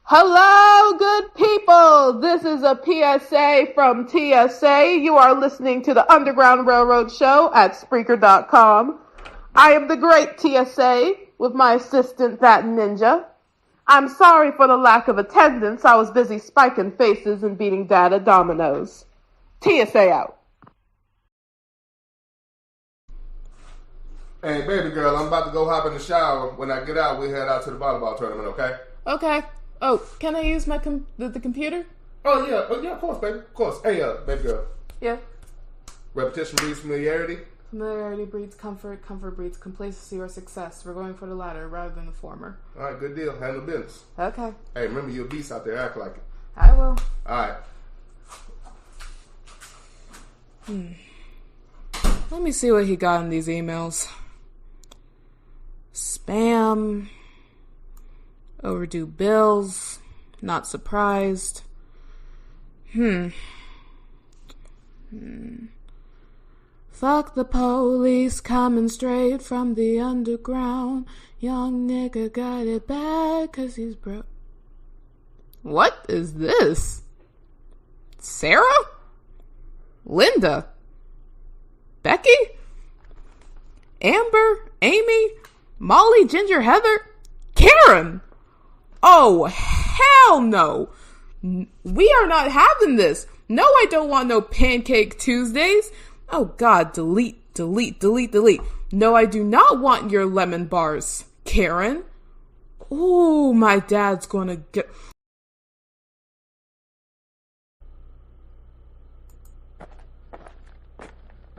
Hello, good people. This is a PSA from TSA. You are listening to the Underground Railroad Show at Spreaker.com. I am the great TSA with my assistant, That Ninja. I'm sorry for the lack of attendance. I was busy spiking faces and beating data dominoes. TSA out. Hey, baby girl, I'm about to go hop in the shower. When I get out, we head out to the volleyball tournament, okay? Okay. Oh, can I use my the computer? Oh, yeah, of course, baby. Of course. Hey, baby girl. Yeah. Repetition breeds familiarity. Familiarity breeds comfort. Comfort breeds complacency or success. We're going for the latter rather than the former. All right, good deal. Handle business. Okay. Hey, remember you're a beast out there. Act like it. I will. All right. Let me see what he got in these emails. Spam. Overdue bills. Not surprised. Fuck the police coming straight from the underground. Young nigga got it bad 'cause he's broke. What is this? Sarah? Linda? Becky? Amber? Amy? Molly? Ginger? Heather? Karen? Oh, hell no. We are not having this. No, I don't want no Pancake Tuesdays. Oh, God, delete. No, I do not want your lemon bars, Karen. Ooh, my dad's gonna get...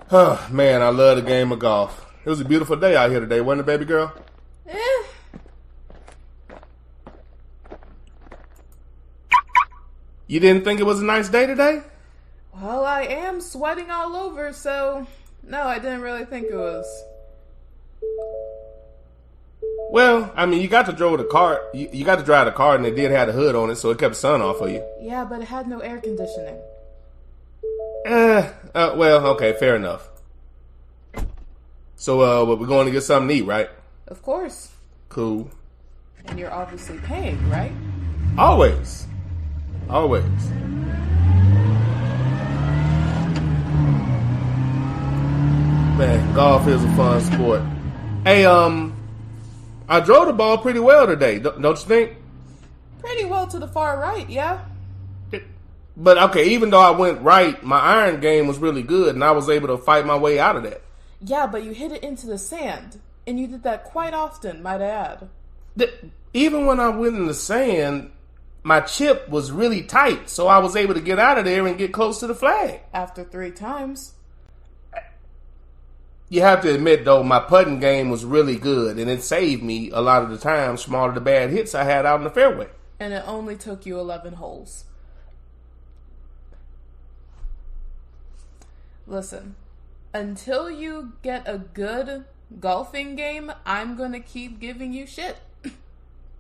Oh, man, I love the game of golf. It was a beautiful day out here today, wasn't it, baby girl? You didn't think it was a nice day today? Well, I am sweating all over, so... No, I didn't really think it was. Well, I mean, you got to drive the car. You got to drive the car, and it did have the hood on it, so it kept the sun off of you. Yeah, but it had no air conditioning. Well, okay, fair enough. So, we're going to get something to eat, right? Of course. Cool. And you're obviously paying, right? Always. Man, golf is a fun sport. Hey, I drove the ball pretty well today, don't you think? Pretty well to the far right, yeah. But, okay, even though I went right, my iron game was really good, and I was able to fight my way out of that. Yeah, but you hit it into the sand, and you did that quite often, might I add. Even when I went in the sand, my chip was really tight, so I was able to get out of there and get close to the flag. After 3 times. You have to admit, though, my putting game was really good, and it saved me a lot of the times from all of the bad hits I had out in the fairway. And it only took you 11 holes. Listen, until you get a good golfing game, I'm gonna keep giving you shit.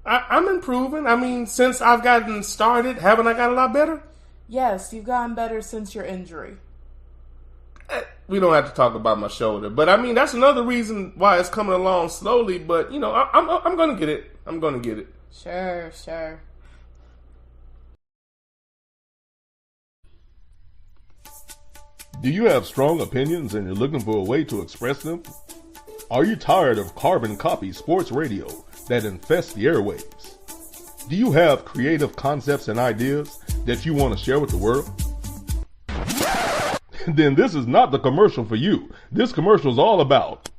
I'm improving. I mean, since I've gotten started, haven't I got a lot better? Yes, you've gotten better since your injury. We don't have to talk about my shoulder, but I mean, that's another reason why it's coming along slowly, but, you know, I'm gonna get it. I'm gonna get it. Sure. Do you have strong opinions and you're looking for a way to express them? Are you tired of carbon copy sports radio that infests the airwaves? Do you have creative concepts and ideas that you want to share with the world? Then this is not the commercial for you. This commercial is all about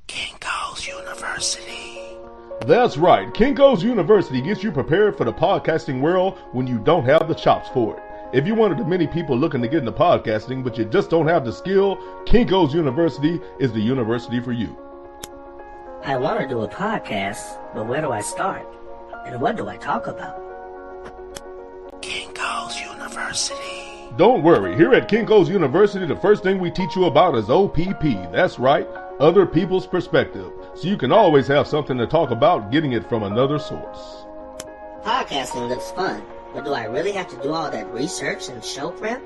Kinko's University. That's right. Kinko's University gets you prepared for the podcasting world when you don't have the chops for it. If you're one of the many people looking to get into podcasting, but you just don't have the skill, Kinko's University is the university for you. I want to do a podcast, but where do I start? And what do I talk about? Kinko's University. Don't worry. Here at Kinko's University, the first thing we teach you about is OPP. That's right. Other people's perspective. So you can always have something to talk about getting it from another source. Podcasting looks fun, but do I really have to do all that research and show prep?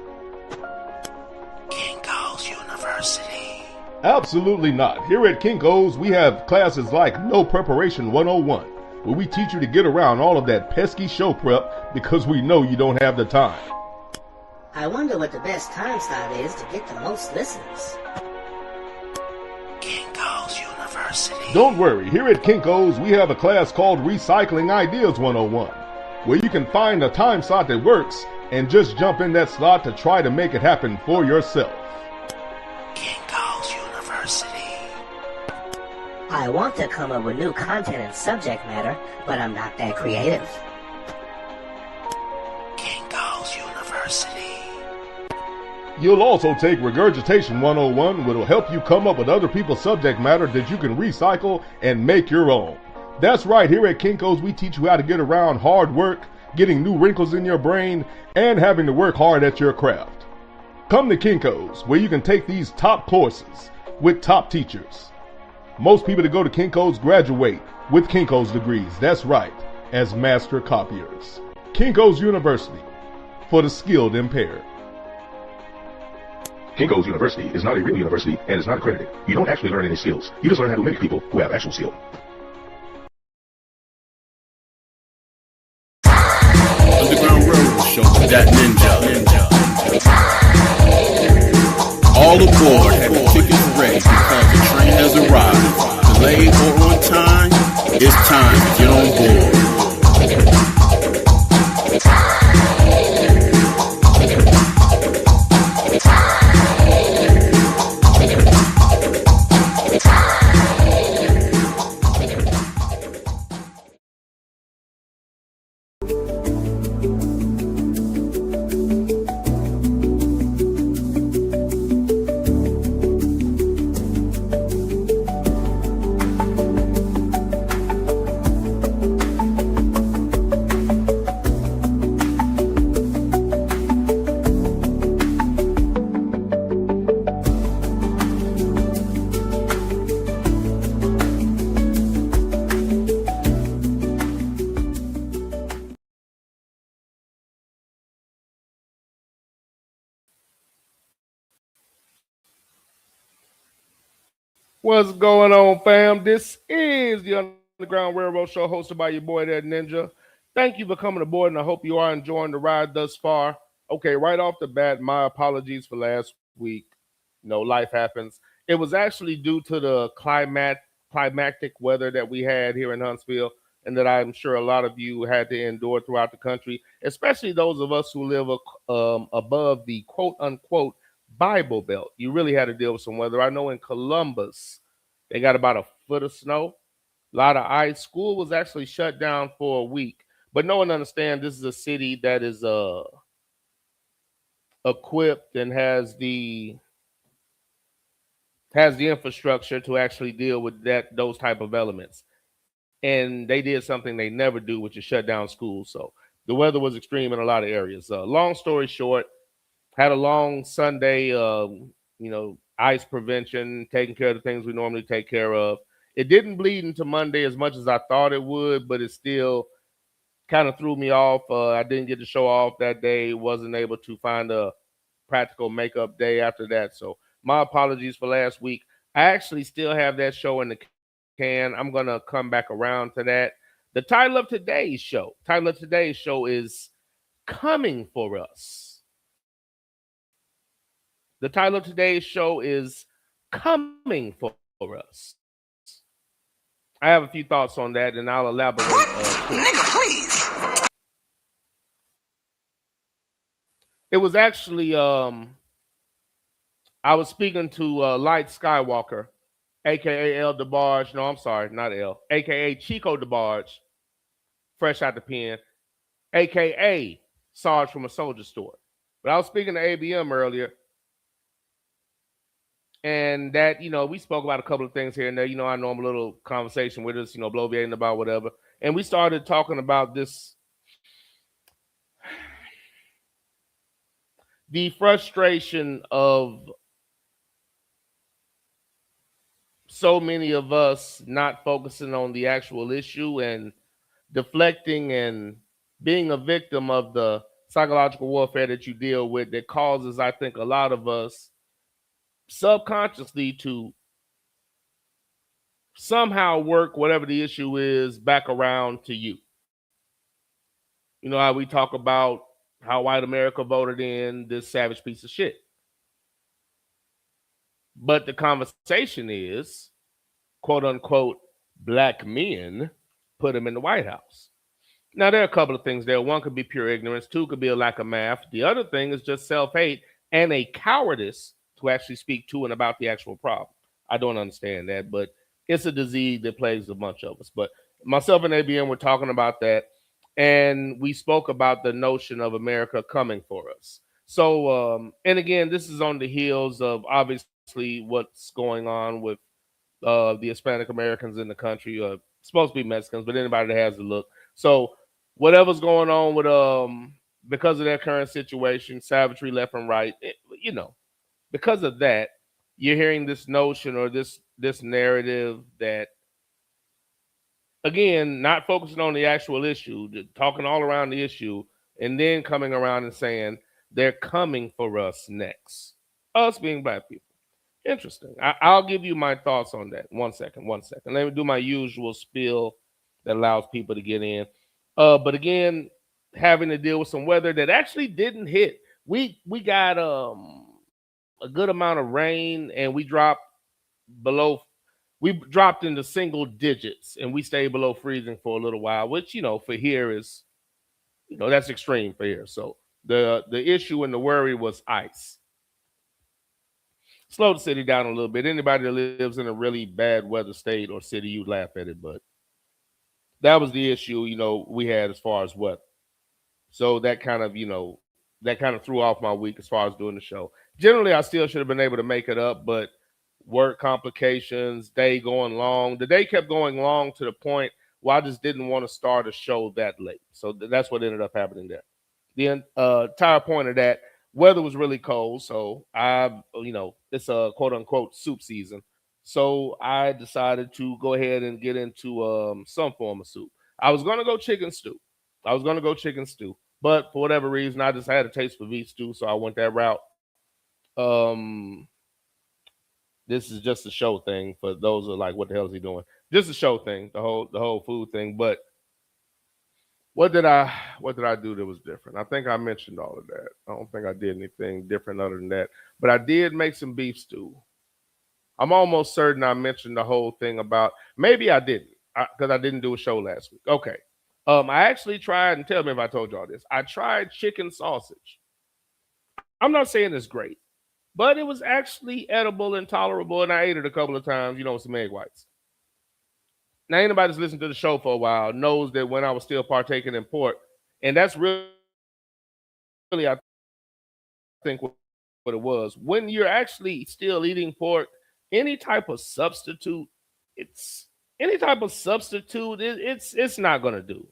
Kinko's University. Absolutely not. Here at Kinko's, we have classes like No Preparation 101, where we teach you to get around all of that pesky show prep because we know you don't have the time. I wonder what the best time slot is to get the most listeners. Kinko's University. Don't worry, here at Kinko's we have a class called Recycling Ideas 101, where you can find a time slot that works and just jump in that slot to try to make it happen for yourself. Kinko's University. I want to come up with new content and subject matter, but I'm not that creative. Kinko's University. You'll also take Regurgitation 101, which will help you come up with other people's subject matter that you can recycle and make your own. That's right, here at Kinko's we teach you how to get around hard work, getting new wrinkles in your brain, and having to work hard at your craft. Come to Kinko's, where you can take these top courses with top teachers. Most people that go to Kinko's graduate with Kinko's degrees, that's right, as master copiers. Kinko's University, for the skilled impaired. Kinko's University is not a real university and is not accredited. You don't actually learn any skills. You just learn how to mimic people who have actual skill. Underground Railroad Show with that ninja. All aboard, have your tickets ready because the train has arrived. Delayed or on time, it's time to get on board. What's going on, fam? This is the Underground Railroad Show hosted by your boy, that ninja. Thank you for coming aboard, and I hope you are enjoying the ride thus far. Okay, right off the bat, my apologies for last week. Life happens. It was actually due to the climactic weather that we had here in Huntsville, and that I'm sure a lot of you had to endure throughout the country, especially those of us who live above the quote-unquote Bible Belt. You really had to deal with some weather. I know in Columbus, they got about a foot of snow, a lot of ice. School was actually shut down for a week. But no one understands this is a city that is equipped and has the infrastructure to actually deal with those type of elements. And they did something they never do, which is shut down schools. So the weather was extreme in a lot of areas. Long story short, had a long Sunday, ice prevention, taking care of the things we normally take care of. It didn't bleed into Monday as much as I thought it would, but it still kind of threw me off. I didn't get to show off that day. Wasn't able to find a practical makeup day after that. So my apologies for last week. I actually still have that show in the can. I'm going to come back around to that. The title of today's show is Coming for Us. The title of today's show is Coming for Us. I have a few thoughts on that, and I'll elaborate. Nigga, please. It was actually, I was speaking to Light Skywalker, a.k.a. L. DeBarge. No, I'm sorry, not L. A.k.a. Chico DeBarge, fresh out the pen, a.k.a. Sarge from a Soldier Store. But I was speaking to ABM earlier, and that, we spoke about a couple of things here and there. I know I'm a little conversation with us, bloviating about whatever. And we started talking about this, the frustration of so many of us not focusing on the actual issue and deflecting and being a victim of the psychological warfare that you deal with that causes, I think, a lot of us subconsciously to somehow work whatever the issue is back around to you. You know how we talk about how white America voted in this savage piece of shit. But the conversation is, quote unquote, black men put him in the White House. Now, there are a couple of things there. One could be pure ignorance. Two could be a lack of math. The other thing is just self-hate and a cowardice to actually speak to and about the actual problem. I don't understand that, but it's a disease that plagues a bunch of us. But myself and ABM were talking about that, and we spoke about the notion of America coming for us. So, and again, this is on the heels of obviously what's going on with the Hispanic Americans in the country. Supposed to be Mexicans, but anybody that has the look. So whatever's going on with because of their current situation, savagery left and right, because of that, you're hearing this notion or this narrative that, again, not focusing on the actual issue, talking all around the issue, and then coming around and saying they're coming for us next. Us being black people. Interesting. I'll give you my thoughts on that. One second. Let me do my usual spiel that allows people to get in. But again, having to deal with some weather that actually didn't hit. We got a good amount of rain, and we dropped into single digits, and we stayed below freezing for a little while, which, for here is, that's extreme for here. So the issue and the worry was ice. Slow the city down a little bit. Anybody that lives in a really bad weather state or city, you laugh at it, but that was the issue, we had as far as weather. So that kind of threw off my week as far as doing the show. Generally, I still should have been able to make it up, but work complications, day going long. The day kept going long to the point where I just didn't want to start a show that late. So that's what ended up happening there. The entire point of that, weather was really cold, so it's a quote unquote soup season. So I decided to go ahead and get into some form of soup. I was gonna go chicken stew, but for whatever reason, I just had a taste for beef stew, so I went that route. This is just a show thing for those who are like, what the hell is he doing? Just a show thing, the whole food thing, but. What did I do that was different? I think I mentioned all of that. I don't think I did anything different other than that. But I did make some beef stew. I'm almost certain I mentioned the whole thing about, maybe I didn't, because I didn't do a show last week. Okay. I actually tried, and tell me if I told y'all this. I tried chicken sausage. I'm not saying it's great, but it was actually edible and tolerable, and I ate it a couple of times, with some egg whites. Now, anybody that's listened to the show for a while knows that when I was still partaking in pork, and that's really, I think, what it was. When you're actually still eating pork, any type of substitute, it's not going to do.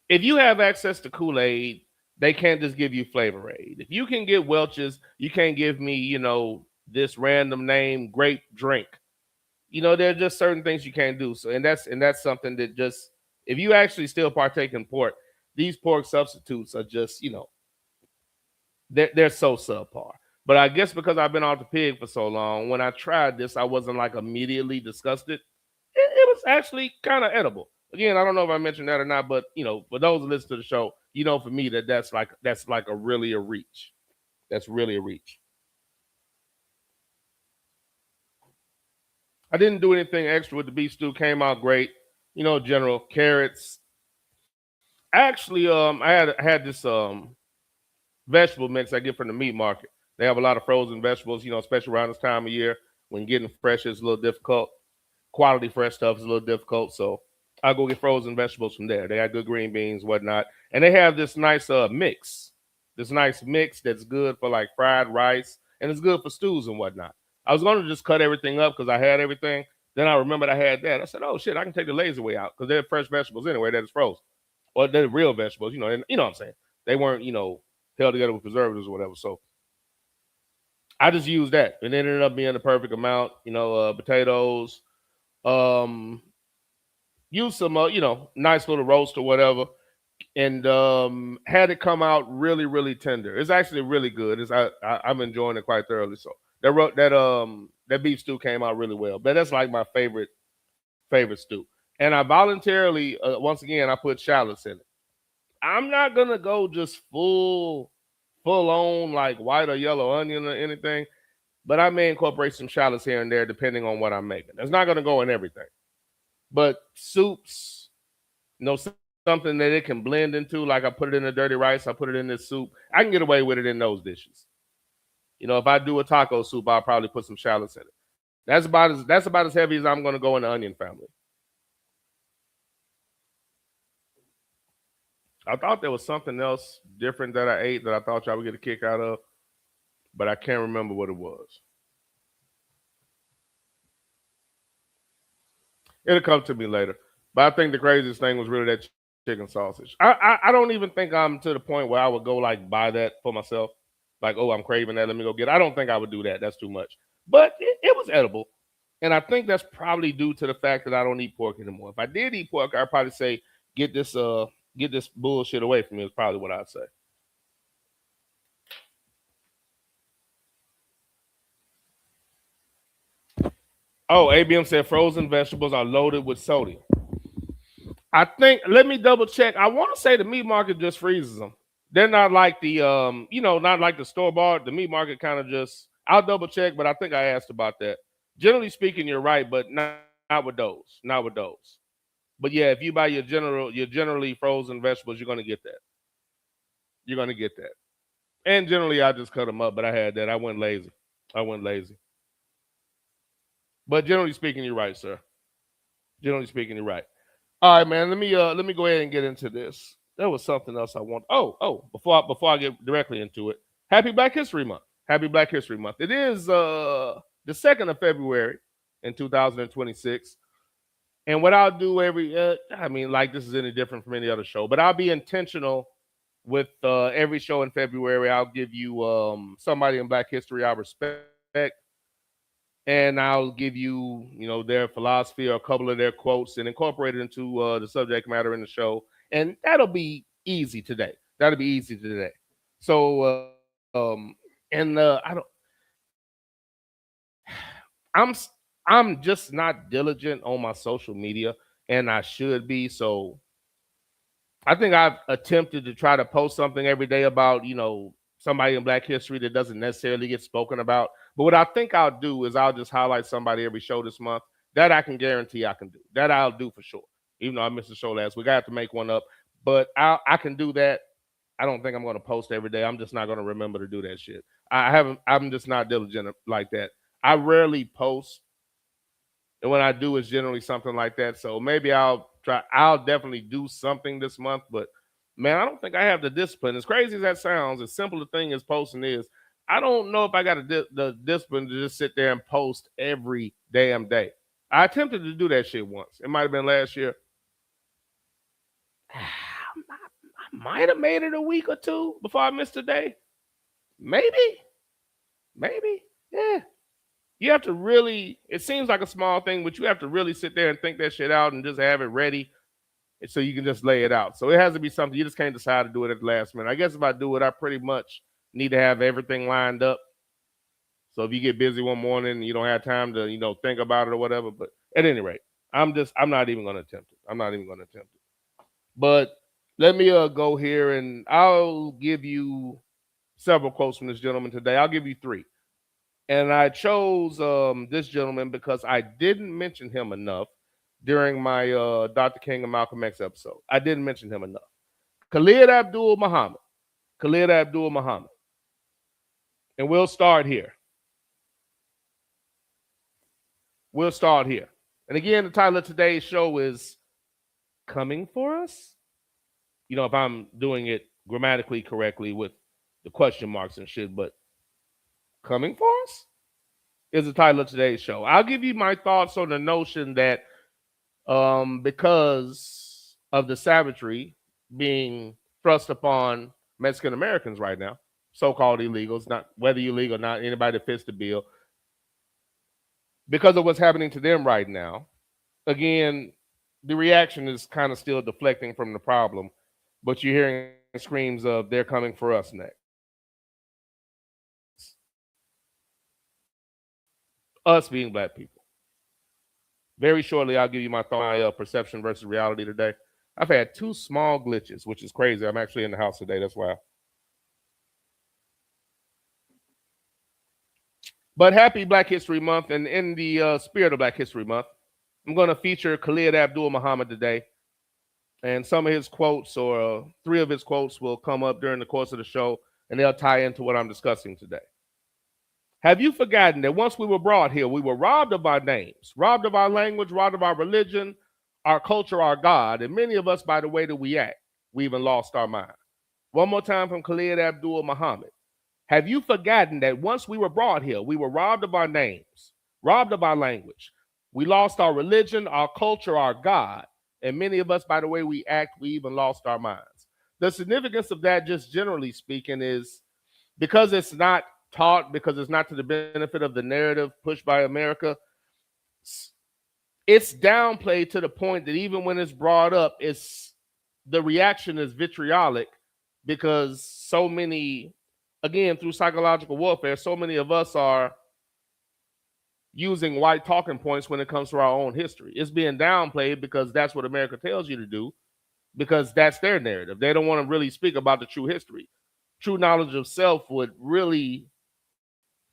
If you have access to Kool-Aid, they can't just give you Flavor Aid. If you can get Welch's, you can't give me, this random name grape drink. There are just certain things you can't do. So, and that's something that just, if you actually still partake in pork, these pork substitutes are just, they're so subpar. But I guess because I've been off the pig for so long, when I tried this, I wasn't like immediately disgusted. It was actually kind of edible. Again, I don't know if I mentioned that or not, but for those who listen to the show, for me that's like a reach. That's really a reach. I didn't do anything extra with the beef stew. Came out great. General carrots. Actually, I had this vegetable mix I get from the meat market. They have a lot of frozen vegetables, especially around this time of year when getting fresh is a little difficult. Quality fresh stuff is a little difficult. So I go get frozen vegetables from there. They got good green beans, whatnot. And they have this nice mix. This nice mix that's good for like fried rice, and it's good for stews and whatnot. I was going to just cut everything up because I had everything. Then I remembered I had that. I said, oh, shit, I can take the lazy way out because they're fresh vegetables anyway that is frozen. Or they're real vegetables, and you know what I'm saying? They weren't, held together with preservatives or whatever. So I just used that. And it ended up being the perfect amount, potatoes. Used some, nice little roast or whatever. And had it come out really, really tender. It's actually really good. I'm enjoying it quite thoroughly. So that beef stew came out really well. But that's like my favorite stew. And I voluntarily, once again, I put shallots in it. I'm not gonna go just full on like white or yellow onion or anything, but I may incorporate some shallots here and there depending on what I'm making. It's not gonna go in everything. But soups, something that it can blend into, like I put it in the dirty rice, I put it in this soup. I can get away with it in those dishes. If I do a taco soup, I'll probably put some shallots in it. That's about as heavy as I'm going to go in the onion family. I thought there was something else different that I ate that I thought y'all would get a kick out of, but I can't remember what it was. It'll come to me later. But I think the craziest thing was really that chicken sausage. I don't even think I'm to the point where I would go like buy that for myself. Like, oh, I'm craving that. Let me go get it. I don't think I would do that. That's too much. But it was edible. And I think that's probably due to the fact that I don't eat pork anymore. If I did eat pork, I'd probably say, get this bullshit away from me is probably what I'd say. Oh, ABM said frozen vegetables are loaded with sodium. I think, let me double check. I want to say the meat market just freezes them. They're not like the, not like the store bought. The meat market kind of just, I'll double check, but I think I asked about that. Generally speaking, you're right, but not with those. Not with those. But yeah, if you buy your generally frozen vegetables, you're going to get that. You're going to get that. And generally, I just cut them up, but I had that. I went lazy. But generally speaking, you're right, sir. Generally speaking, you're right. All right, man. Let me go ahead and get into this. There was something else I want. Before I get directly into it, Happy Black History Month. Happy Black History Month. It is the 2nd of February in 2026. And what I'll do like this is any different from any other show, but I'll be intentional with every show in February. I'll give you somebody in Black history I respect, and I'll give you, their philosophy or a couple of their quotes and incorporate it into the subject matter in the show. And that'll be easy today. So, I'm just not diligent on my social media, and I should be. So I think I've attempted to try to post something every day about, somebody in Black history that doesn't necessarily get spoken about. But what I think I'll do is I'll just highlight somebody every show this month. That I can guarantee I can do. That I'll do for sure. Even though I missed the show last week, I have to make one up. But I can do that. I don't think I'm going to post every day. I'm just not going to remember to do that shit. I'm just not diligent like that. I rarely post. And when I do, it's generally something like that. So maybe I'll definitely do something this month. But man, I don't think I have the discipline. As crazy as that sounds, as simple a thing as posting is, I don't know if I got the discipline to just sit there and post every damn day. I attempted to do that shit once. It might have been last year. I might have made it a week or two before I missed a day. Maybe. Yeah. You have to really, it seems like a small thing, but you have to really sit there and think that shit out and just have it ready so you can just lay it out. So it has to be something, you just can't decide to do it at the last minute. I guess if I do it, I pretty much need to have everything lined up. So if you get busy one morning and you don't have time to, think about it or whatever. But at any rate, I'm not even going to attempt it. But let me go here and I'll give you several quotes from this gentleman today. I'll give you 3. And I chose this gentleman because I didn't mention him enough during my Dr. King and Malcolm X episode. I didn't mention him enough. Khalid Abdul-Muhammad. And we'll start here. And again, the title of today's show is Coming for Us? If I'm doing it grammatically correctly with the question marks and shit, but Coming for Us is the title of today's show. I'll give you my thoughts on the notion that because of the savagery being thrust upon Mexican Americans right now, so-called illegals, not whether you're legal or not, anybody that fits the bill, because of what's happening to them right now, again, the reaction is kind of still deflecting from the problem, but you're hearing screams of they're coming for us next. Us being black people. Very shortly, I'll give you my perception versus reality today. I've had 2 small glitches, which is crazy. I'm actually in the house today. That's why. But happy Black History Month. And in the spirit of Black History Month, I'm going to feature Khalid Abdul-Muhammad today. And some of his quotes, or 3 of his quotes, will come up during the course of the show, and they'll tie into what I'm discussing today. Have you forgotten that once we were brought here, we were robbed of our names, robbed of our language, robbed of our religion, our culture, our God, and many of us by the way that we act, we even lost our mind. One more time from Khalid Abdul-Muhammad. Have you forgotten that once we were brought here, we were robbed of our names, robbed of our language, we lost our religion, our culture, our God, and many of us by the way we act, we even lost our minds. The significance of that, just generally speaking, is because it's not taught, because it's not to the benefit of the narrative pushed by America, it's downplayed to the point that even when it's brought up, the reaction is vitriolic, because so many, again, through psychological warfare, so many of us are using white talking points when it comes to our own history. It's being downplayed because that's what America tells you to do, because that's their narrative. They don't want to really speak about the true history. True knowledge of self would really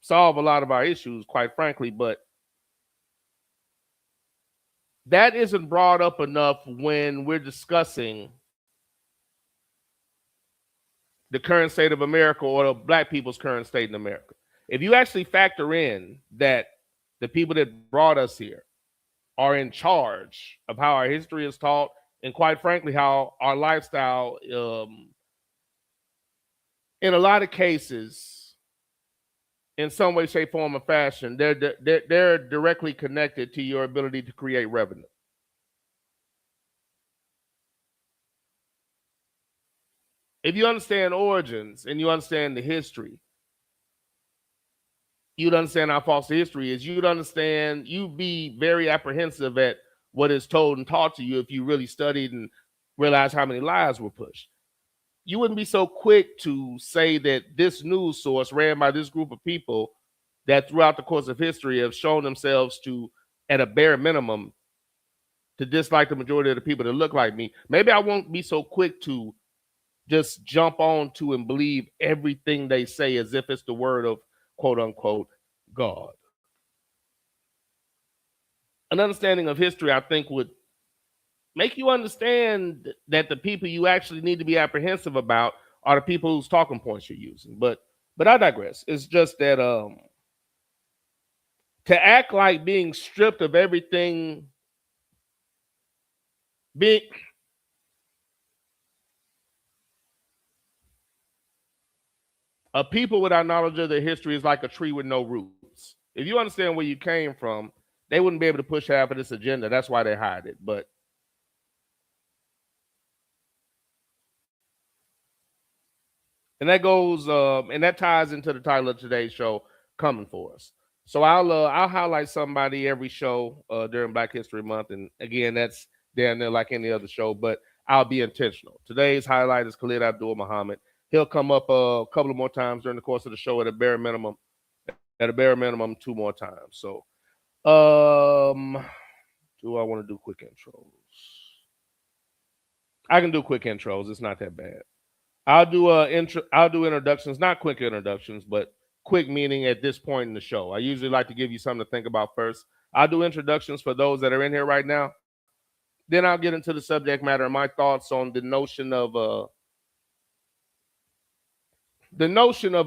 solve a lot of our issues, quite frankly, but that isn't brought up enough when we're discussing the current state of America, or the black people's current state in America. If you actually factor in that the people that brought us here are in charge of how our history is taught, and quite frankly, how our lifestyle, in a lot of cases, in some way, shape, form, or fashion, they're directly connected to your ability to create revenue. If you understand origins and you understand the history, you'd understand how false the history is. You'd be very apprehensive at what is told and taught to you if you really studied and realized how many lies were pushed. You wouldn't be so quick to say that this news source ran by this group of people that throughout the course of history have shown themselves to, at a bare minimum, to dislike the majority of the people that look like me. Maybe I won't be so quick to just jump on to and believe everything they say as if it's the word of quote unquote God. An understanding of history, I think, would make you understand that the people you actually need to be apprehensive about are the people whose talking points you're using. But I digress. It's just that to act like being stripped of everything, a people without knowledge of their history is like a tree with no roots. If you understand where you came from, they wouldn't be able to push half of this agenda. That's why they hide it. And that goes, and that ties into the title of today's show, Coming For Us. So I'll highlight somebody every show during Black History Month, and again, that's down there like any other show. But I'll be intentional. Today's highlight is Khalid Abdul-Muhammad. He'll come up a couple of more times during the course of the show, at a bare minimum 2 more times. So, do I want to do quick intros? I can do quick intros. It's not that bad. I'll do introductions, not quick introductions, but quick meaning at this point in the show. I usually like to give you something to think about first. I'll do introductions for those that are in here right now. Then I'll get into the subject matter and my thoughts on the notion of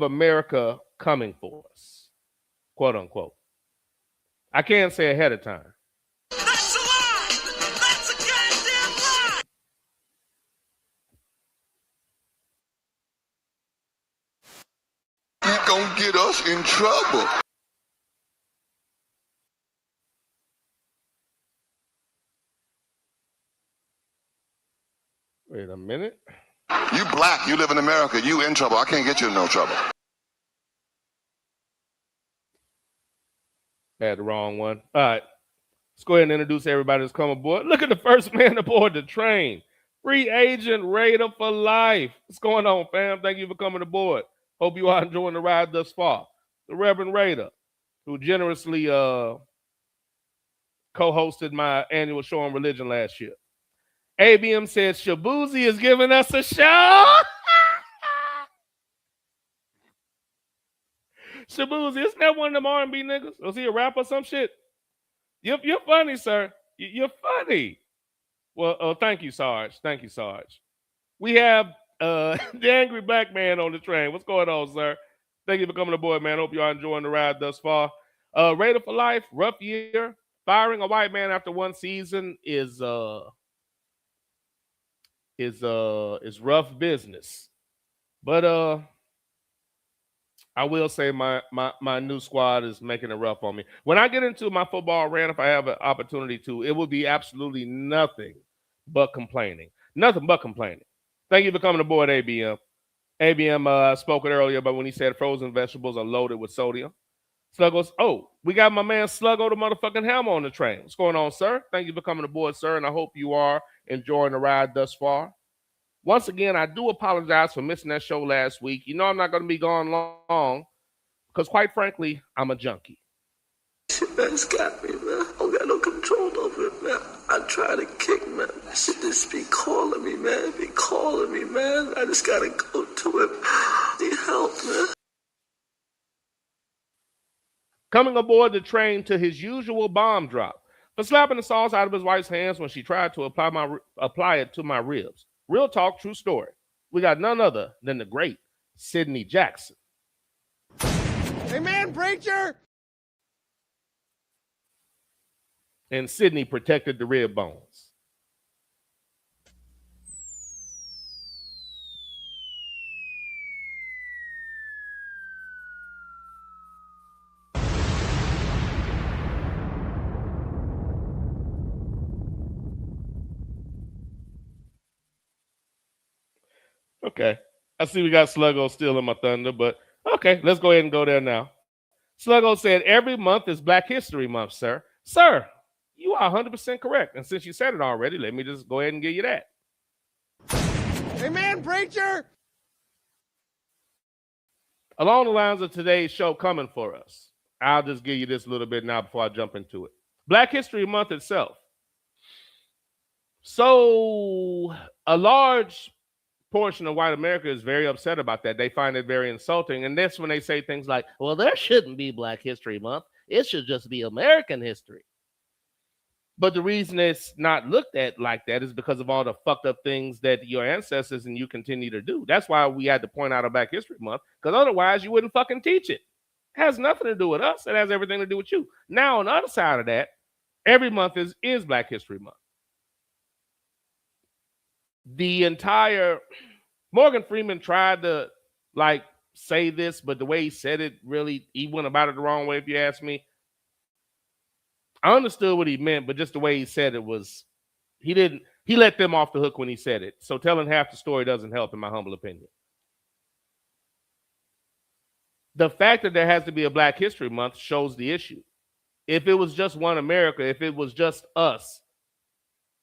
America coming for us, quote unquote. I can't say ahead of time. That's a lie! That's a goddamn lie! You're gonna get us in trouble. Wait a minute. You black, you live in America, you in trouble. I can't get you in no trouble. I had the wrong one. All right. Let's go ahead and introduce everybody that's come aboard. Look at the first man aboard the train. Free agent Raider for life. What's going on, fam? Thank you for coming aboard. Hope you are enjoying the ride thus far. The Reverend Raider. who generously co-hosted my annual show on religion last year. ABM said Shabuzi is giving us a show. Shabuzi, isn't that one of them R&B niggas? Was he a rapper or some shit? You're funny, sir. You're funny. Well, thank you, Sarge. Thank you, Sarge. We have the angry black man on the train. What's going on, sir? Thank you for coming aboard, man. Hope you are enjoying the ride thus far. Raider for life, rough year. Firing a white man after one season is rough business. But I will say my new squad is making it rough on me. When I get into my football rant, if I have an opportunity to, it will be absolutely nothing but complaining. Nothing but complaining. Thank you for coming aboard, ABM. ABM spoke it earlier, but when he said frozen vegetables are loaded with sodium. Sluggo's, oh, we got my man Sluggo the motherfucking Hammer on the train. What's going on, sir? Thank you for coming aboard, sir, and I hope you are enjoying the ride thus far. Once again, I do apologize for missing that show last week. You know I'm not going to be gone long because, quite frankly, I'm a junkie. Man's got me, man. I don't got no control over it, man. I try to kick, man. That shit just be calling me, man. Be calling me, man. I just gotta go to it. Need help, man. Coming aboard the train to his usual bomb drop for slapping the sauce out of his wife's hands when she tried to apply it to my ribs. Real talk, true story. We got none other than the great Sidney Jackson. Amen, preacher! And Sidney protected the rib bones. Okay. I see we got Sluggo still in my thunder, but okay, let's go ahead and go there now. Sluggo said, every month is Black History Month, sir. Sir, you are 100% correct. And since you said it already, let me just go ahead and give you that. Amen, preacher! Along the lines of today's show coming for us, I'll just give you this a little bit now before I jump into it. Black History Month itself. So a large portion of white America is very upset about that. They find it very insulting. And that's when they say things like, well, there shouldn't be Black History Month. It should just be American history. But the reason it's not looked at like that is because of all the fucked up things that your ancestors and you continue to do. That's why we had to point out a Black History Month, because otherwise you wouldn't fucking teach it. It has nothing to do with us. It has everything to do with you. Now, on the other side of that, every month is Black History Month. The entire Morgan Freeman tried to say this, but the way he said it, really, he went about it the wrong way, if you ask me. I understood what he meant, but just the way he said it was, he let them off the hook when he said it. So telling half the story doesn't help, in my humble opinion. The fact that there has to be a Black History Month shows the issue. If it was just one America, if it was just us,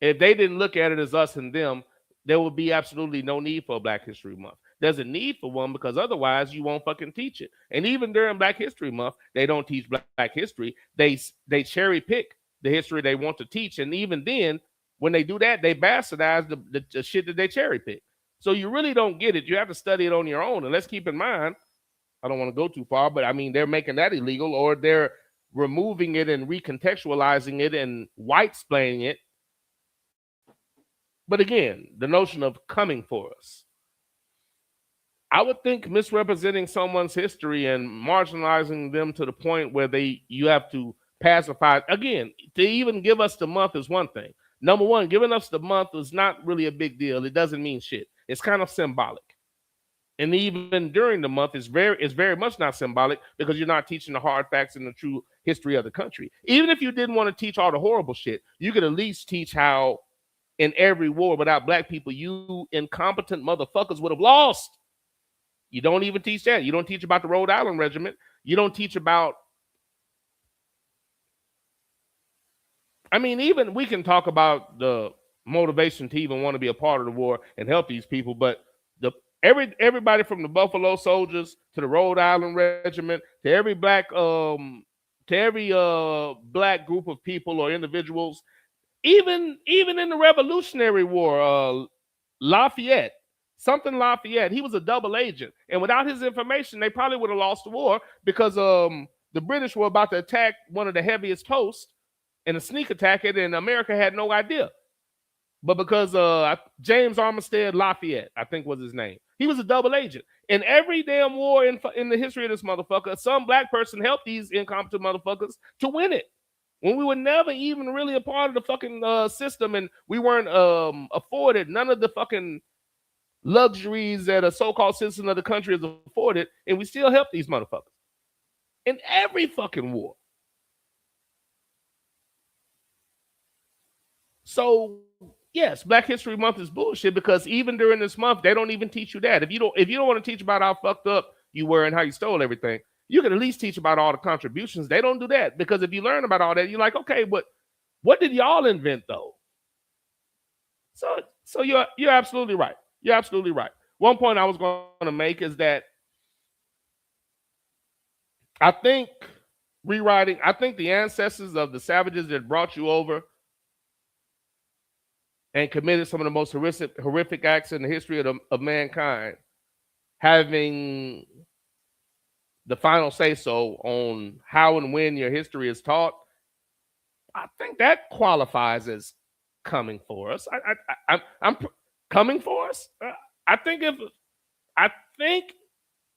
if they didn't look at it as us and them, there would be absolutely no need for a Black History Month. There's a need for one because otherwise you won't fucking teach it. And even during Black History Month, they don't teach Black history. They cherry pick the history they want to teach. And even then, when they do that, they bastardize the shit that they cherry pick. So you really don't get it. You have to study it on your own. And let's keep in mind, I don't want to go too far, but I mean, they're making that illegal, or they're removing it and recontextualizing it and white-splaining it. But again, the notion of coming for us. I would think misrepresenting someone's history and marginalizing them to the point where you have to pacify. Again, to even give us the month is one thing. Number one, giving us the month is not really a big deal. It doesn't mean shit. It's kind of symbolic. And even during the month, it's very much not symbolic because you're not teaching the hard facts and the true history of the country. Even if you didn't want to teach all the horrible shit, you could at least teach how in every war without Black people, you incompetent motherfuckers would have lost. You don't even teach that. You don't teach about the Rhode Island Regiment. You don't teach about, I mean, even we can talk about the motivation to even want to be a part of the war and help these people, but everybody from the Buffalo Soldiers to the Rhode Island Regiment to every Black black group of people or individuals, even in the Revolutionary War, Lafayette, he was a double agent, and without his information, they probably would have lost the war because the British were about to attack one of the heaviest posts and a sneak attack it, and America had no idea. But because James Armistead Lafayette, I think was his name, he was a double agent. In every damn war in the history of this motherfucker, some black person helped these incompetent motherfuckers to win it. When we were never even really a part of the fucking system, and we weren't afforded none of the fucking luxuries that a so-called citizen of the country is afforded, and we still help these motherfuckers in every fucking war. So yes, Black History Month is bullshit because even during this month, they don't even teach you that. If you don't want to teach about how fucked up you were and how you stole everything, you can at least teach about all the contributions. They don't do that because if you learn about all that, you're like, okay, but what did y'all invent though? So you're absolutely right. You're absolutely right. One point I was going to make is that I think the ancestors of the savages that brought you over and committed some of the most horrific acts in the history of mankind, having the final say-so on how and when your history is taught, I think that qualifies as coming for us. I'm coming for us. I think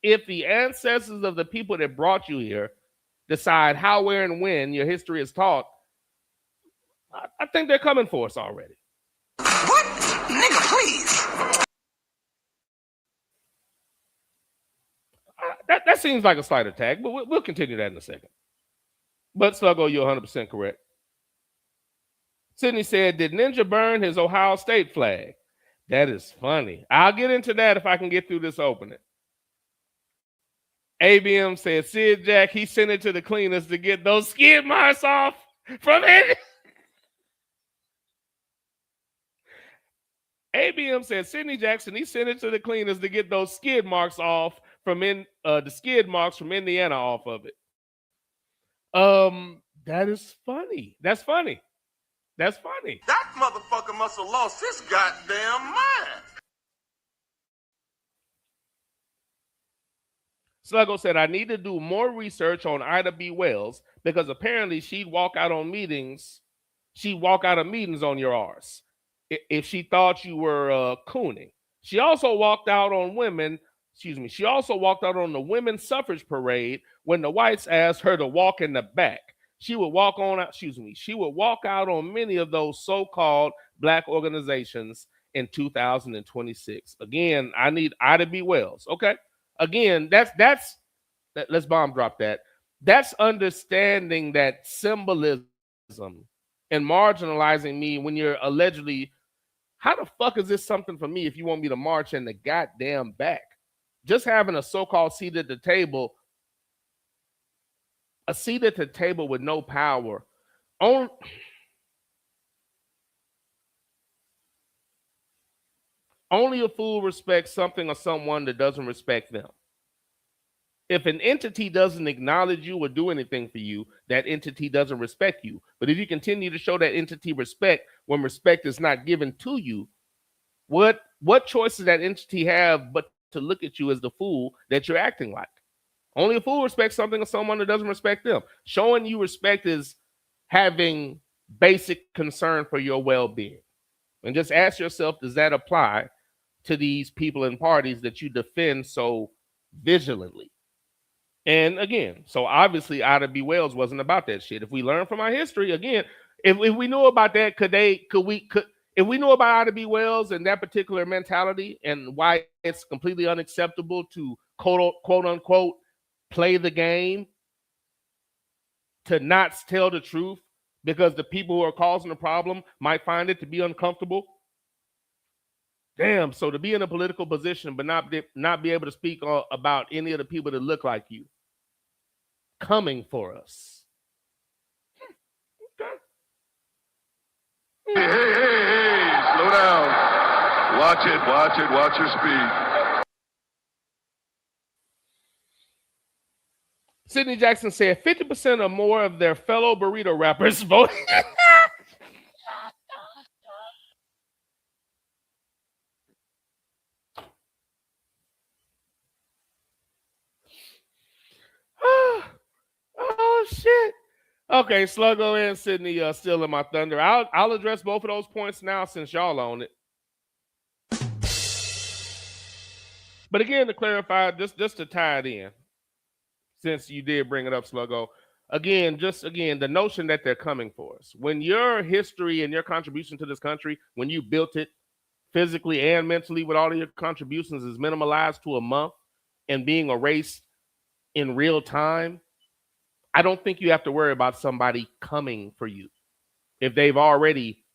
if the ancestors of the people that brought you here decide how, where, and when your history is taught, I think they're coming for us already. What? Nigga, please. That seems like a slight attack, but we'll continue that in a second. But Sluggo, you're 100% correct. Sydney said, did Ninja burn his Ohio State flag? That is funny. I'll get into that if I can get through this opening. ABM said, Sid Jack, he sent it to the cleaners to get those skid marks off from it. ABM said, Sidney Jackson, he sent it to the cleaners to get those skid marks off from the skid marks from Indiana off of it. That is funny. That's funny. That's funny. That motherfucker must have lost his goddamn mind. Sluggo said, I need to do more research on Ida B. Wells because apparently she'd walk out of meetings on your arse if she thought you were cooning. She also walked out on the women's suffrage parade when the whites asked her to walk in the back. She would walk out on many of those so-called black organizations in 2026. Again, I need Ida B. Wells. Okay. Again, let's bomb drop that. That's understanding that symbolism and marginalizing me when you're allegedly, how the fuck is this something for me if you want me to march in the goddamn back? Just having a so-called seat at the table with no power. Only a fool respects something or someone that doesn't respect them. If an entity doesn't acknowledge you or do anything for you, that entity doesn't respect you. But if you continue to show that entity respect when respect is not given to you, what choice does that entity have but to look at you as the fool that you're acting like? Only a fool respects something or someone that doesn't respect them. Showing you respect is having basic concern for your well-being. And just ask yourself, does that apply to these people and parties that you defend so vigilantly? And again, so obviously Ida B. Wells wasn't about that shit. If we learn from our history, again, if we knew about that, if we knew about Ida B. Wells and that particular mentality and why it's completely unacceptable to quote unquote play the game, to not tell the truth because the people who are causing the problem might find it to be uncomfortable. Damn, so to be in a political position but not be able to speak about any of the people that look like you coming for us. Hey, slow down. Watch your speed. Sidney Jackson said 50% or more of their fellow burrito rappers voted. Oh, shit. Okay, Sluggo and Sydney still in my thunder. I'll address both of those points now since y'all own it. But again, to clarify, just to tie it in, since you did bring it up, Sluggo, again, the notion that they're coming for us. When your history and your contribution to this country, when you built it physically and mentally with all of your contributions is minimalized to a month and being erased in real time, I don't think you have to worry about somebody coming for you if they've already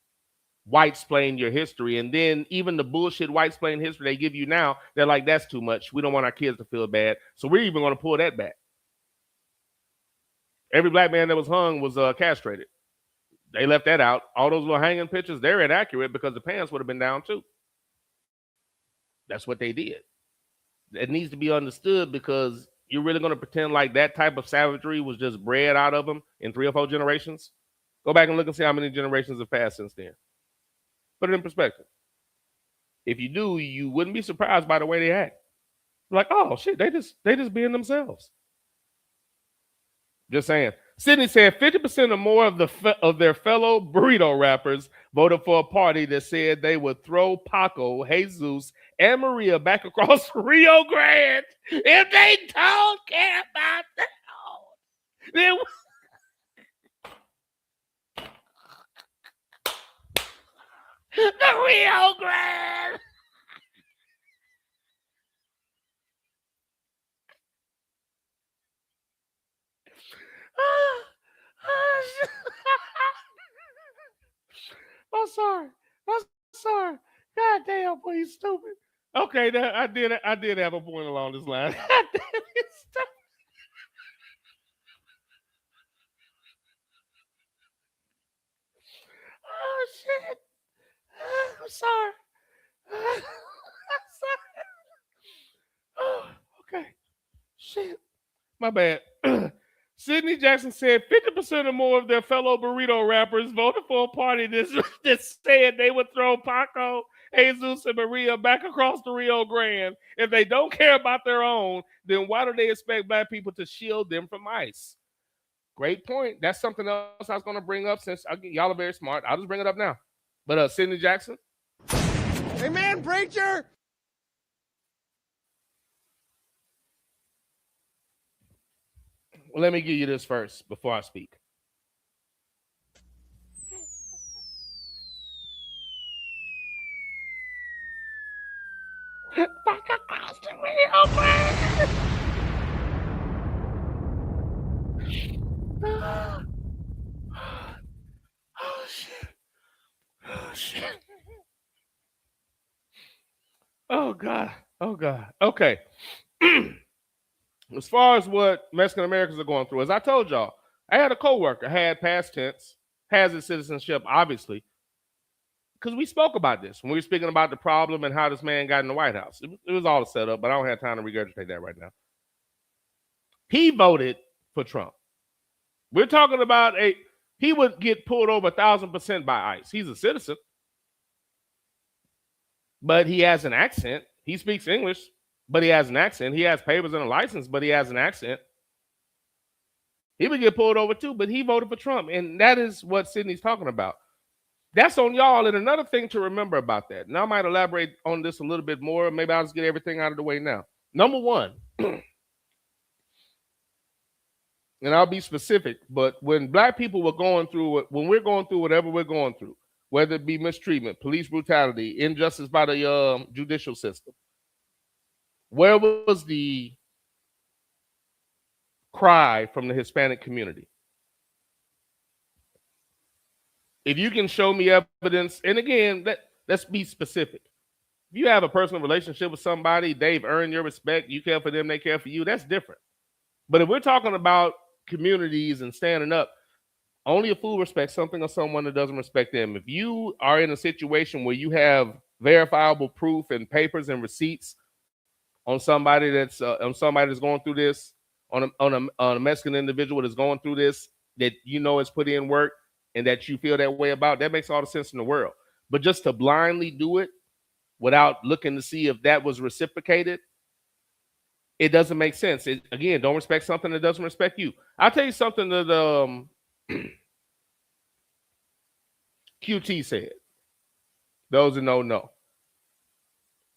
white-splained your history. And then even the bullshit white-splained history they give you now, they're like, that's too much. We don't want our kids to feel bad. So we're even going to pull that back. Every black man that was hung was castrated. They left that out. All those little hanging pictures, they're inaccurate because the pants would have been down too. That's what they did. It needs to be understood because you're really going to pretend like that type of savagery was just bred out of them in 3 or 4 generations? Go back and look and see how many generations have passed since then. Put it in perspective. If you do, you wouldn't be surprised by the way they act. Like, oh shit, they just being themselves. Just saying. Sydney said 50% or more of their fellow burrito rappers voted for a party that said they would throw Paco, Jesus, and Maria back across Rio Grande if they don't care about them. The Rio Grande. I'm sorry. God damn, boy, you stupid. Okay, I did have a point along this line. God damn, you stupid. Oh shit. I'm sorry. I'm sorry. Oh, okay. Shit. My bad. Sidney Jackson said 50% or more of their fellow burrito rappers voted for a party that said they would throw Paco, Jesus, and Maria back across the Rio Grande. If they don't care about their own, then why do they expect black people to shield them from ICE? Great point. That's something else I was going to bring up since y'all are very smart. I'll just bring it up now. But Sidney Jackson? Amen, preacher! Well, let me give you this first before I speak. Back across the Rio Grande. Oh, shit. Oh, shit. Oh, God. Okay. As far as what Mexican Americans are going through, as I told y'all, I had a coworker, had past tense, has his citizenship, obviously, because we spoke about this when we were speaking about the problem and how this man got in the White House. It was all set up, but I don't have time to regurgitate that right now. He voted for Trump. We're talking about he would get pulled over 1,000% by ICE. He's a citizen, but he has an accent. He speaks English, but he has an accent. He has papers and a license, but he has an accent. He would get pulled over too, but he voted for Trump. And that is what Sydney's talking about. That's on y'all. And another thing to remember about that, and I might elaborate on this a little bit more. Maybe I'll just get everything out of the way now. Number one, and I'll be specific, but when black people were going through it, when we're going through whatever we're going through, whether it be mistreatment, police brutality, injustice by the judicial system, where was the cry from the Hispanic community? If you can show me evidence, and again, let's be specific. If you have a personal relationship with somebody, they've earned your respect, you care for them, they care for you, that's different. But if we're talking about communities and standing up, only a fool respects something or someone that doesn't respect them. If you are in a situation where you have verifiable proof and papers and receipts on somebody that's going through this, on a Mexican individual that's going through this, that you know has put in work and that you feel that way about, that makes all the sense in the world. But just to blindly do it without looking to see if that was reciprocated, it doesn't make sense. Again, don't respect something that doesn't respect you. I'll tell you something that QT said. Those that know.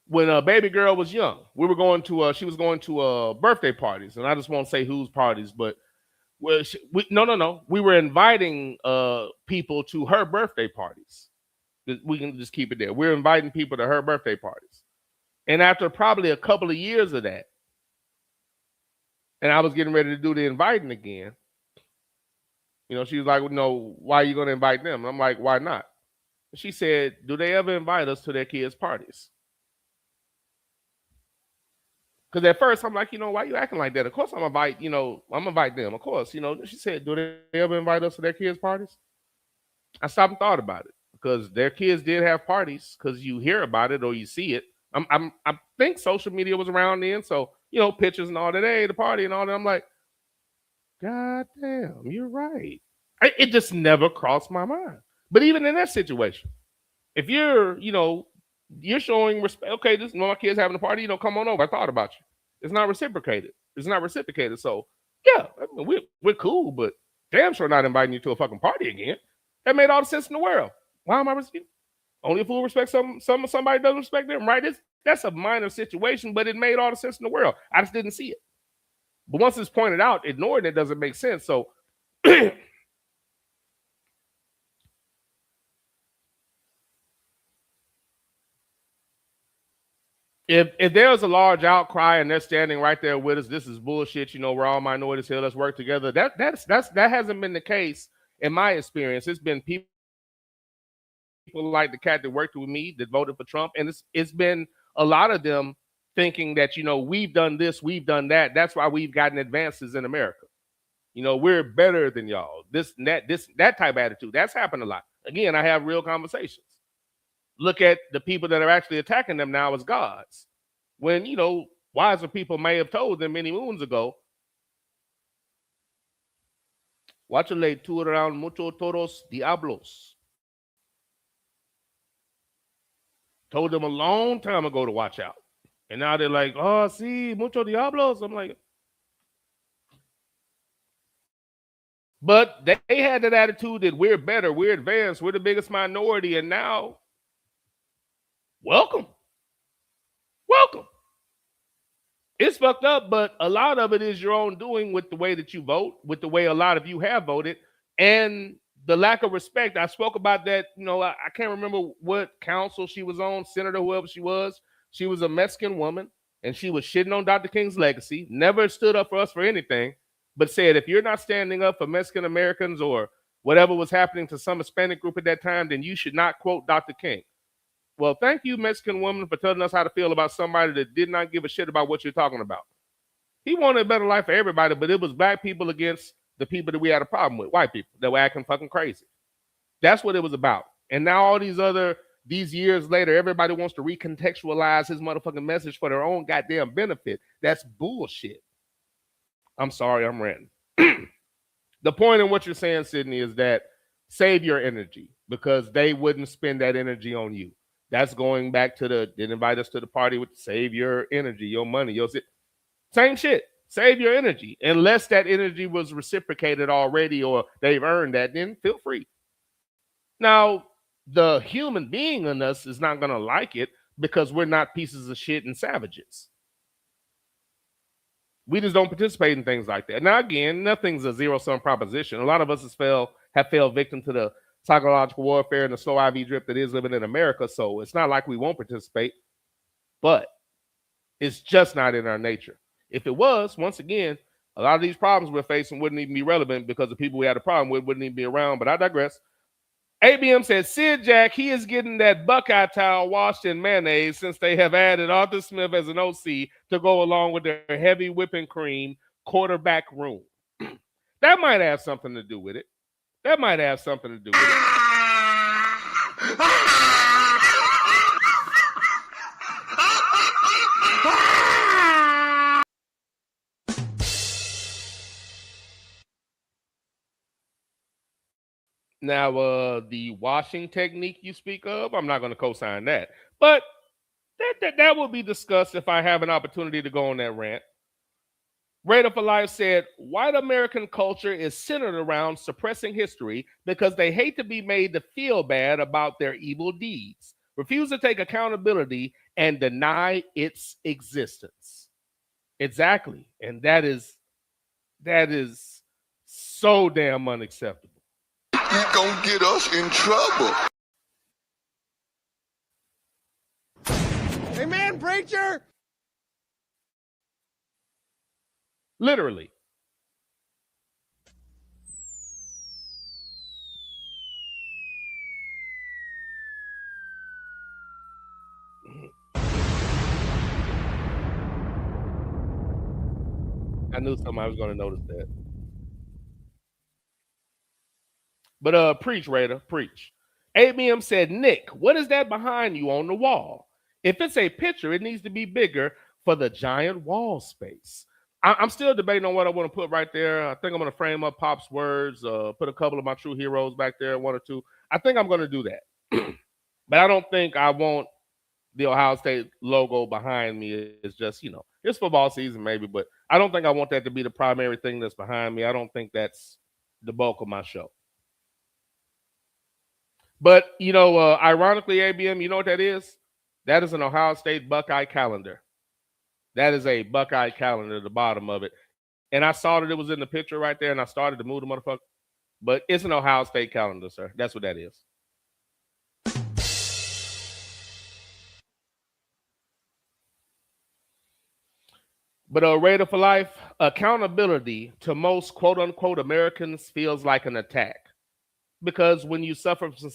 When a baby girl was young, we were going to she was going to birthday parties, and I just won't say whose parties, but no. We were inviting people to her birthday parties. We can just keep it there. We're inviting people to her birthday parties. And after probably a couple of years of that, and I was getting ready to do the inviting again, you know, she was like, no, why are you going to invite them? And I'm like, why not? And she said, do they ever invite us to their kids' parties? Because at first I'm like, you know, why are you acting like that? Of course I'm invite them. Of course, you know. She said, do they ever invite us to their kids' parties? I stopped and thought about it, because their kids did have parties, because you hear about it or you see it. I think social media was around then, so you know, pictures and all that, hey, the party and all that. I'm like, God damn, you're right. It just never crossed my mind. But even in that situation, if you're, you know, you're showing respect. Okay, this my kids having a party. You know, come on over. I thought about you. It's not reciprocated. So yeah, I mean, we're cool, but damn sure not inviting you to a fucking party again. That made all the sense in the world. Why am I respecting? Only a fool respects somebody doesn't respect them, right? That's a minor situation, but it made all the sense in the world. I just didn't see it. But once it's pointed out, ignoring it doesn't make sense. So If there's a large outcry and they're standing right there with us, this is bullshit. You know, we're all minorities here. Let's work together. That hasn't been the case in my experience. It's been people like the cat that worked with me that voted for Trump, and it's been a lot of them thinking that, you know, we've done this, we've done that. That's why we've gotten advances in America. You know, we're better than y'all. That type of attitude. That's happened a lot. Again, I have real conversations. Look at the people that are actually attacking them now as gods, when, you know, wiser people may have told them many moons ago, watch ley tú eran mucho todos diablos. Told them a long time ago to watch out. And now they're like, oh, sí, mucho diablos. I'm like, but they had that attitude that we're better, we're advanced, we're the biggest minority, and now, welcome. It's fucked up, but a lot of it is your own doing with the way that you vote, with the way a lot of you have voted, and the lack of respect. I spoke about that. You know, I can't remember what council she was on, senator, whoever she was. She was a Mexican woman, and she was shitting on Dr. King's legacy, never stood up for us for anything, but said, if you're not standing up for Mexican Americans or whatever was happening to some Hispanic group at that time, then you should not quote Dr. King. Well, thank you, Mexican woman, for telling us how to feel about somebody that did not give a shit about what you're talking about. He wanted a better life for everybody, but it was black people against the people that we had a problem with, white people that were acting fucking crazy. That's what it was about. And now all these years later, everybody wants to recontextualize his motherfucking message for their own goddamn benefit. That's bullshit. I'm sorry, I'm ranting. The point in what you're saying, Sydney, is that save your energy, because they wouldn't spend that energy on you. That's going back to didn't invite us to the party with save your energy, your money, same shit. Save your energy. Unless that energy was reciprocated already or they've earned that, then feel free. Now, the human being in us is not going to like it, because we're not pieces of shit and savages. We just don't participate in things like that. Now, again, nothing's a zero-sum proposition. A lot of us have fell victim to the psychological warfare and the slow IV drip that is living in America. So it's not like we won't participate, but it's just not in our nature. If it was, once again, a lot of these problems we're facing wouldn't even be relevant, because the people we had a problem with wouldn't even be around. But I digress. ABM says, Sid Jack, he is getting that Buckeye towel washed in mayonnaise since they have added Arthur Smith as an OC to go along with their heavy whipping cream quarterback room. That might have something to do with it. Now, the washing technique you speak of, I'm not going to co-sign that, but that will be discussed if I have an opportunity to go on that rant. Raider for Life said, white American culture is centered around suppressing history because they hate to be made to feel bad about their evil deeds, refuse to take accountability, and deny its existence. Exactly. And that is so damn unacceptable. You gonna get us in trouble. Amen, preacher! Literally. I knew somebody was going to notice that. But preach, Raider, preach. ABM said, Nick, what is that behind you on the wall? If it's a picture, it needs to be bigger for the giant wall space. I'm still debating on what I want to put right there. I think I'm going to frame up Pop's words, put a couple of my true heroes back there, one or two. I think I'm going to do that. But I don't think I want the Ohio State logo behind me. It's just, it's football season maybe, but I don't think I want that to be the primary thing that's behind me. I don't think that's the bulk of my show. But, ironically, ABM, you know what that is? That is an Ohio State Buckeye calendar. That is a Buckeye calendar at the bottom of it. And I saw that it was in the picture right there, and I started to move the motherfucker. But it's an Ohio State calendar, sir. That's what that is. But Raider for Life, accountability to most quote-unquote Americans feels like an attack. Because when you suffer from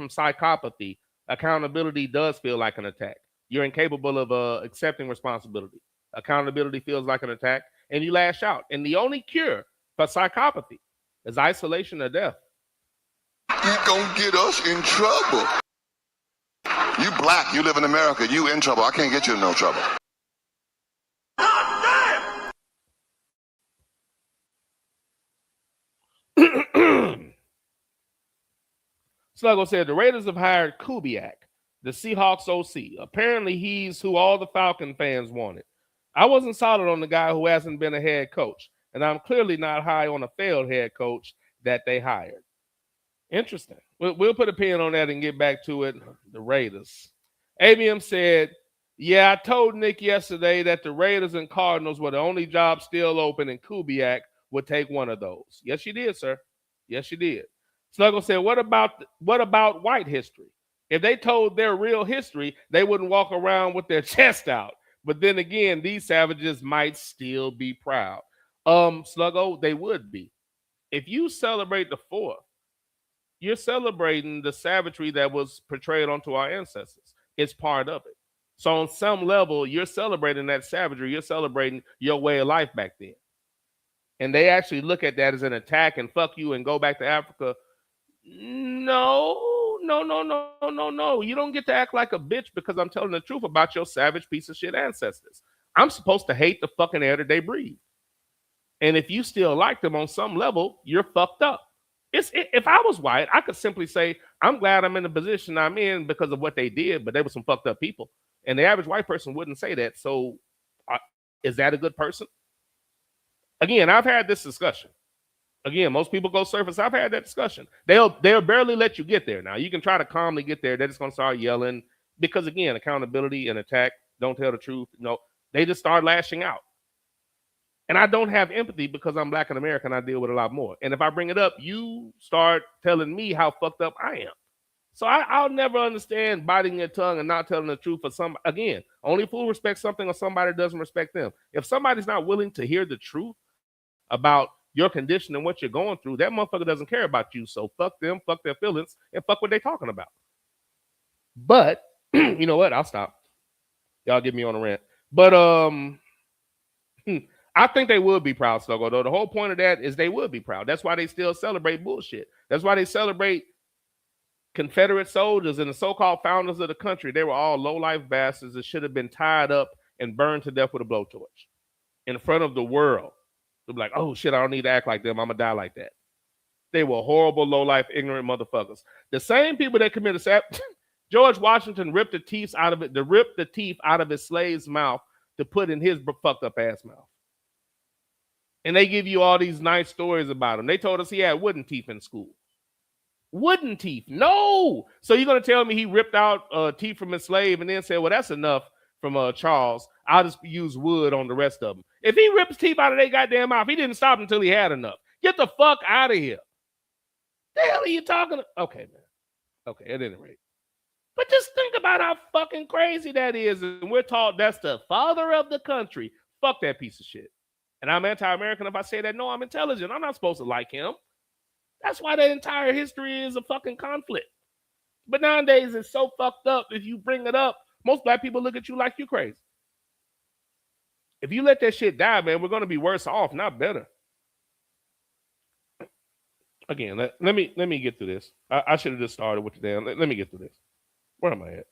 psychopathy, accountability does feel like an attack. You're incapable of accepting responsibility. Accountability feels like an attack, and you lash out. And the only cure for psychopathy is isolation or death. You gonna get us in trouble. You black, you live in America, you in trouble. I can't get you in no trouble. Sluggo said the Raiders have hired Kubiak, the Seahawks OC. Apparently, he's who all the Falcon fans wanted. I wasn't solid on the guy who hasn't been a head coach, and I'm clearly not high on a failed head coach that they hired. Interesting. We'll put a pin on that and get back to it. The Raiders. ABM said, yeah, I told Nick yesterday that the Raiders and Cardinals were the only jobs still open, and Kubiak would take one of those. Yes, you did, sir. Yes, you did. Sluggo said, what about white history? If they told their real history, they wouldn't walk around with their chest out. But then again, these savages might still be proud. Sluggo, they would be. If you celebrate the 4th, you're celebrating the savagery that was portrayed onto our ancestors. It's part of it. So on some level, you're celebrating that savagery. You're celebrating your way of life back then. And they actually look at that as an attack and fuck you and go back to Africa. No. You don't get to act like a bitch because I'm telling the truth about your savage piece of shit ancestors. I'm supposed to hate the fucking air that they breathe. And if you still like them on some level, you're fucked up. If I was white, I could simply say, I'm glad I'm in the position I'm in because of what they did, but they were some fucked up people. And the average white person wouldn't say that. So is that a good person? Again, I've had this discussion. Again, most people go surface. I've had that discussion. They'll barely let you get there. Now, you can try to calmly get there. They're just going to start yelling because, again, accountability and attack, don't tell the truth. They just start lashing out. And I don't have empathy because I'm black and American. I deal with a lot more. And if I bring it up, you start telling me how fucked up I am. So I'll never understand biting your tongue and not telling the truth for some. Again, only fool respects something or somebody doesn't respect them. If somebody's not willing to hear the truth about your condition and what you're going through, that motherfucker doesn't care about you. So fuck them, fuck their feelings, and fuck what they talking about. But you know what? I'll stop. Y'all get me on a rant. But I think they would be proud, Sluggo, though. The whole point of that is they would be proud. That's why they still celebrate bullshit. That's why they celebrate Confederate soldiers and the so-called founders of the country. They were all low-life bastards that should have been tied up and burned to death with a blowtorch in front of the world. They'll be like, oh, shit, I don't need to act like them. I'm going to die like that. They were horrible, low-life, ignorant motherfuckers. The same people that committed George Washington ripped the teeth out of his slave's mouth to put in his fucked up ass mouth. And they give you all these nice stories about him. They told us he had wooden teeth in school. Wooden teeth? No. So you're gonna tell me he ripped out teeth from his slave and then said, "Well, that's enough from Charles. I'll just use wood on the rest of them." If he ripped his teeth out of their goddamn mouth, he didn't stop until he had enough. Get the fuck out of here. The hell are you talking to? Okay, man. Okay, at any rate. But just think about how fucking crazy that is. And we're taught that's the father of the country. Fuck that piece of shit. And I'm anti-American if I say that. No, I'm intelligent. I'm not supposed to like him. That's why the entire history is a fucking conflict. But nowadays, it's so fucked up. If you bring it up, most black people look at you like you're crazy. If you let that shit die, man, we're going to be worse off, not better. Again, let me get through this. I should have just started with the damn. Let me get through this. Where am I at?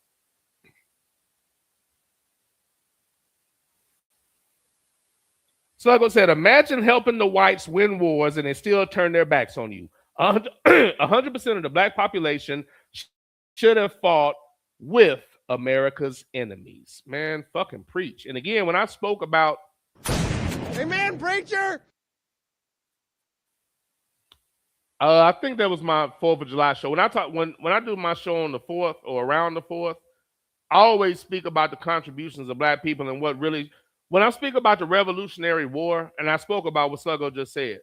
Sluggo said, imagine helping the whites win wars and they still turn their backs on you. 100% of the black population should have fought with America's enemies. Man, fucking preach. And again, when I spoke about... Amen, preacher! I think that was my 4th of July show. When I do my show on the 4th or around the 4th, I always speak about the contributions of black people and what really... When I speak about the Revolutionary War, and I spoke about what Sluggo just said,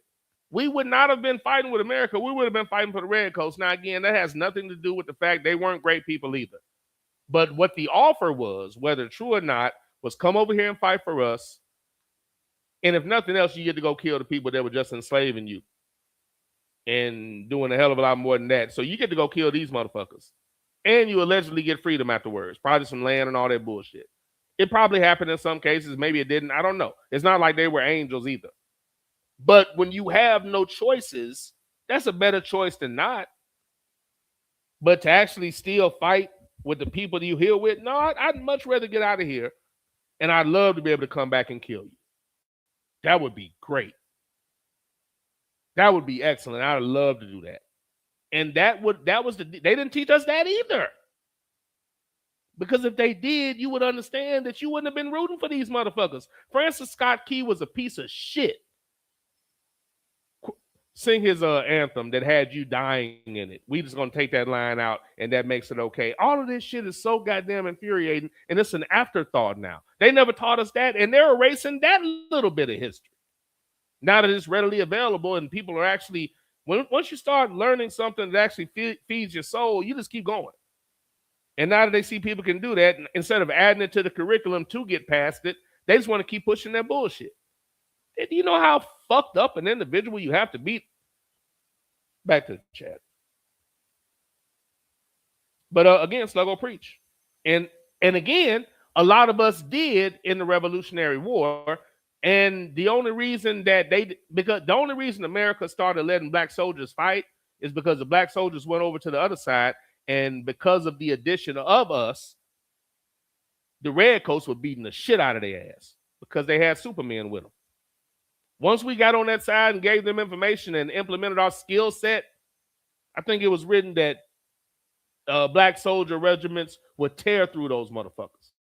we would not have been fighting with America. We would have been fighting for the Redcoats. Now, again, that has nothing to do with the fact they weren't great people either. But what the offer was, whether true or not, was come over here and fight for us. And if nothing else, you get to go kill the people that were just enslaving you and doing a hell of a lot more than that. So you get to go kill these motherfuckers. And you allegedly get freedom afterwards. Probably some land and all that bullshit. It probably happened in some cases. Maybe it didn't. I don't know. It's not like they were angels either. But when you have no choices, that's a better choice than not. But to actually still fight with the people that you here with, no, I'd much rather get out of here. And I'd love to be able to come back and kill you. That would be great. That would be excellent. I'd love to do that. And they didn't teach us that either. Because if they did, you would understand that you wouldn't have been rooting for these motherfuckers. Francis Scott Key was a piece of shit. Sing his anthem that had you dying in it. We just gonna take that line out and that makes it okay. All of this shit is so goddamn infuriating and it's an afterthought now. They never taught us that and they're erasing that little bit of history. Now that it's readily available and people are actually, once you start learning something that actually feeds your soul, you just keep going. And now that they see people can do that, instead of adding it to the curriculum to get past it, they just want to keep pushing that bullshit. Do you know how fucked up an individual you have to be? Back to the chat. But again, Sluggo preach. And again, a lot of us did in the Revolutionary War. And the only reason the only reason America started letting black soldiers fight is because the black soldiers went over to the other side. And because of the addition of us, the Redcoats were beating the shit out of their ass because they had Supermen with them. Once we got on that side and gave them information and implemented our skill set, I think it was written that black soldier regiments would tear through those motherfuckers.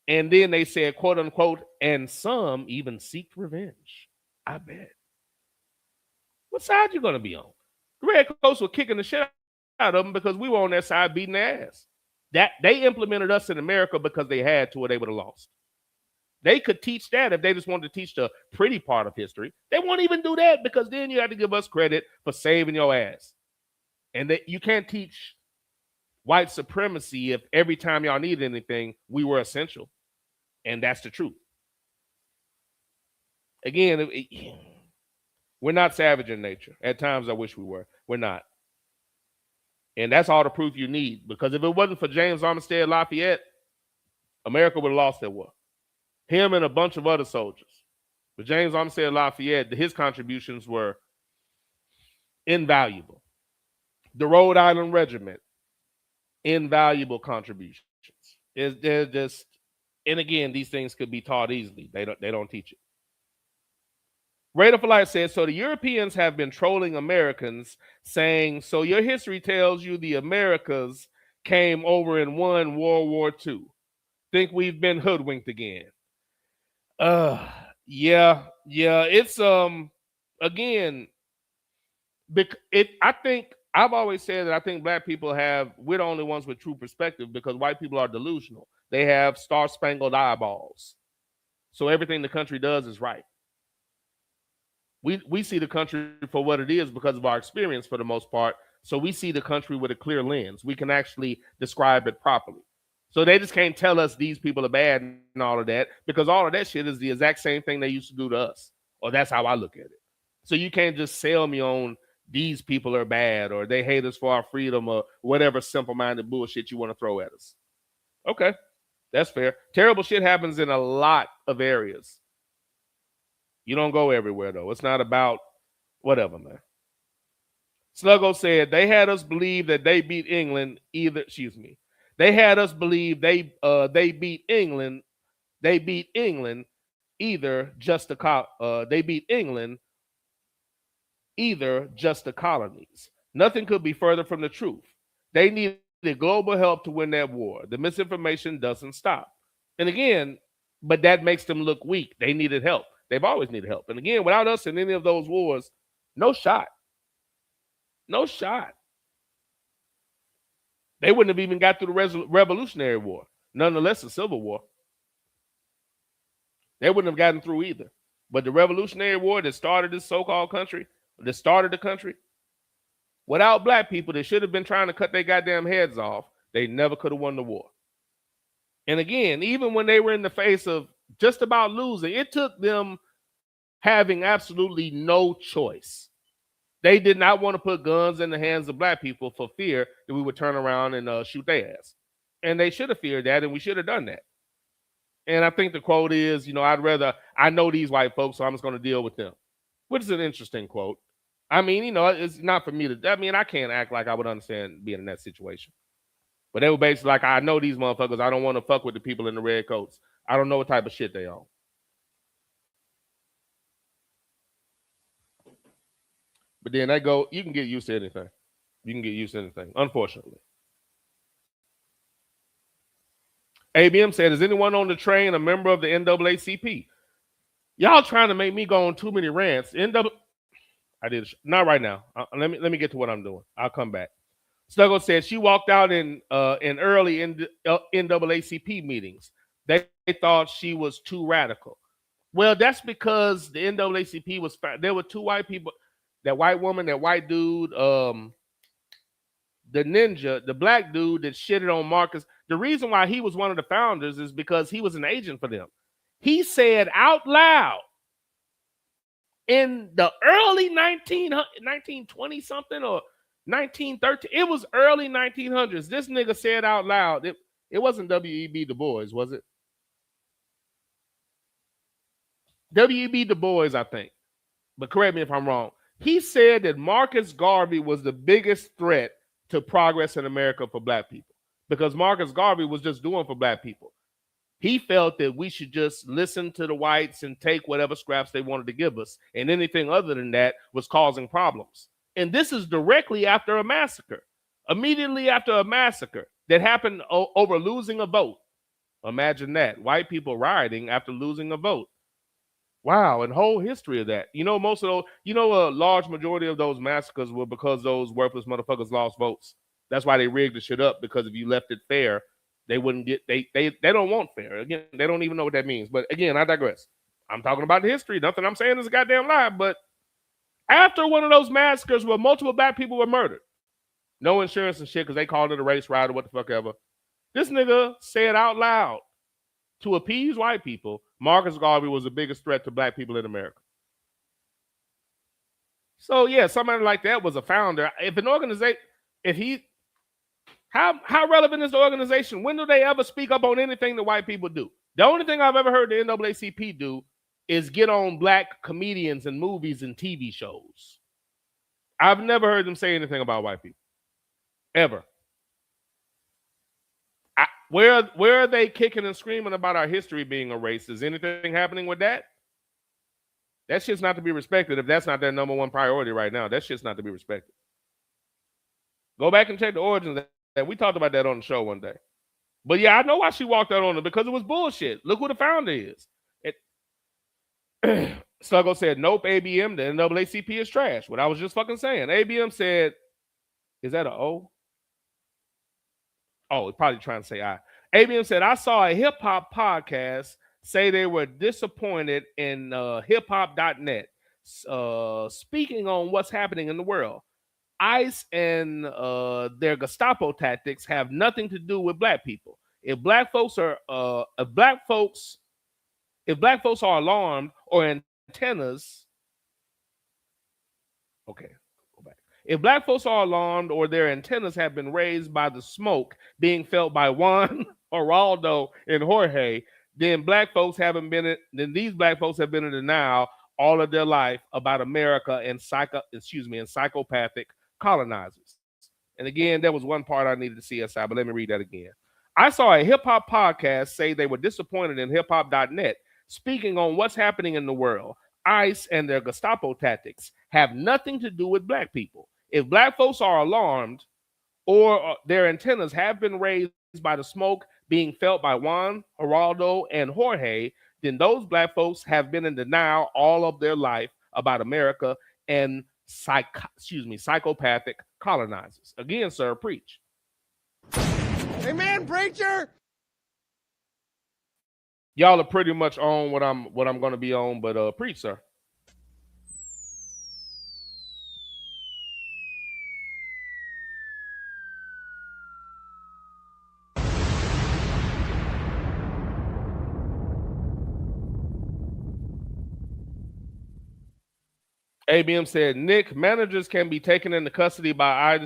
And then they said, quote unquote, and some even seek revenge. I bet. What side you going to be on? The Redcoats were kicking the shit out of them because we were on their side beating their ass. That they implemented us in America because they had to or they would have lost. They could teach that if they just wanted to teach the pretty part of history. They won't even do that because then you have to give us credit for saving your ass. And you can't teach white supremacy if every time y'all needed anything, we were essential. And that's the truth. Again, we're not savage in nature. At times, I wish we were. We're not. And that's all the proof you need. Because if it wasn't for James Armistead Lafayette, America would have lost that war. Him and a bunch of other soldiers. But James Armistead Lafayette, his contributions were invaluable. The Rhode Island Regiment, invaluable contributions. They're just, and again, these things could be taught easily. They don't teach it. Raider for Life says, so the Europeans have been trolling Americans, saying, so your history tells you the Americas came over and won World War II. Think we've been hoodwinked again. Yeah. It's again, I think I've always said that I think black people we're the only ones with true perspective because white people are delusional. They have star-spangled eyeballs. So everything the country does is right. We see the country for what it is because of our experience for the most part. So we see the country with a clear lens. We can actually describe it properly. So they just can't tell us these people are bad and all of that because all of that shit is the exact same thing they used to do to us. Or that's how I look at it. So you can't just sell me on these people are bad or they hate us for our freedom or whatever simple-minded bullshit you want to throw at us. Okay, that's fair. Terrible shit happens in a lot of areas. You don't go everywhere, though. It's not about whatever, man. Sluggo said they had us believe that they beat England They had us believe they beat England. They beat England either just the colonies. Nothing could be further from the truth. They needed global help to win that war. The misinformation doesn't stop. And again, but that makes them look weak. They needed help. They've always needed help. And again, without us in any of those wars, no shot. No shot. They wouldn't have even got through the Revolutionary War, nonetheless a Civil War. They wouldn't have gotten through either. But the Revolutionary War that started this so-called country, that started the country, without black people that should have been trying to cut their goddamn heads off, they never could have won the war. And again, even when they were in the face of just about losing, it took them having absolutely no choice. They did not want to put guns in the hands of black people for fear that we would turn around and shoot their ass. And they should have feared that, and we should have done that. And I think the quote is, I know these white folks, so I'm just going to deal with them. Which is an interesting quote. I mean, it's not for me I can't act like I would understand being in that situation. But they were basically like, I know these motherfuckers. I don't want to fuck with the people in the red coats. I don't know what type of shit they on. But then you can get used to anything. You can get used to anything, unfortunately. ABM said, is anyone on the train a member of the NAACP? Y'all trying to make me go on too many rants. I did not right now. Let me get to what I'm doing. I'll come back. Snuggle said she walked out in early NAACP meetings. They thought she was too radical. Well, that's because the NAACP there were two white people, that white woman, that white dude, the ninja, the black dude that shitted on Marcus. The reason why he was one of the founders is because he was an agent for them. He said out loud in the early 1920 something or 1913, it was early 1900s. This nigga said out loud, it wasn't W.E.B. Du Bois, was it? W.E.B. Du Bois, I think. But correct me if I'm wrong. He said that Marcus Garvey was the biggest threat to progress in America for black people because Marcus Garvey was just doing for black people. He felt that we should just listen to the whites and take whatever scraps they wanted to give us, and anything other than that was causing problems. And this is directly after a massacre, immediately after a massacre that happened over losing a vote. Imagine that, white people rioting after losing a vote. Wow, and whole history of that. Most of those, a large majority of those massacres were because those worthless motherfuckers lost votes. That's why they rigged the shit up, because if you left it fair, they wouldn't get, they don't want fair. Again, they don't even know what that means. But again, I digress. I'm talking about the history. Nothing I'm saying is a goddamn lie. But after one of those massacres where multiple black people were murdered, no insurance and shit because they called it a race riot or what the fuck ever, this nigga said out loud to appease white people, Marcus Garvey was the biggest threat to black people in America. So yeah, somebody like that was a founder. If an organization, how relevant is the organization? When do they ever speak up on anything that white people do? The only thing I've ever heard the NAACP do is get on black comedians in movies and TV shows. I've never heard them say anything about white people. Ever. Where are they kicking and screaming about our history being erased? Is anything happening with that? That shit's not to be respected if that's not their number one priority right now. That shit's not to be respected. Go back and check the origins of that. We talked about that on the show one day. But yeah, I know why she walked out on it, because it was bullshit. Look who the founder is. Sluggo said, nope, ABM, the NAACP is trash. What I was just fucking saying. ABM said, is that an O? Oh, it's probably trying to say I. ABM said, I saw a hip-hop podcast say they were disappointed in hiphop.net. Speaking on what's happening in the world, ICE and their Gestapo tactics have nothing to do with black people. If black folks are alarmed or antennas, okay, go back. If black folks are alarmed or their antennas have been raised by the smoke being felt by Juan, Geraldo, and Jorge, then these black folks have been in denial all of their life about America and psychopathic colonizers. And again, there was one part I needed to see aside, but let me read that again. I saw a hip-hop podcast say they were disappointed in hiphop.net, speaking on what's happening in the world. ICE and their Gestapo tactics have nothing to do with black people. If black folks are alarmed or their antennas have been raised by the smoke being felt by Juan, Geraldo, and Jorge, then those black folks have been in denial all of their life about America and psychopathic colonizers. Again, sir, preach. Amen, preacher. Y'all are pretty much on what I'm going to be on, but preach, sir. ABM said, Nick, managers can be taken into custody by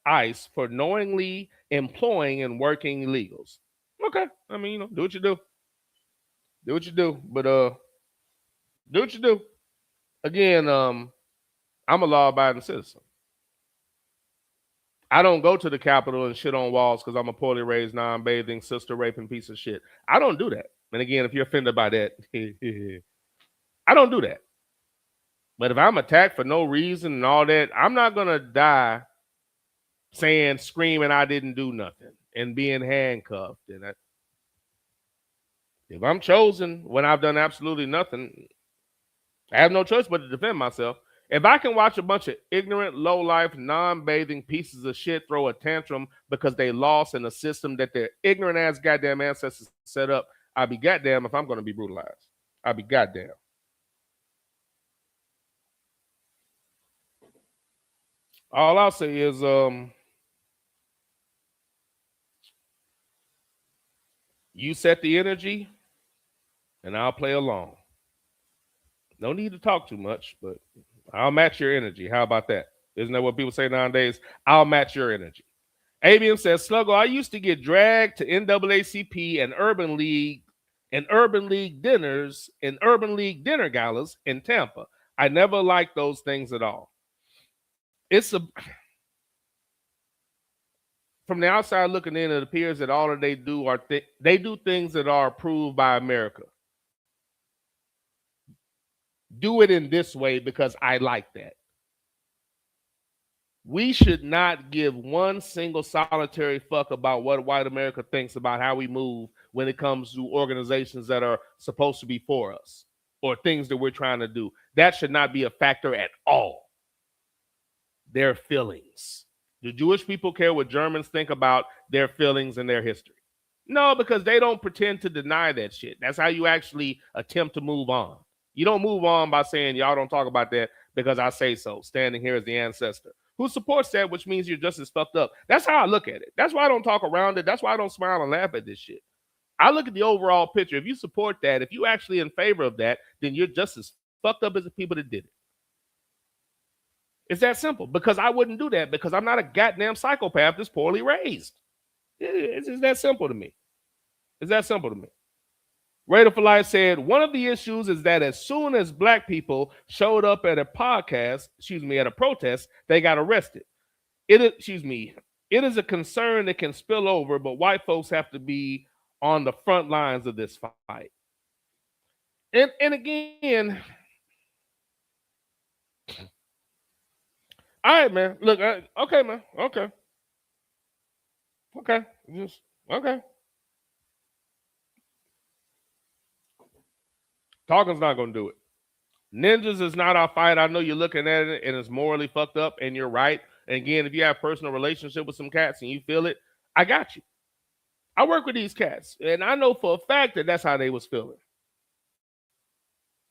ICE for knowingly employing and working illegals. Okay. I mean, do what you do. Do what you do. But do what you do. Again, I'm a law-abiding citizen. I don't go to the Capitol and shit on walls because I'm a poorly raised, non-bathing, sister-raping piece of shit. I don't do that. And again, if you're offended by that, I don't do that. But if I'm attacked for no reason and all that, I'm not going to die screaming I didn't do nothing and being handcuffed. And if I'm chosen when I've done absolutely nothing, I have no choice but to defend myself. If I can watch a bunch of ignorant, low-life, non-bathing pieces of shit throw a tantrum because they lost in a system that their ignorant-ass goddamn ancestors set up, I'll be goddamn if I'm going to be brutalized. I'll be goddamn. All I'll say is you set the energy, and I'll play along. No need to talk too much, but I'll match your energy. How about that? Isn't that what people say nowadays? I'll match your energy. ABM says, Sluggo, I used to get dragged to NAACP and Urban League dinners and Urban League dinner galas in Tampa. I never liked those things at all. From the outside looking in, it appears that all that they do are they do things that are approved by America. Do it in this way because I like that. We should not give one single solitary fuck about what white America thinks about how we move when it comes to organizations that are supposed to be for us or things that we're trying to do. That should not be a factor at all. Their feelings. Do Jewish people care what Germans think about their feelings and their history? No, because they don't pretend to deny that shit. That's how you actually attempt to move on. You don't move on by saying, y'all don't talk about that because I say so, standing here as the ancestor who supports that, which means you're just as fucked up. That's how I look at it. That's why I don't talk around it. That's why I don't smile and laugh at this shit. I look at the overall picture. If you support that, if you actually in favor of that, then you're just as fucked up as the people that did it. It's that simple, because I wouldn't do that because I'm not a goddamn psychopath that's poorly raised. It's that simple to me. It's that simple to me. Raider for Life said, one of the issues is that as soon as black people showed up at a protest, they got arrested. It is a concern that can spill over, but white folks have to be on the front lines of this fight. And again, All right, man. Look, okay, man. Okay. Just okay. Talking's not gonna do it. Ninjas is not our fight. I know you're looking at it and it's morally fucked up, and you're right. And again, if you have personal relationship with some cats and you feel it, I got you. I work with these cats, and I know for a fact that that's how they was feeling.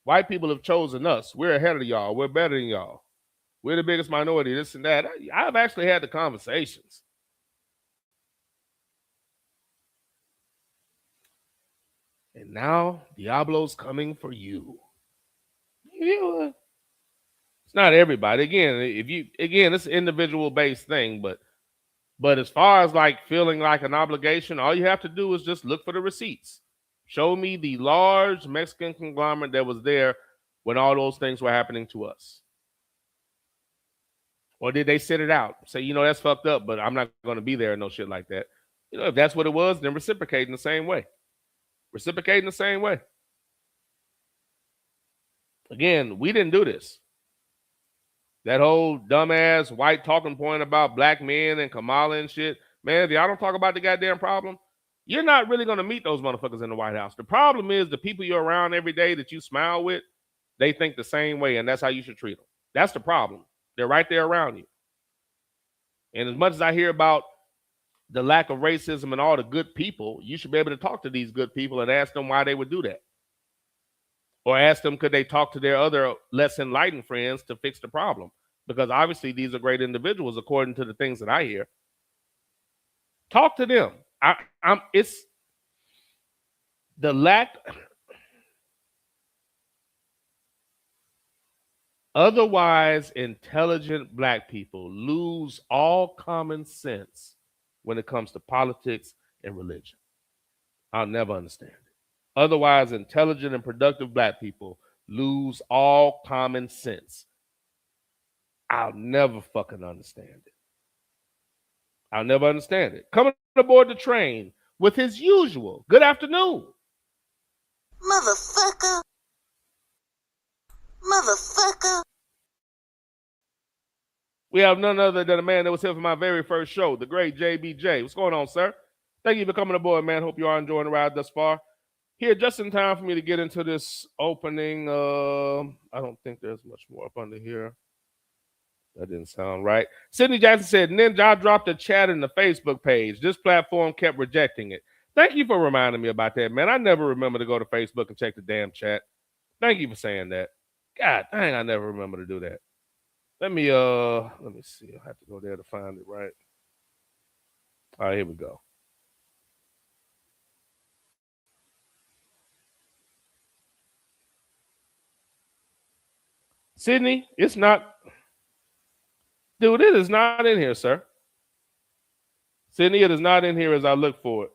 White people have chosen us. We're ahead of y'all. We're better than y'all. We're the biggest minority, this and that. I've actually had the conversations. And now Diablo's coming for you. It's not everybody. Again, it's an individual based thing, but as far as like feeling like an obligation, all you have to do is just look for the receipts. Show me the large Mexican conglomerate that was there when all those things were happening to us. Or did they sit it out? Say, that's fucked up, but I'm not going to be there and no shit like that. If that's what it was, then reciprocate in the same way. Again, we didn't do this. That whole dumbass white talking point about black men and Kamala and shit. Man, if y'all don't talk about the goddamn problem, you're not really going to meet those motherfuckers in the White House. The problem is the people you're around every day that you smile with, they think the same way, and that's how you should treat them. That's the problem. They're right there around you. And as much as I hear about the lack of racism and all the good people, you should be able to talk to these good people and ask them why they would do that. Or ask them, could they talk to their other less enlightened friends to fix the problem? Because obviously these are great individuals, according to the things that I hear. Talk to them. It's the lack. Otherwise, intelligent black people lose all common sense when it comes to politics and religion. I'll never understand it. Otherwise, intelligent and productive black people lose all common sense. I'll never fucking understand it. I'll never understand it. Coming aboard the train with his usual good afternoon. Motherfucker. We have none other than a man that was here for my very first show, the great JBJ. What's going on, sir? Thank you for coming aboard, man. Hope you are enjoying the ride thus far. Here, just in time for me to get into this opening. I don't think there's much more up under here. That didn't sound right. Sydney Jackson said, Ninja, I dropped a chat in the Facebook page. This platform kept rejecting it. Thank you for reminding me about that, man. I never remember to go to Facebook and check the damn chat. Thank you for saying that. God dang, I never remember to do that. Let me see. I have to go there to find it, right? All right, here we go. Sydney, it's not. Dude, it is not in here, sir. Sydney, it is not in here as I look for it.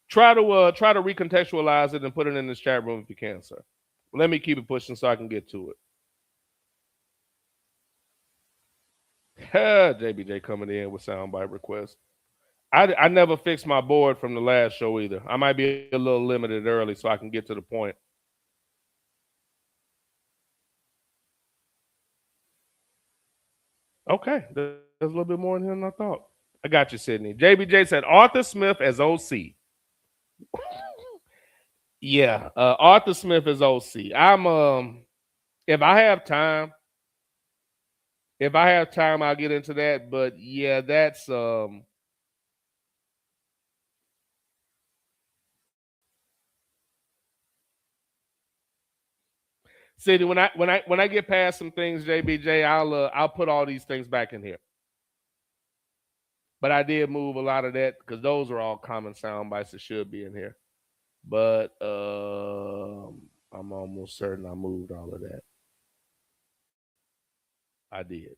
Try to recontextualize it and put it in this chat room if you can, sir. Let me keep it pushing so I can get to it. JBJ coming in with soundbite request. I never fixed my board from the last show either. I might be a little limited early so I can get to the point. Okay, there's a little bit more in here than I thought. I got you, Sydney. JBJ said Arthur Smith as OC. Yeah, Arthur Smith as OC. If I have time, I'll get into that. But yeah, that's Sydney, when I get past some things, JBJ, I'll put all these things back in here. But I did move a lot of that because those are all common sound bites that should be in here. But I'm almost certain I moved all of that. I did.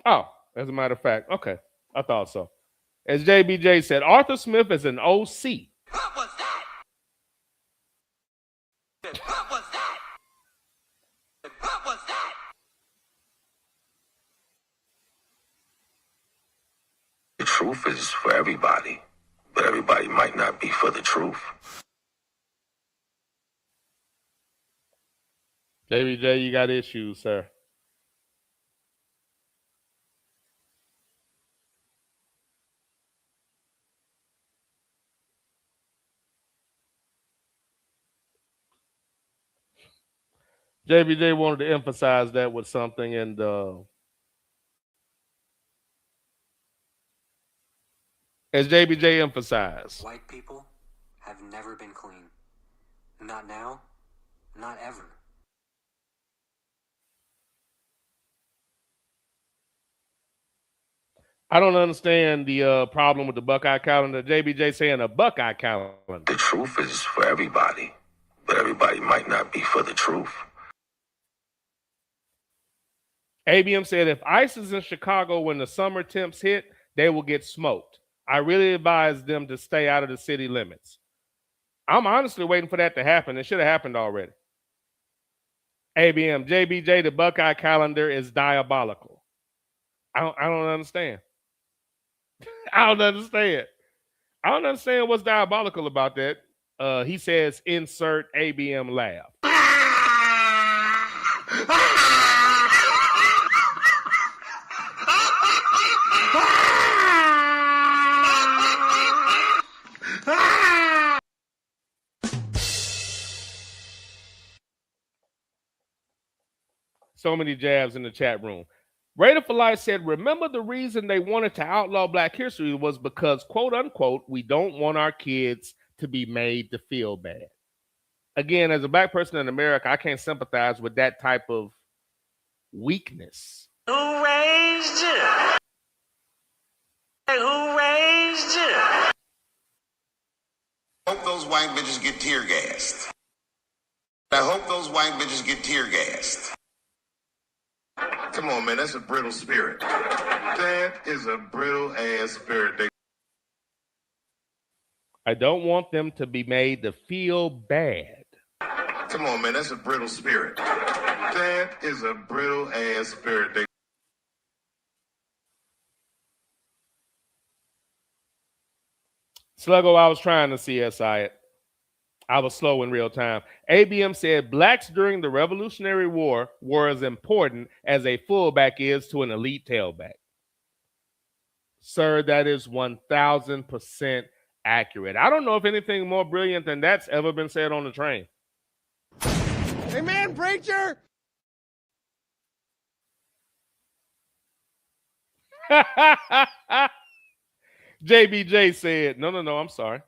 Oh, as a matter of fact, okay. I thought so. As JBJ said, Arthur Smith is an OC. What was that? What was that? What was that? The truth is for everybody. but everybody might not be for the truth. JBJ, you got issues, sir. JBJ wanted to emphasize that with something, and as JBJ emphasized, white people have never been clean. Not now, not ever. I don't understand the problem with the Buckeye calendar. JBJ saying a Buckeye calendar. The truth is for everybody, but everybody might not be for the truth. ABM said if ICE is in Chicago when the summer temps hit, they will get smoked. I really advise them to stay out of the city limits. I'm honestly waiting for that to happen. It should have happened already. ABM, JBJ, the Buckeye calendar is diabolical. I don't understand. I don't understand. I don't understand what's diabolical about that. He says, insert ABM laugh. So many jabs in the chat room. Raider for Life said, remember the reason they wanted to outlaw Black history was because, quote unquote, we don't want our kids to be made to feel bad. Again, as a Black person in America, I can't sympathize with that type of weakness. Who raised you? Hey, who raised you? I hope those white bitches get tear gassed. I hope those white bitches get tear gassed. Come on, man, that's a brittle spirit. That is a brittle ass spirit. I don't want them to be made to feel bad. Come on, man, that's a brittle spirit. That is a brittle ass spirit. Sluggo, I was trying to CSI it. I was slow in real time. ABM said blacks during the Revolutionary War were as important as a fullback is to an elite tailback. Sir, that is 1,000% accurate. I don't know if anything more brilliant than that's ever been said on the train. Amen, preacher! JBJ said, no, I'm sorry.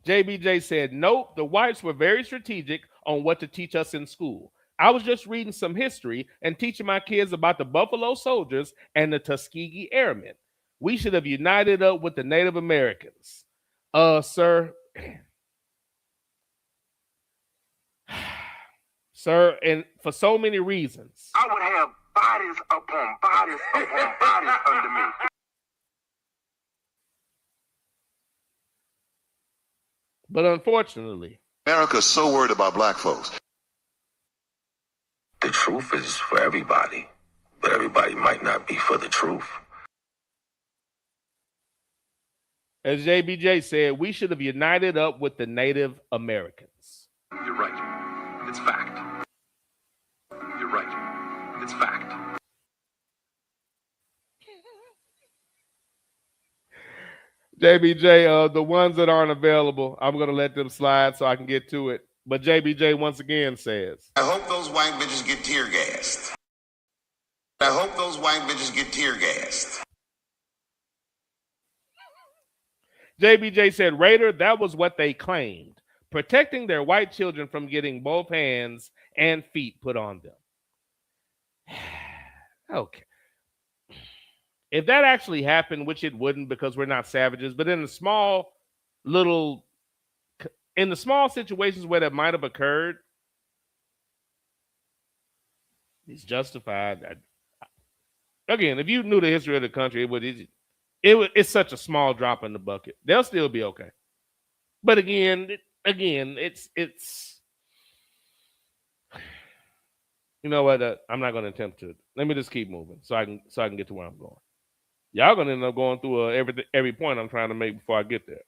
JBJ said, nope, the whites were very strategic on what to teach us in school. I was just reading some history and teaching my kids about the Buffalo Soldiers and the Tuskegee Airmen. We should have united up with the Native Americans. Sir. Sir, and for so many reasons. I would have bodies upon bodies upon bodies under me. But unfortunately, America's so worried about black folks. The truth is for everybody, but everybody might not be for the truth. As JBJ said, we should have united up with the Native Americans. You're right. It's fact. You're right. It's fact. JBJ, the ones that aren't available, I'm going to let them slide so I can get to it. But JBJ once again says, I hope those white bitches get tear gassed. I hope those white bitches get tear gassed. JBJ said, Raider, that was what they claimed, protecting their white children from getting both hands and feet put on them. Okay. If that actually happened, which it wouldn't because we're not savages, but in the small situations where that might have occurred, it's justified. Again, if you knew the history of the country, it's such a small drop in the bucket. They'll still be okay. But again, it's you know what? I'm not going to attempt to. Let me just keep moving so I can get to where I'm going. Y'all gonna end up going through every point I'm trying to make before I get there.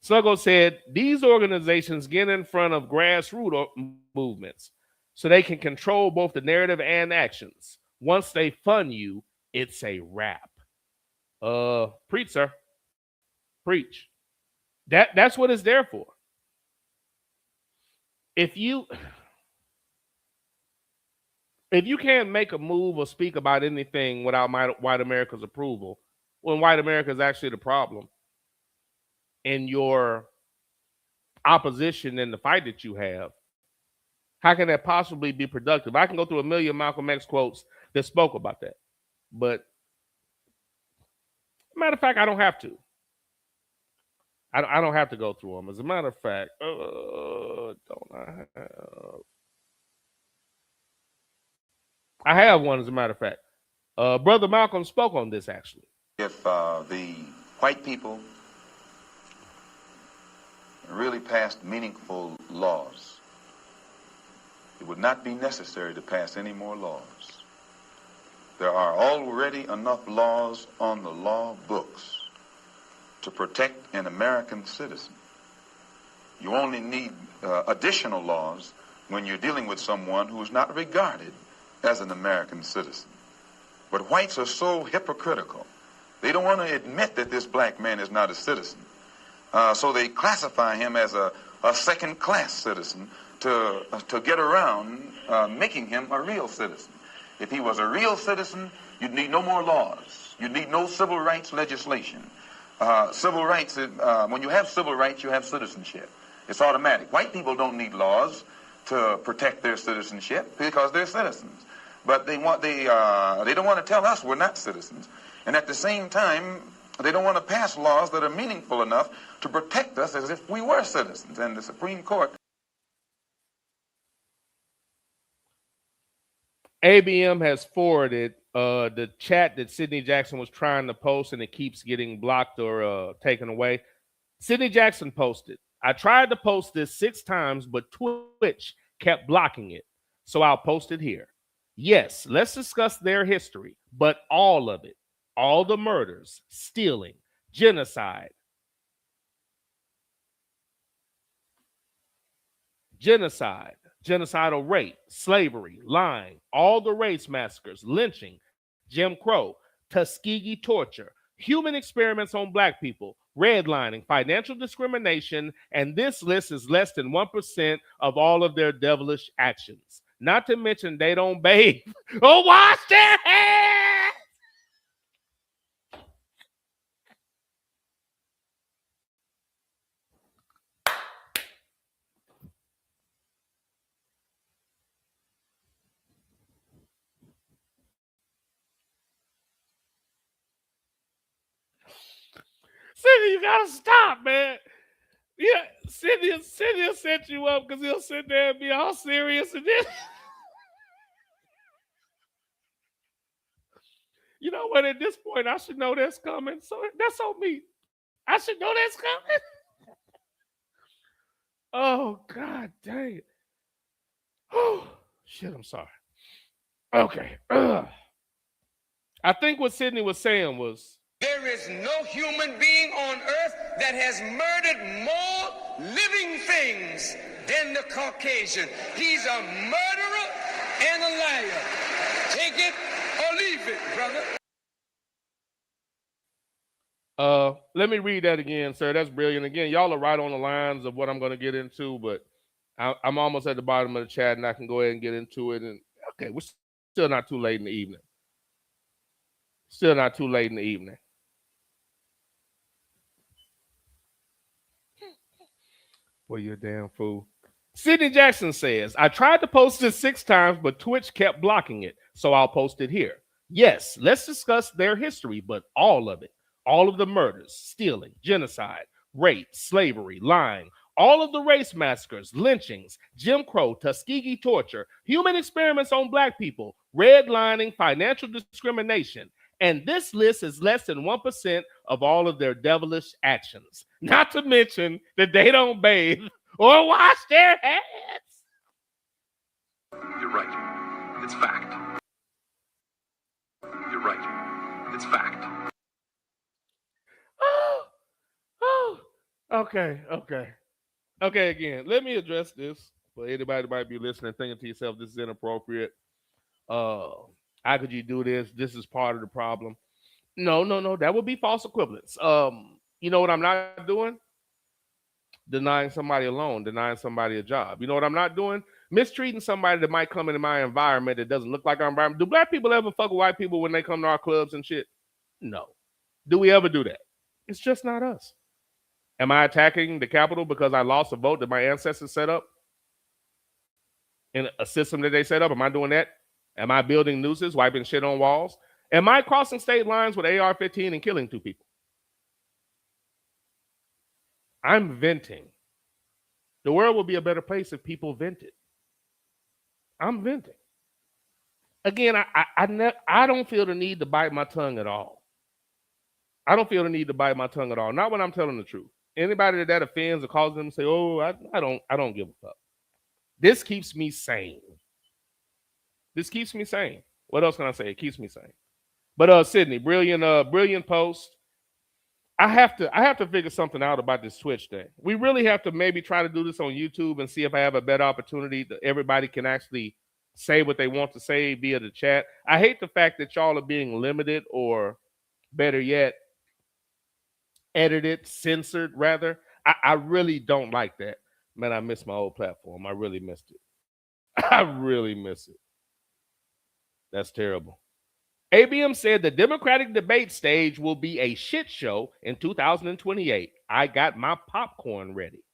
Sluggo said these organizations get in front of grassroots movements so they can control both the narrative and actions. Once they fund you, it's a wrap. Preach, sir. Preach. That's what it's there for. If you can't make a move or speak about anything without white America's approval, when white America is actually the problem in your opposition in the fight that you have, how can that possibly be productive? I can go through a million Malcolm X quotes that spoke about that. But matter of fact, I don't have to. I don't have to go through them. As a matter of fact, don't I have? I have one, as a matter of fact. Brother Malcolm spoke on this, actually. If the white people really passed meaningful laws, it would not be necessary to pass any more laws. There are already enough laws on the law books to protect an American citizen. You only need additional laws when you're dealing with someone who is not regarded as an American citizen. But whites are so hypocritical. They don't want to admit that this black man is not a citizen. So they classify him as a second-class citizen to get around making him a real citizen. If he was a real citizen, you'd need no more laws. You'd need no civil rights legislation. Civil rights, when you have civil rights, you have citizenship. It's automatic. White people don't need laws to protect their citizenship because they're citizens. But they don't want to tell us we're not citizens. And at the same time, they don't want to pass laws that are meaningful enough to protect us as if we were citizens. And the Supreme Court. ABM has forwarded the chat that Sidney Jackson was trying to post, and it keeps getting blocked or taken away. Sidney Jackson posted, I tried to post this 6 times, but Twitch kept blocking it. So I'll post it here. Yes, let's discuss their history, but all of it. All the murders, stealing, genocide, genocidal rape, slavery, lying, all the race massacres, lynching, Jim Crow, Tuskegee torture, human experiments on black people, redlining, financial discrimination, and this list is less than 1% of all of their devilish actions. Not to mention they don't bathe or wash their hands. Cindy, you gotta stop, man. Yeah, Cindy will set you up because he'll sit there and be all serious and then. You know what? At this point, I should know that's coming. So that's on me. I should know that's coming. Oh, God dang it. Oh, shit, I'm sorry. Okay. I think what Sydney was saying was, there is no human being on earth that has murdered more living things than the Caucasian. He's a murderer and a liar. Take it or leave it, brother. Let me read that again, sir. That's brilliant. Again, y'all are right on the lines of what I'm going to get into, but I'm almost at the bottom of the chat, and I can go ahead and get into it. And okay, we're still not too late in the evening. Still not too late in the evening. Boy, you're a damn fool. Sidney Jackson says, I tried to post this 6 times, but Twitch kept blocking it, so I'll post it here. Yes, let's discuss their history, but all of it. All of the murders, stealing, genocide, rape, slavery, lying, all of the race massacres, lynchings, Jim Crow, Tuskegee torture, human experiments on black people, redlining, financial discrimination. And this list is less than 1% of all of their devilish actions. Not to mention that they don't bathe or wash their hands. You're right. It's fact. You're right. It's fact. Oh, okay. Again, let me address this for anybody that might be listening, thinking to yourself, this is inappropriate. Uh, how could you do this? This is part of the problem. No. That would be false equivalence. You know what I'm not doing? Denying somebody a loan, denying somebody a job. You know what I'm not doing? Mistreating somebody that might come into my environment that doesn't look like our environment. Do black people ever fuck with white people when they come to our clubs and shit? No. Do we ever do that? It's just not us. Am I attacking the Capitol because I lost a vote that my ancestors set up in a system that they set up? Am I doing that? Am I building nooses, wiping shit on walls? Am I crossing state lines with AR-15 and killing 2 people? I'm venting. The world will be a better place if people vented. I'm venting. Again, I don't feel the need to bite my tongue at all. I don't feel the need to bite my tongue at all. Not when I'm telling the truth. Anybody that offends or causes them to say, "Oh, I don't give a fuck." This keeps me sane. What else can I say? It keeps me sane. But Sydney, brilliant post. I have to figure something out about this Twitch thing. We really have to maybe try to do this on YouTube and see if I have a better opportunity that everybody can actually say what they want to say via the chat. I hate the fact that y'all are being limited, or better yet, edited, censored rather. I really don't like that. Man, I miss my old platform. I really missed it. I really miss it. That's terrible. ABM said the Democratic debate stage will be a shit show in 2028. I got my popcorn ready.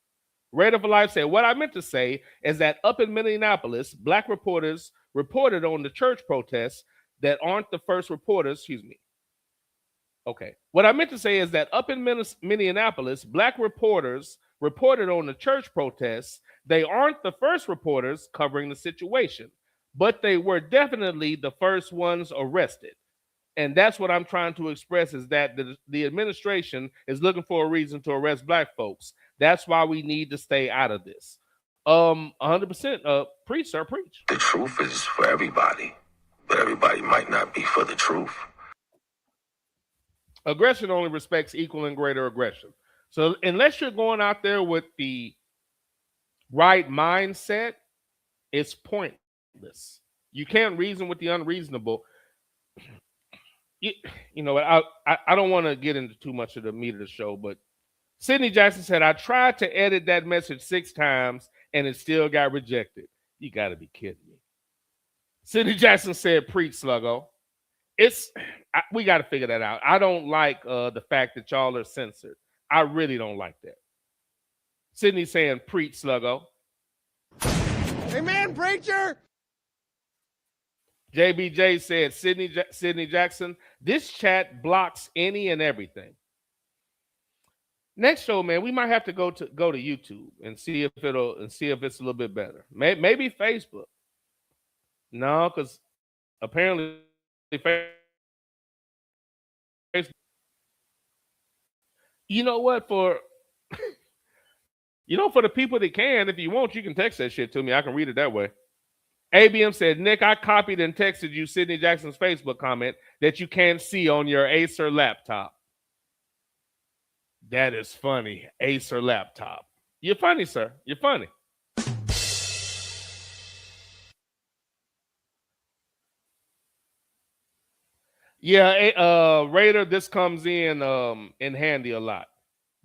Raider for Life said, what I meant to say is that up in Minneapolis, black reporters reported on the church protests that aren't the first reporters, Okay. What I meant to say is that up in Minneapolis, black reporters reported on the church protests. They aren't the first reporters covering the situation, but they were definitely the first ones arrested. And that's what I'm trying to express, is that the administration is looking for a reason to arrest black folks. That's why we need to stay out of this. 100%. Preach, sir, preach. The truth is for everybody, but everybody might not be for the truth. Aggression only respects equal and greater aggression. So unless you're going out there with the right mindset, it's pointless. You can't reason with the unreasonable. You know what? I don't want to get into too much of the meat of the show, but Sidney Jackson said, I tried to edit that message 6 times and it still got rejected. You got to be kidding me. Sidney Jackson said, preach, Sluggo. We got to figure that out. I don't like the fact that y'all are censored. I really don't like that. Sidney saying, preach, Sluggo. Amen, preacher. JBJ said, Sidney Jackson, this chat blocks any and everything. Next show, man, we might have to go to YouTube and see if it's a little bit better. Maybe Facebook. No, because apparently Facebook. You know what? For the people that can, if you want, you can text that shit to me. I can read it that way. ABM said, Nick, I copied and texted you Sidney Jackson's Facebook comment that you can't see on your Acer laptop. That is funny. Acer laptop. You're funny, sir. You're funny. Yeah, Raider, this comes in handy a lot.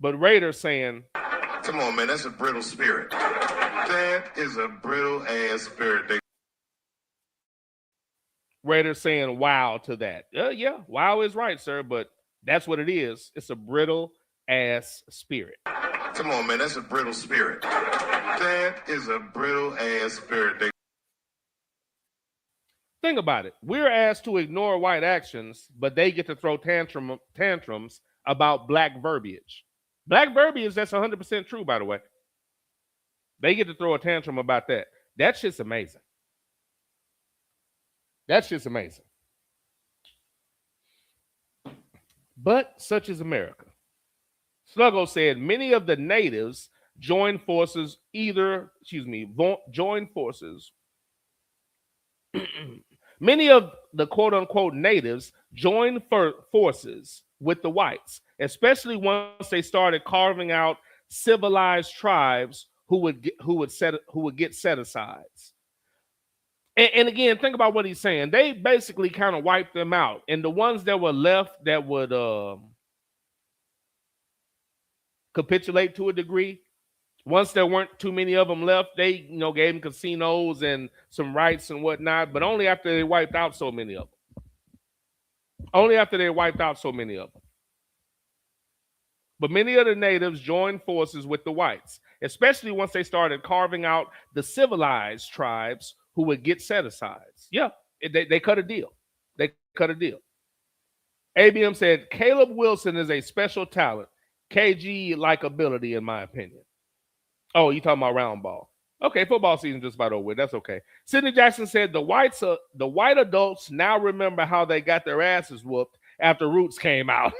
But Raider saying, come on, man, that's a brittle spirit. That is a brittle ass spirit. Raider saying wow to that. Yeah, wow is right, sir, but that's what it is. It's a brittle ass spirit. Come on, man, that's a brittle spirit. That is a brittle ass spirit. Think about it. We're asked to ignore white actions, but they get to throw tantrums about black verbiage. Black verbiage, that's 100% true, by the way. They get to throw a tantrum about that. That shit's amazing. That's just amazing. But such is America. Sluggo said many of the natives joined forces Many of the quote-unquote natives joined forces with the whites, especially once they started carving out civilized tribes who would get set-asides. And again, think about what he's saying. They basically kind of wiped them out, and the ones that were left that would capitulate to a degree. Once there weren't too many of them left, they gave them casinos and some rights and whatnot, but only after they wiped out so many of them. But many of the natives joined forces with the whites, especially once they started carving out the civilized tribes who would get set-asides. Yeah, they cut a deal. ABM said, Caleb Wilson is a special talent. KG likability, in my opinion. Oh, you talking about round ball. Okay, football season just about over with. That's okay. Sidney Jackson said the white adults now remember how they got their asses whooped after Roots came out.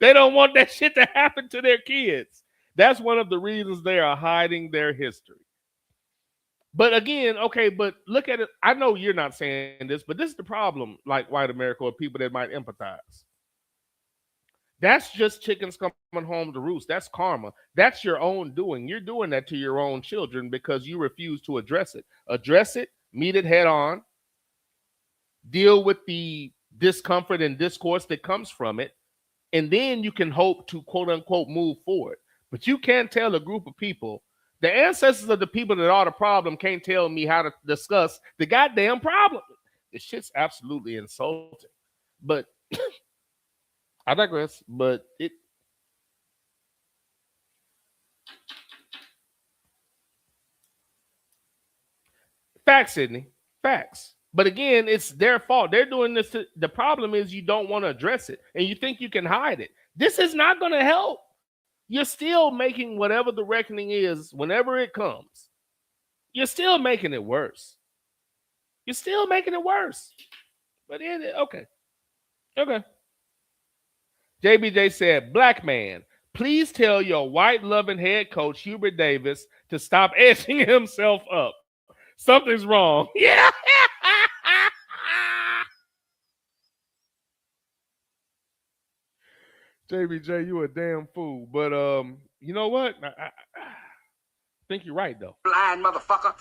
They don't want that shit to happen to their kids. That's one of the reasons they are hiding their history. But again, okay, but look at it. I know you're not saying this, but this is the problem, like white America or people that might empathize. That's just chickens coming home to roost. That's karma. That's your own doing. You're doing that to your own children because you refuse to address it. Address it, meet it head on, deal with the discomfort and discourse that comes from it, and then you can hope to quote unquote move forward. But you can't tell a group of people, the ancestors of the people that are the problem can't tell me how to discuss the goddamn problem. This shit's absolutely insulting. But I digress, but facts, Sydney, facts. But again, it's their fault. They're doing this. The problem is you don't want to address it, and you think you can hide it. This is not going to help. You're still making whatever the reckoning is, whenever it comes. You're still making it worse. But okay. JBJ said, Black man, please tell your white loving head coach Hubert Davis to stop edging himself up. Something's wrong. Yeah. JBJ, you a damn fool. But you know what? I think you're right, though. Blind motherfucker.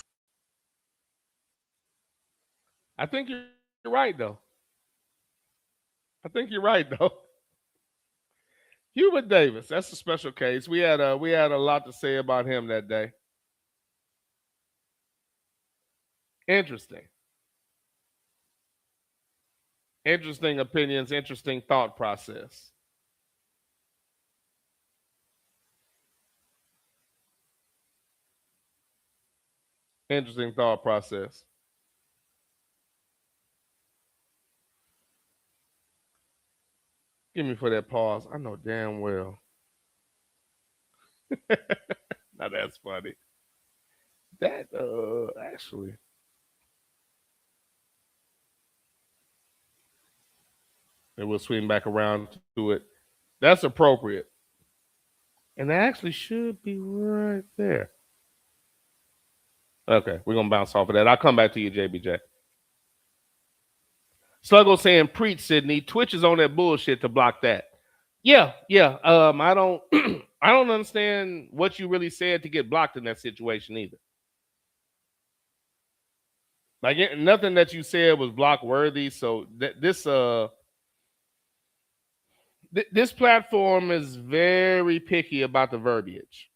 I think you're right, though. Hubert Davis, that's a special case. We had a lot to say about him that day. Interesting opinions, interesting thought process. Give me for that pause. I know damn well. Now that's funny. That actually. And we'll swing back around to it. That's appropriate. And that actually should be right there. Okay, we're going to bounce off of that. I'll come back to you, JBJ. Sluggo saying, preach, Sydney. Twitch is on that bullshit to block that. Yeah. I don't I don't understand what you really said to get blocked in that situation either. Like, nothing that you said was block worthy. So this platform is very picky about the verbiage.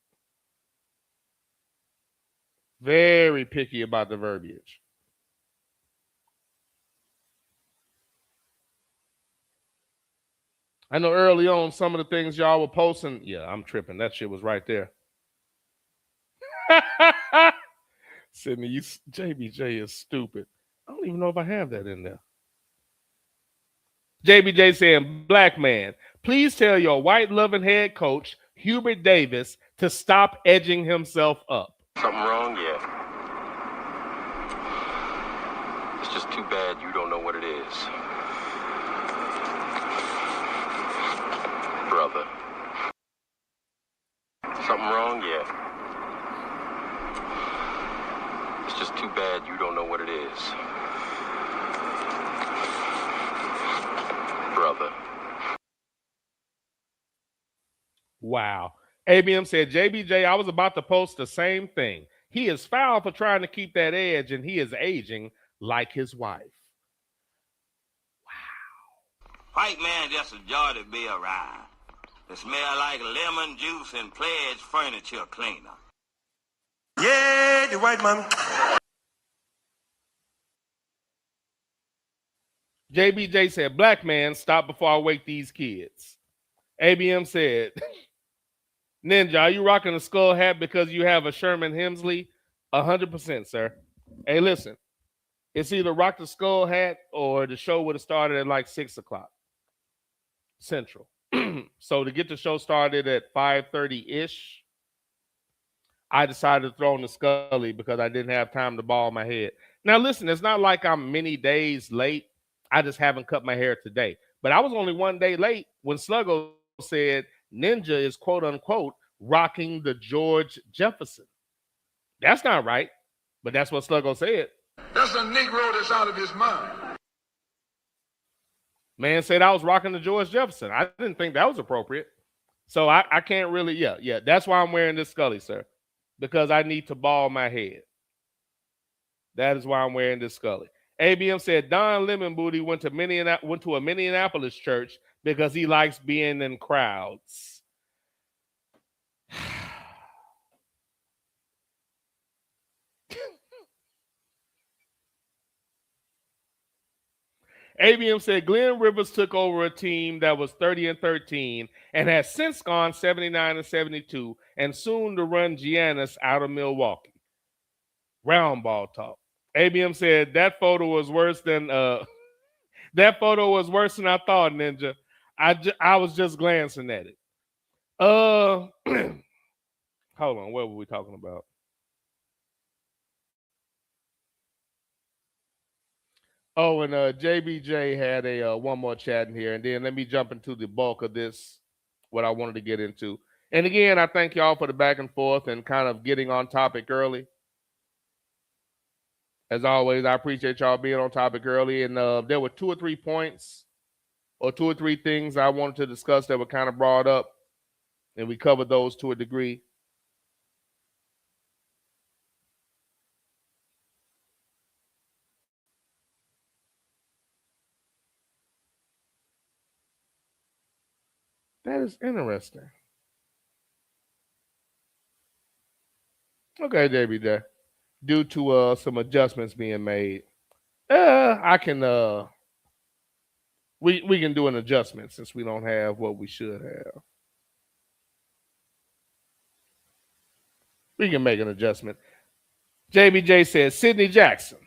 Very picky about the verbiage. I know early on some of the things y'all were posting. Yeah, I'm tripping. That shit was right there. Sydney, JBJ is stupid. I don't even know if I have that in there. JBJ saying, Black man, please tell your white loving head coach, Hubert Davis, to stop edging himself up. Something wrong? Yeah. It's just too bad you don't know what it is. Brother. Something wrong? Yeah. It's just too bad you don't know what it is. Wow. ABM said, JBJ, I was about to post the same thing. He is foul for trying to keep that edge, and he is aging like his wife. White man just a joy to be around. They smell like lemon juice and pledge furniture cleaner. Yeah, the white man. JBJ said, black man, stop before I wake these kids. ABM said, Ninja, are you rocking a skull hat because you have a Sherman Hemsley? 100%, sir. Hey, listen, it's either rock the skull hat or the show would have started at like 6 o'clock Central. So to get the show started at 5:30-ish, I decided to throw in the Scully because I didn't have time to ball my head. Now, listen, it's not like I'm many days late. I just haven't cut my hair today. But I was only one day late when Sluggo said Ninja is, quote unquote, rocking the George Jefferson. That's not right, but that's what Sluggo said. That's a Negro that's out of his mind. Man said I was rocking the George Jefferson. I didn't think that was appropriate. So I can't really, yeah. That's why I'm wearing this Scully, sir, because I need to ball my head. That is why I'm wearing this Scully. ABM said Don Lemon Booty went to a Minneapolis church because he likes being in crowds. ABM said Glenn Rivers took over a team that was 30-13 and has since gone 79-72 and soon to run Giannis out of Milwaukee. Round ball talk. ABM said that photo was worse than I thought, Ninja. I was just glancing at it. Hold on, what were we talking about? Oh, and JBJ had a one more chat in here, and then let me jump into the bulk of this, what I wanted to get into. And again, I thank y'all for the back and forth and kind of getting on topic early. As always, I appreciate y'all being on topic early. And there were 2 or 3 points or 2 or 3 things I wanted to discuss that were kind of brought up, and we covered those to a degree. That is interesting. Okay, JBJ. Due to some adjustments being made, I can we can do an adjustment since we don't have what we should have. We can make an adjustment. JBJ says Sidney Jackson.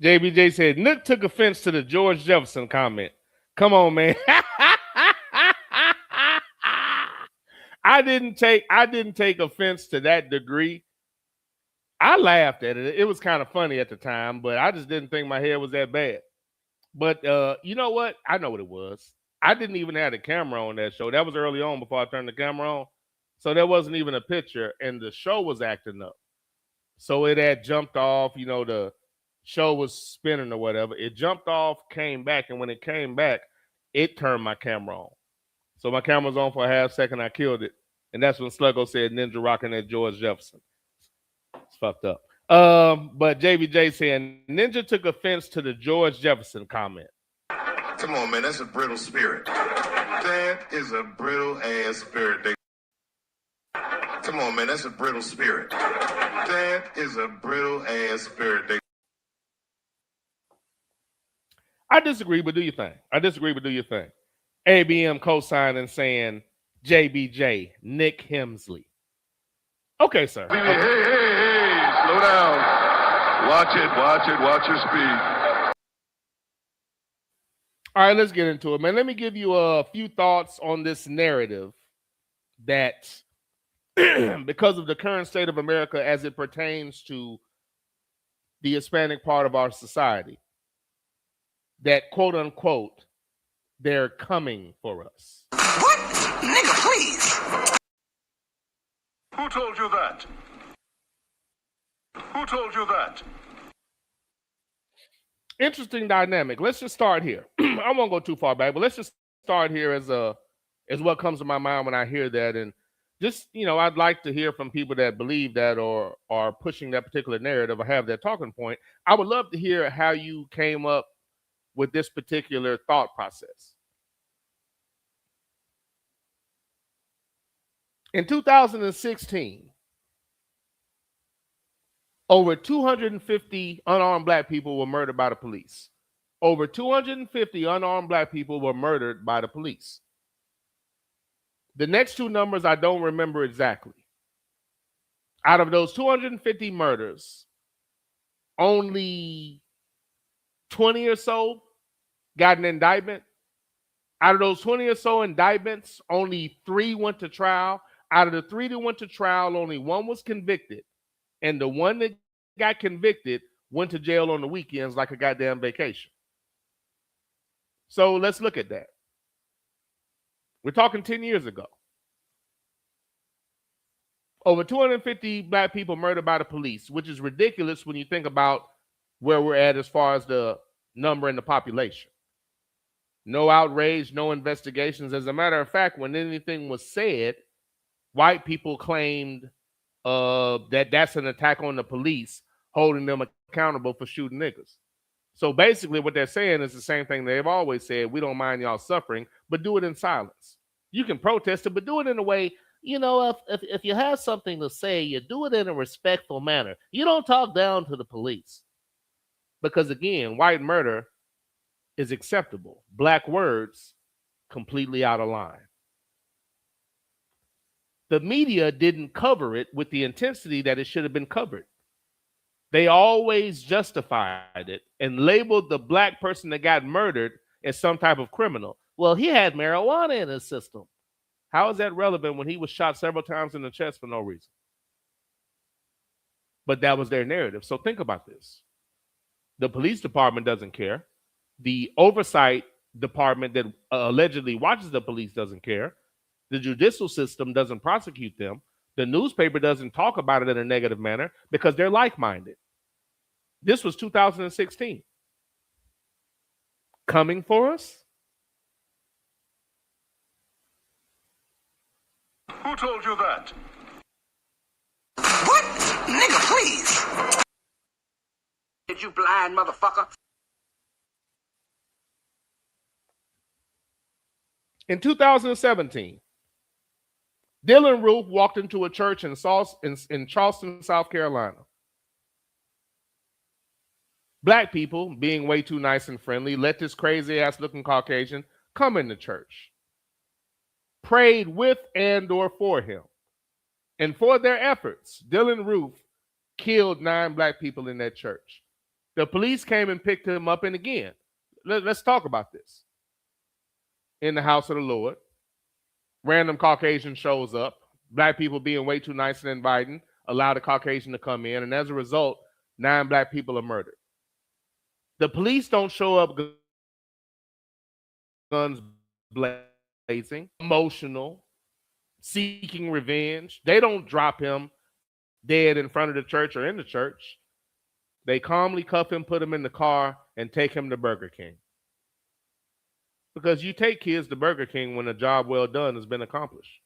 JBJ said Nook took offense to the George Jefferson comment. Come on, man. I didn't take offense to that degree. I laughed at it. It was kind of funny at the time, but I just didn't think my hair was that bad. But you know what? I know what it was. I didn't even have the camera on that show. That was early on before I turned the camera on. So there wasn't even a picture, and the show was acting up. So it had jumped off, the show was spinning or whatever. It jumped off, came back, and when it came back, it turned my camera on. So my camera was on for a half second. I killed it, and that's when Sluggo said Ninja rocking at George Jefferson. It's fucked up. But JBJ saying Ninja took offense to the George Jefferson comment. Come on, man, that's a brittle spirit. That is a brittle ass spirit. Come on, man, that's a brittle spirit. That is a brittle ass spirit. I disagree, but do your thing. ABM co-signing saying JBJ, Nick Hemsley. Okay, sir. Hey, slow down. Watch your speed. All right, let's get into it, man. Let me give you a few thoughts on this narrative that because of the current state of America as it pertains to the Hispanic part of our society, that quote unquote, they're coming for us. What? Nigga, please. Who told you that? Who told you that? Interesting dynamic. Let's just start here. I won't go too far back, but let's just start here as what comes to my mind when I hear that. And just, I'd like to hear from people that believe that or are pushing that particular narrative or have that talking point. I would love to hear how you came up with this particular thought process. In 2016, over 250 unarmed black people were murdered by the police. Over 250 unarmed black people were murdered by the police. The next two numbers I don't remember exactly. Out of those 250 murders, only 20 or so got an indictment. Out of those 20 or so indictments, only 3 went to trial. Out of the 3 that went to trial, only 1 was convicted. And the one that got convicted went to jail on the weekends like a goddamn vacation. So let's look at that. We're talking 10 years ago. Over 250 black people murdered by the police, which is ridiculous when you think about where we're at as far as the number in the population. No outrage, no investigations. As a matter of fact, when anything was said, white people claimed that that's an attack on the police, holding them accountable for shooting niggas. So basically what they're saying is the same thing they've always said. We don't mind y'all suffering, but do it in silence. You can protest it, but do it in a way, if you have something to say, you do it in a respectful manner. You don't talk down to the police. Because again, white murder is acceptable. Black words, completely out of line. The media didn't cover it with the intensity that it should have been covered. They always justified it and labeled the black person that got murdered as some type of criminal. Well, he had marijuana in his system. How is that relevant when he was shot several times in the chest for no reason? But that was their narrative. So think about this. The police department doesn't care. The oversight department that allegedly watches the police doesn't care. The judicial system doesn't prosecute them. The newspaper doesn't talk about it in a negative manner because they're like-minded. This was 2016. Coming for us? Who told you that? What? Nigga, please. Did you blind motherfucker? In 2017, Dylan Roof walked into a church in Charleston, South Carolina. Black people, being way too nice and friendly, let this crazy-ass looking Caucasian come into church. Prayed with and or for him. And for their efforts, Dylan Roof killed 9 black people in that church. The police came and picked him up, and again, let's talk about this. In the house of the Lord, random Caucasian shows up, black people being way too nice and inviting, allow the Caucasian to come in, and as a result, 9 black people are murdered. The police don't show up guns blazing, emotional, seeking revenge. They don't drop him dead in front of the church or in the church. They calmly cuff him, put him in the car, and take him to Burger King. Because you take kids to Burger King when a job well done has been accomplished.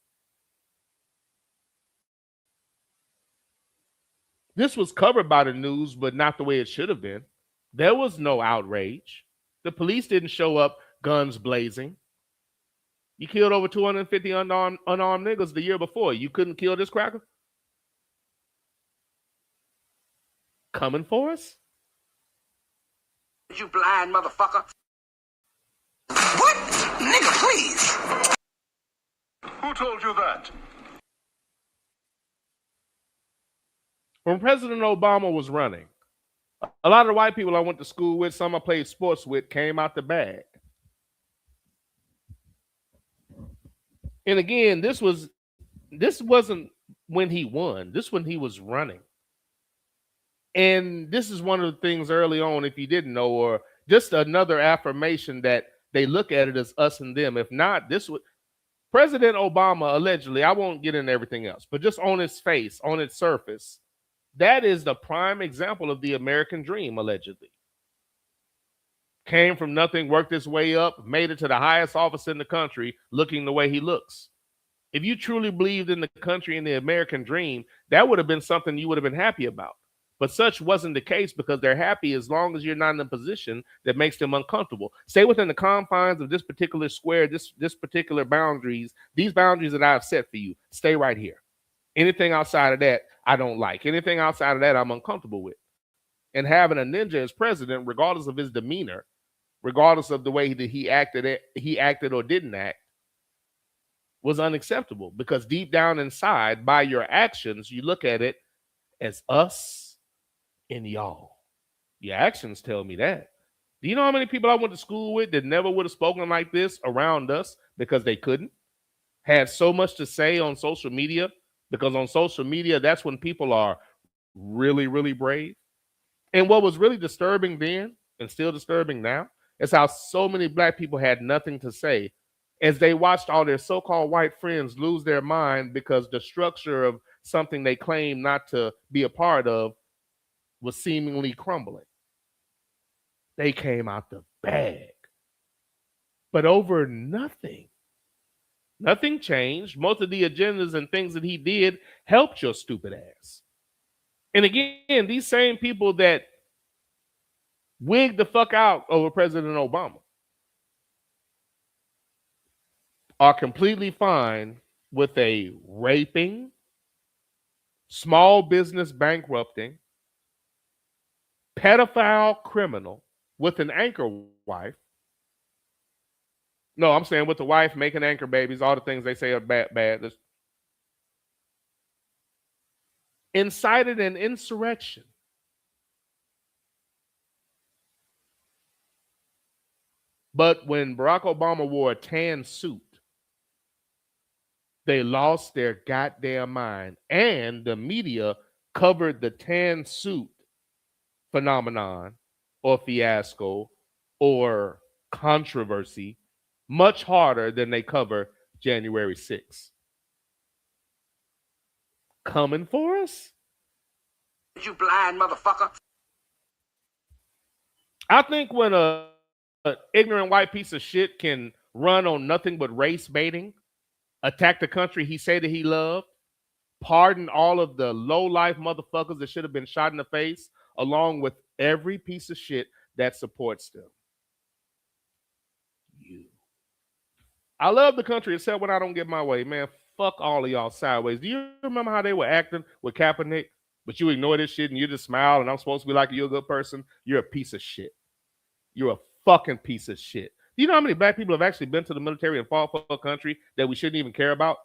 This was covered by the news, but not the way it should have been. There was no outrage. The police didn't show up guns blazing. You killed over 250 unarmed niggas the year before. You couldn't kill this cracker? Coming for us? You blind motherfucker. What? Nigga, please. Who told you that? When President Obama was running, a lot of the white people I went to school with, some I played sports with, came out the bag. And again, this wasn't when he won. This when he was running. And this is one of the things early on, if you didn't know, or just another affirmation that they look at it as us and them. If not, this would President Obama allegedly, I won't get into everything else, but just on its face, on its surface, that is the prime example of the American dream, allegedly. Came from nothing, worked his way up, made it to the highest office in the country, looking the way he looks. If you truly believed in the country and the American dream, that would have been something you would have been happy about. But such wasn't the case because they're happy as long as you're not in a position that makes them uncomfortable. Stay within the confines of this particular square, this particular boundaries, these boundaries that I've set for you. Stay right here. Anything outside of that, I don't like. Anything outside of that, I'm uncomfortable with. And having a ninja as president, regardless of his demeanor, regardless of the way that he acted or didn't act, was unacceptable because deep down inside, by your actions, you look at it as us and y'all. Your actions tell me that. Do you know how many people I went to school with that never would have spoken like this around us because they couldn't? Had so much to say on social media because on social media, that's when people are really, really brave. And what was really disturbing then and still disturbing now is how so many black people had nothing to say as they watched all their so-called white friends lose their mind because the structure of something they claimed not to be a part of was seemingly crumbling. They came out the bag. But over nothing. Nothing changed. Most of the agendas and things that he did helped your stupid ass. And again, these same people that wigged the fuck out over President Obama are completely fine with a raping, small business bankrupting, pedophile criminal with an anchor wife. No, I'm saying with the wife making anchor babies, all the things they say are bad. Incited an insurrection. But when Barack Obama wore a tan suit, they lost their goddamn mind. And the media covered the tan suit phenomenon or fiasco or controversy much harder than they cover January 6th. Coming for us? You blind motherfucker. I think when a ignorant white piece of shit can run on nothing but race baiting, attack the country he said that he loved, pardon all of the low-life motherfuckers that should have been shot in the face, along with every piece of shit that supports them. You. I love the country except when I don't get my way, man. Fuck all of y'all sideways. Do you remember how they were acting with Kaepernick? But you ignore this shit and you just smile and I'm supposed to be like, you're a good person? You're a piece of shit. You're a fucking piece of shit. Do you know how many black people have actually been to the military and fought for a country that we shouldn't even care about?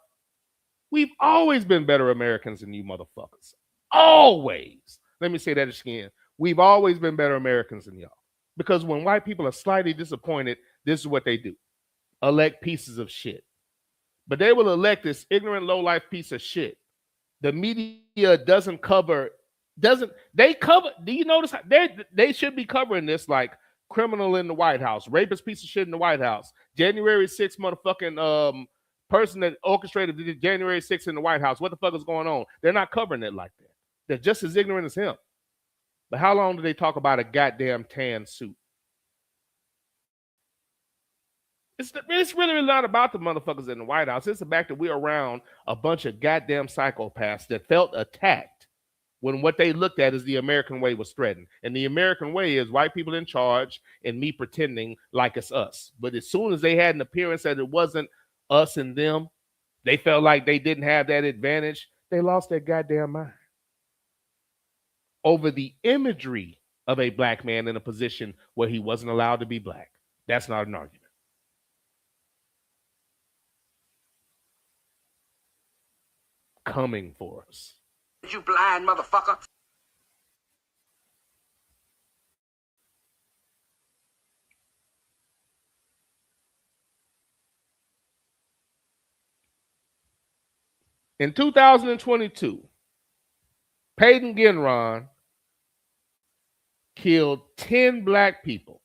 We've always been better Americans than you motherfuckers. Always. Let me say that again. We've always been better Americans than y'all. Because when white people are slightly disappointed, this is what they do. Elect pieces of shit. But they will elect this ignorant, low-life piece of shit. The media doesn't cover, they cover, do you notice how they should be covering this like criminal in the White House, rapist piece of shit in the White House, January 6th motherfucking person that orchestrated the January 6th in the White House. What the fuck is going on? They're not covering it like that. They're just as ignorant as him. But how long do they talk about a goddamn tan suit? It's really not about the motherfuckers in the White House. It's the fact that we're around a bunch of goddamn psychopaths that felt attacked when what they looked at as the American way was threatened. And the American way is white people in charge and me pretending like it's us. But as soon as they had an appearance that it wasn't us and them, they felt like they didn't have that advantage. They lost their goddamn mind over the imagery of a black man in a position where he wasn't allowed to be black. That's not an argument. Coming for us. You blind motherfucker. In 2022, Peyton Ginron killed 10 black people,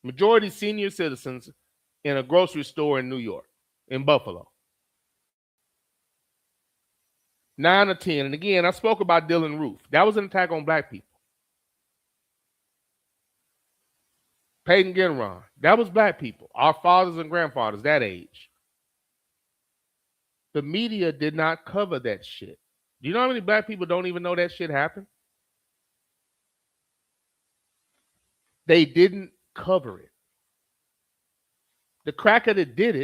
majority senior citizens, in a grocery store in New York, in Buffalo. 9 or 10. And again, I spoke about Dylan Roof. That was an attack on black people. Peyton Ginron, that was black people, our fathers and grandfathers, that age. The media did not cover that shit. Do you know how many black people don't even know that shit happened? They didn't cover it. The cracker that did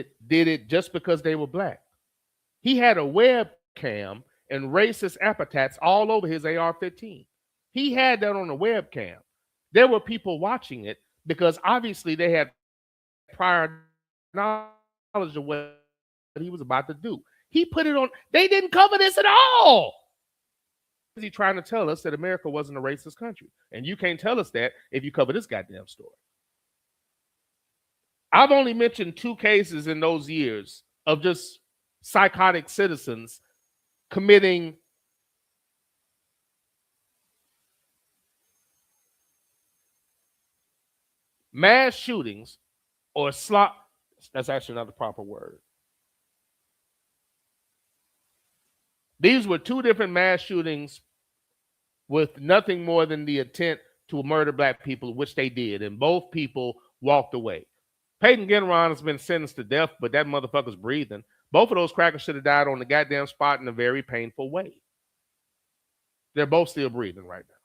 it just because they were black. He had a webcam and racist epithets all over his AR-15. He had that on a webcam. There were people watching it because obviously they had prior knowledge of what he was about to do. He put it on. They didn't cover this at all. Is he trying to tell us that America wasn't a racist country? And you can't tell us that if you cover this goddamn story. I've only mentioned 2 cases in those years of just psychotic citizens committing mass shootings or slop. That's actually not the proper word. These were 2 different mass shootings with nothing more than the intent to murder black people, which they did, and both people walked away. Peyton Ginron has been sentenced to death, but that motherfucker's breathing. Both of those crackers should have died on the goddamn spot in a very painful way. They're both still breathing right now.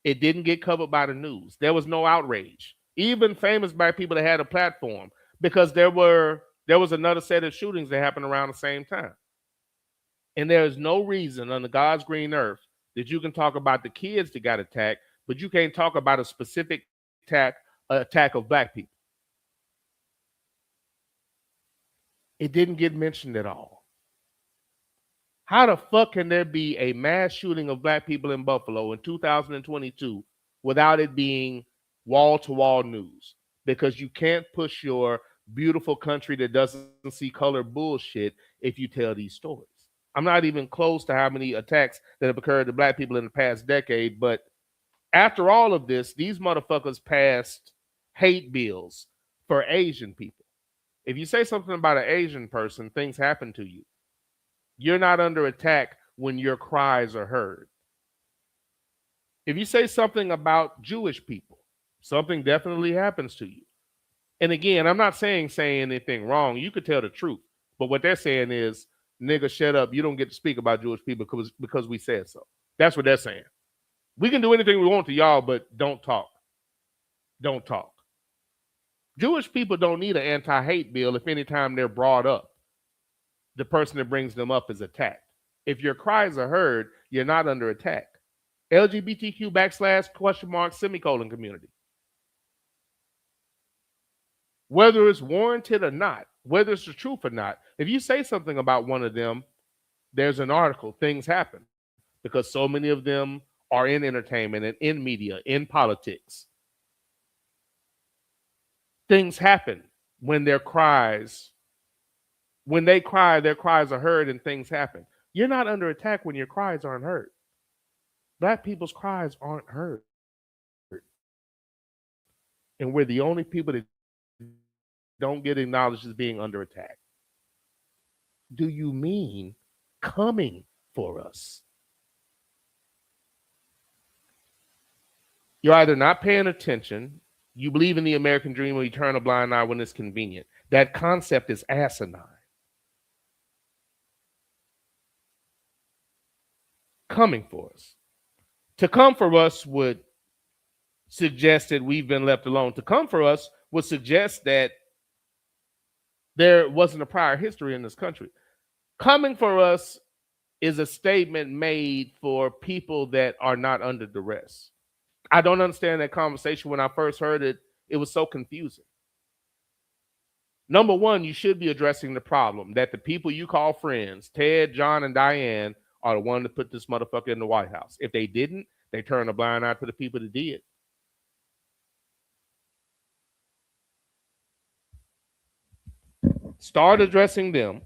It didn't get covered by the news. There was no outrage. Even famous black people that had a platform, because there was another set of shootings that happened around the same time. And there is no reason on the God's green earth that you can talk about the kids that got attacked, but you can't talk about a specific attack of black people. It didn't get mentioned at all. How the fuck can there be a mass shooting of black people in Buffalo in 2022 without it being wall-to-wall news? Because you can't push your beautiful country that doesn't see color bullshit if you tell these stories. I'm not even close to how many attacks that have occurred to black people in the past decade, but after all of this, these motherfuckers passed hate bills for Asian people. If you say something about an Asian person, things happen to you. You're not under attack when your cries are heard. If you say something about Jewish people, something definitely happens to you. And again, I'm not saying anything wrong. You could tell the truth. But what they're saying is, nigga, shut up. You don't get to speak about Jewish people because we said so. That's what they're saying. We can do anything we want to y'all, but don't talk. Don't talk. Jewish people don't need an anti-hate bill if anytime they're brought up, the person that brings them up is attacked. If your cries are heard, you're not under attack. LGBTQ / community. Whether it's warranted or not, whether it's the truth or not, if you say something about one of them, there's an article, things happen. Because so many of them are in entertainment and in media, in politics. Things happen when their cries, when they cry, their cries are heard and things happen. You're not under attack when your cries aren't heard. Black people's cries aren't heard. And we're the only people that don't get acknowledged as being under attack. Do you mean coming for us? You're either not paying attention, you believe in the American dream, or you turn a blind eye when it's convenient. That concept is asinine. Coming for us. To come for us would suggest that we've been left alone. To come for us would suggest that there wasn't a prior history in this country. Coming for us is a statement made for people that are not under duress. I don't understand that conversation. When I first heard it, it was so confusing. Number one, you should be addressing the problem that the people you call friends, Ted, John, and Diane, are the one that put this motherfucker in the White House. If they didn't, they turn a blind eye to the people that did. Start addressing them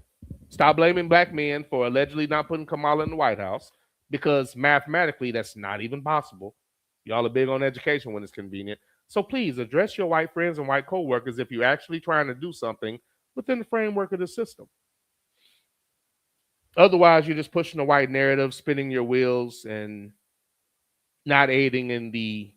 Stop blaming black men for allegedly not putting Kamala in the White House because mathematically that's not even possible. Y'all are big on education when it's convenient. So please address your white friends and white coworkers if you're actually trying to do something within the framework of the system. Otherwise, you're just pushing the white narrative, spinning your wheels, and not aiding in the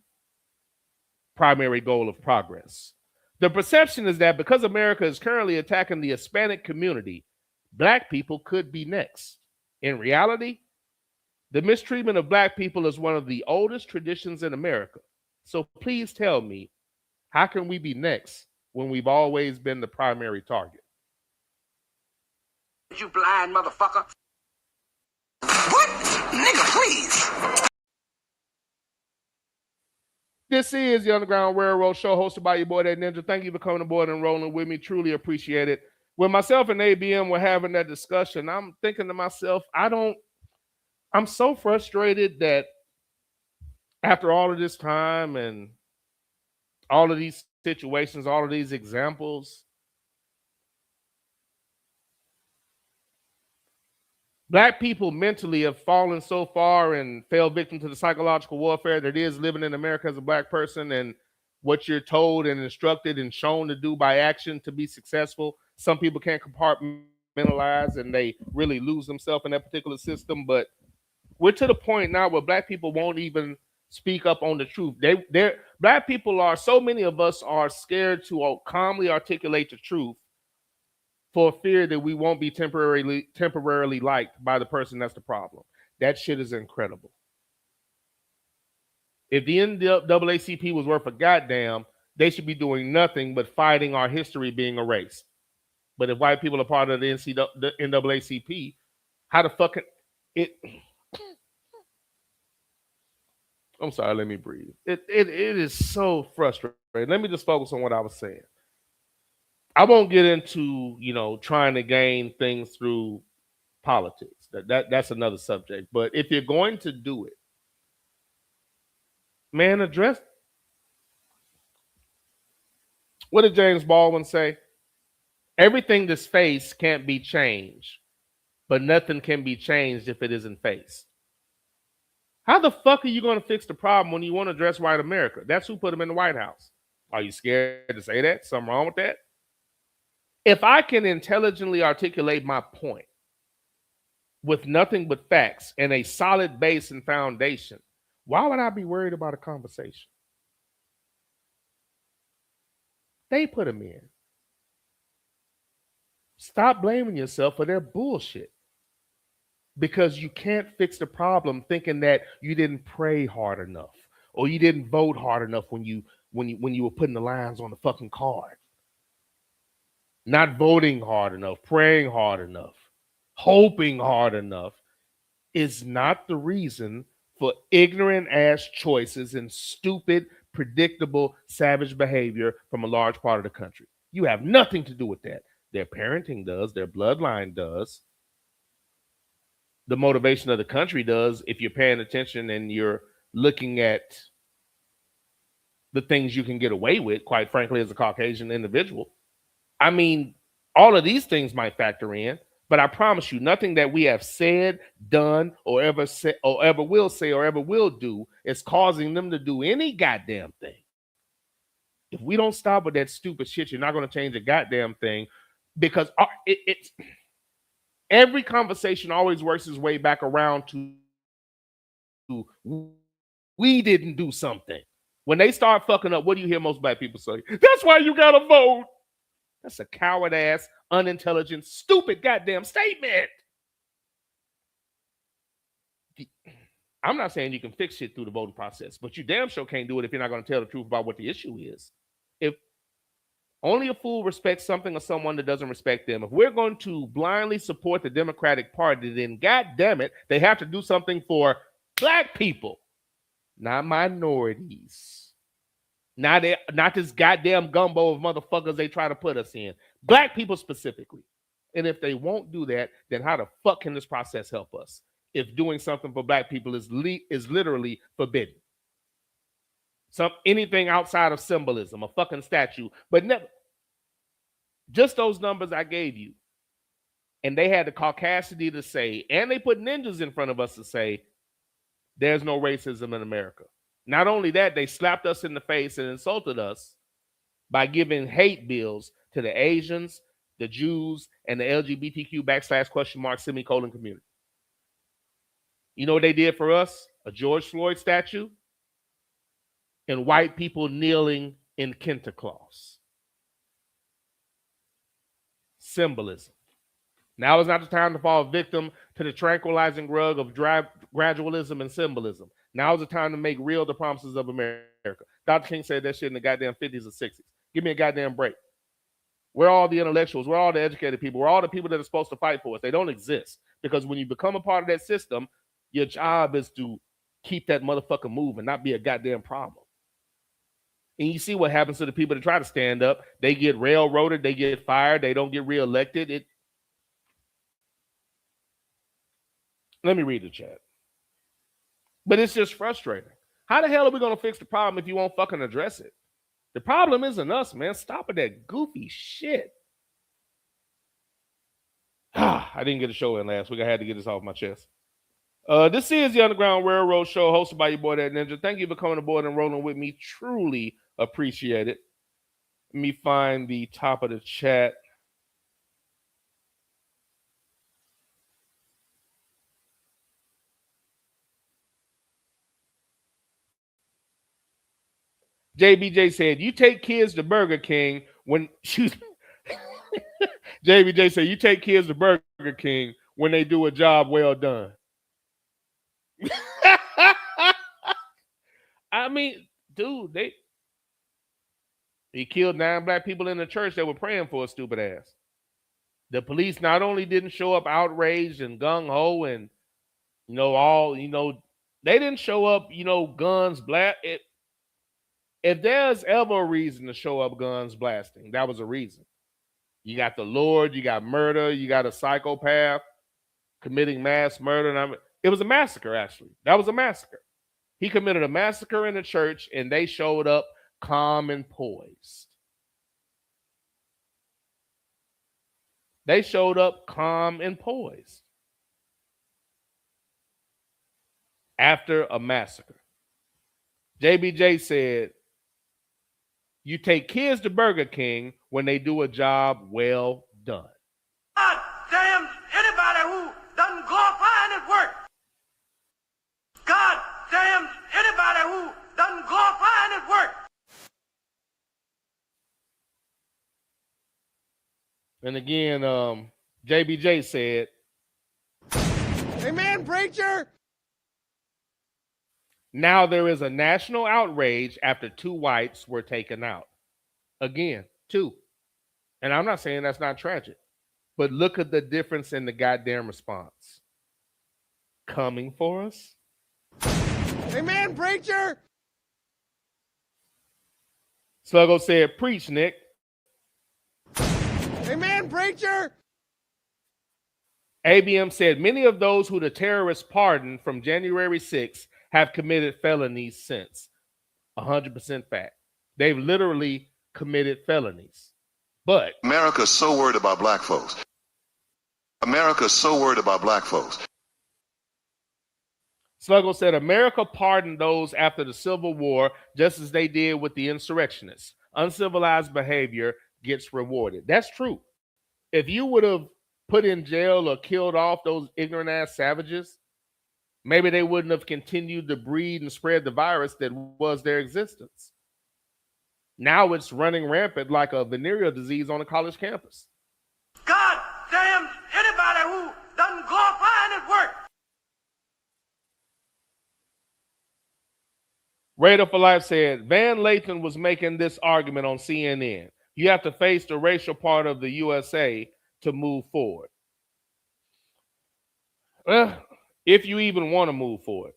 primary goal of progress. The perception is that because America is currently attacking the Hispanic community, black people could be next. In reality, the mistreatment of black people is one of the oldest traditions in America. So please tell me, how can we be next when we've always been the primary target? You blind motherfucker. What? Nigga, please. This is the Underground Railroad Show hosted by your boy, That Ninja. Thank you for coming aboard and rolling with me. Truly appreciate it. When myself and ABM were having that discussion, I'm thinking to myself, I'm so frustrated that after all of this time and all of these situations, all of these examples, black people mentally have fallen so far and fell victim to the psychological warfare that is living in America as a black person, and what you're told and instructed and shown to do by action to be successful. Some people can't compartmentalize and they really lose themselves in that particular system. But we're to the point now where black people won't even speak up on the truth. They're black people are, so many of us are scared to calmly articulate the truth for fear that we won't be temporarily liked by the person that's the problem. That shit is incredible. If the NAACP was worth a goddamn, they should be doing nothing but fighting our history being erased. But if white people are part of the NAACP, how the fuck it? I'm sorry, let me breathe. It is so frustrating. Let me just focus on what I was saying. I won't get into, trying to gain things through politics. That's another subject. But if you're going to do it, man, address. What did James Baldwin say? Everything that's faced can't be changed, but nothing can be changed if it isn't faced. How the fuck are you going to fix the problem when you want to address white America? That's who put him in the White House. Are you scared to say that? Something wrong with that? If I can intelligently articulate my point with nothing but facts and a solid base and foundation, why would I be worried about a conversation? They put him in. Stop blaming yourself for their bullshit. Because you can't fix the problem thinking that you didn't pray hard enough or you didn't vote hard enough when you were putting the lines on the fucking card. Not voting hard enough, praying hard enough, hoping hard enough is not the reason for ignorant ass choices and stupid, predictable, savage behavior from a large part of the country. You have nothing to do with that. Their parenting does, their bloodline does. The motivation of the country does if you're paying attention and you're looking at the things you can get away with, quite frankly, as a Caucasian individual. I mean, all of these things might factor in, but I promise you, nothing that we have said, done, or ever say, or ever will say, or ever will do is causing them to do any goddamn thing. If we don't stop with that stupid shit, you're not going to change a goddamn thing, because it's every conversation always works its way back around to we didn't do something. When they start fucking up, what do you hear most black people say? That's why you gotta vote. That's a coward ass, unintelligent, stupid goddamn statement. I'm not saying you can fix shit through the voting process, but you damn sure can't do it if you're not going to tell the truth about what the issue is. If only a fool respects something or someone that doesn't respect them. If we're going to blindly support the Democratic Party, then God damn it, they have to do something for black people, not minorities. Not this goddamn gumbo of motherfuckers they try to put us in. Black people specifically. And if they won't do that, then how the fuck can this process help us? If doing something for black people is literally forbidden. Anything outside of symbolism, a fucking statue, but never. Just those numbers I gave you. And they had the caucasity to say, and they put ninjas in front of us to say, there's no racism in America. Not only that, they slapped us in the face and insulted us by giving hate bills to the Asians, the Jews, and the LGBTQ / semicolon community. You know what they did for us? A George Floyd statue and white people kneeling in kente cloths. Symbolism. Now is not the time to fall victim to the tranquilizing drug of gradualism and symbolism. Now is the time to make real the promises of America. Dr. King said that shit in the goddamn 50s or 60s. Give me a goddamn break. We're all the intellectuals. We're all the educated people. We're all the people that are supposed to fight for us. They don't exist. Because when you become a part of that system, your job is to keep that motherfucker moving, not be a goddamn problem. And you see what happens to the people that try to stand up. They get railroaded. They get fired. They don't get reelected. Let me read the chat. But it's just frustrating. How the hell are we going to fix the problem if you won't fucking address it? The problem isn't us, man. Stop with that goofy shit. I didn't get a show in last week. I had to get this off my chest. This is the Underground Railroad Show hosted by your boy, That Ninja. Thank you for coming aboard and rolling with me. Truly appreciate it. Let me find the top of the chat. JBJ said, you take kids to Burger King when JBJ said, you take kids to Burger King when they do a job well done. I mean, dude, he killed 9 black people in the church that were praying for a stupid ass. The police not only didn't show up outraged and gung-ho and, they didn't show up, guns blast. If there's ever a reason to show up guns blasting, that was a reason. You got the Lord, you got murder, you got a psychopath committing mass murder. And it was a massacre, actually. That was a massacre. He committed a massacre in the church, and they showed up calm and poised. They showed up calm and poised after a massacre. JBJ said, you take kids to Burger King when they do a job well done. God damn anybody who doesn't glorify his work. God damn anybody who doesn't glorify his work. And again, JBJ said, Amen, preacher. now there is a national outrage after 2 whites were taken out. Again, 2. And I'm not saying that's not tragic, but look at the difference in the goddamn response. Coming for us? Amen, preacher. Sluggo said, preach, Nick. Amen, preacher. ABM said, many of those who the terrorists pardoned from January 6th have committed felonies since. 100% fact. They've literally committed felonies. But America's so worried about black folks. America's so worried about black folks. Sluggo said, America pardoned those after the Civil War just as they did with the insurrectionists. Uncivilized behavior gets rewarded. That's true. If you would have put in jail or killed off those ignorant ass savages, maybe they wouldn't have continued to breed and spread the virus that was their existence. Now it's running rampant like a venereal disease on a college campus. God damn anybody who doesn't glorify his work. Raider for Life said, Van Lathan was making this argument on CNN. You have to face the racial part of the USA to move forward. Well, if you even want to move forward.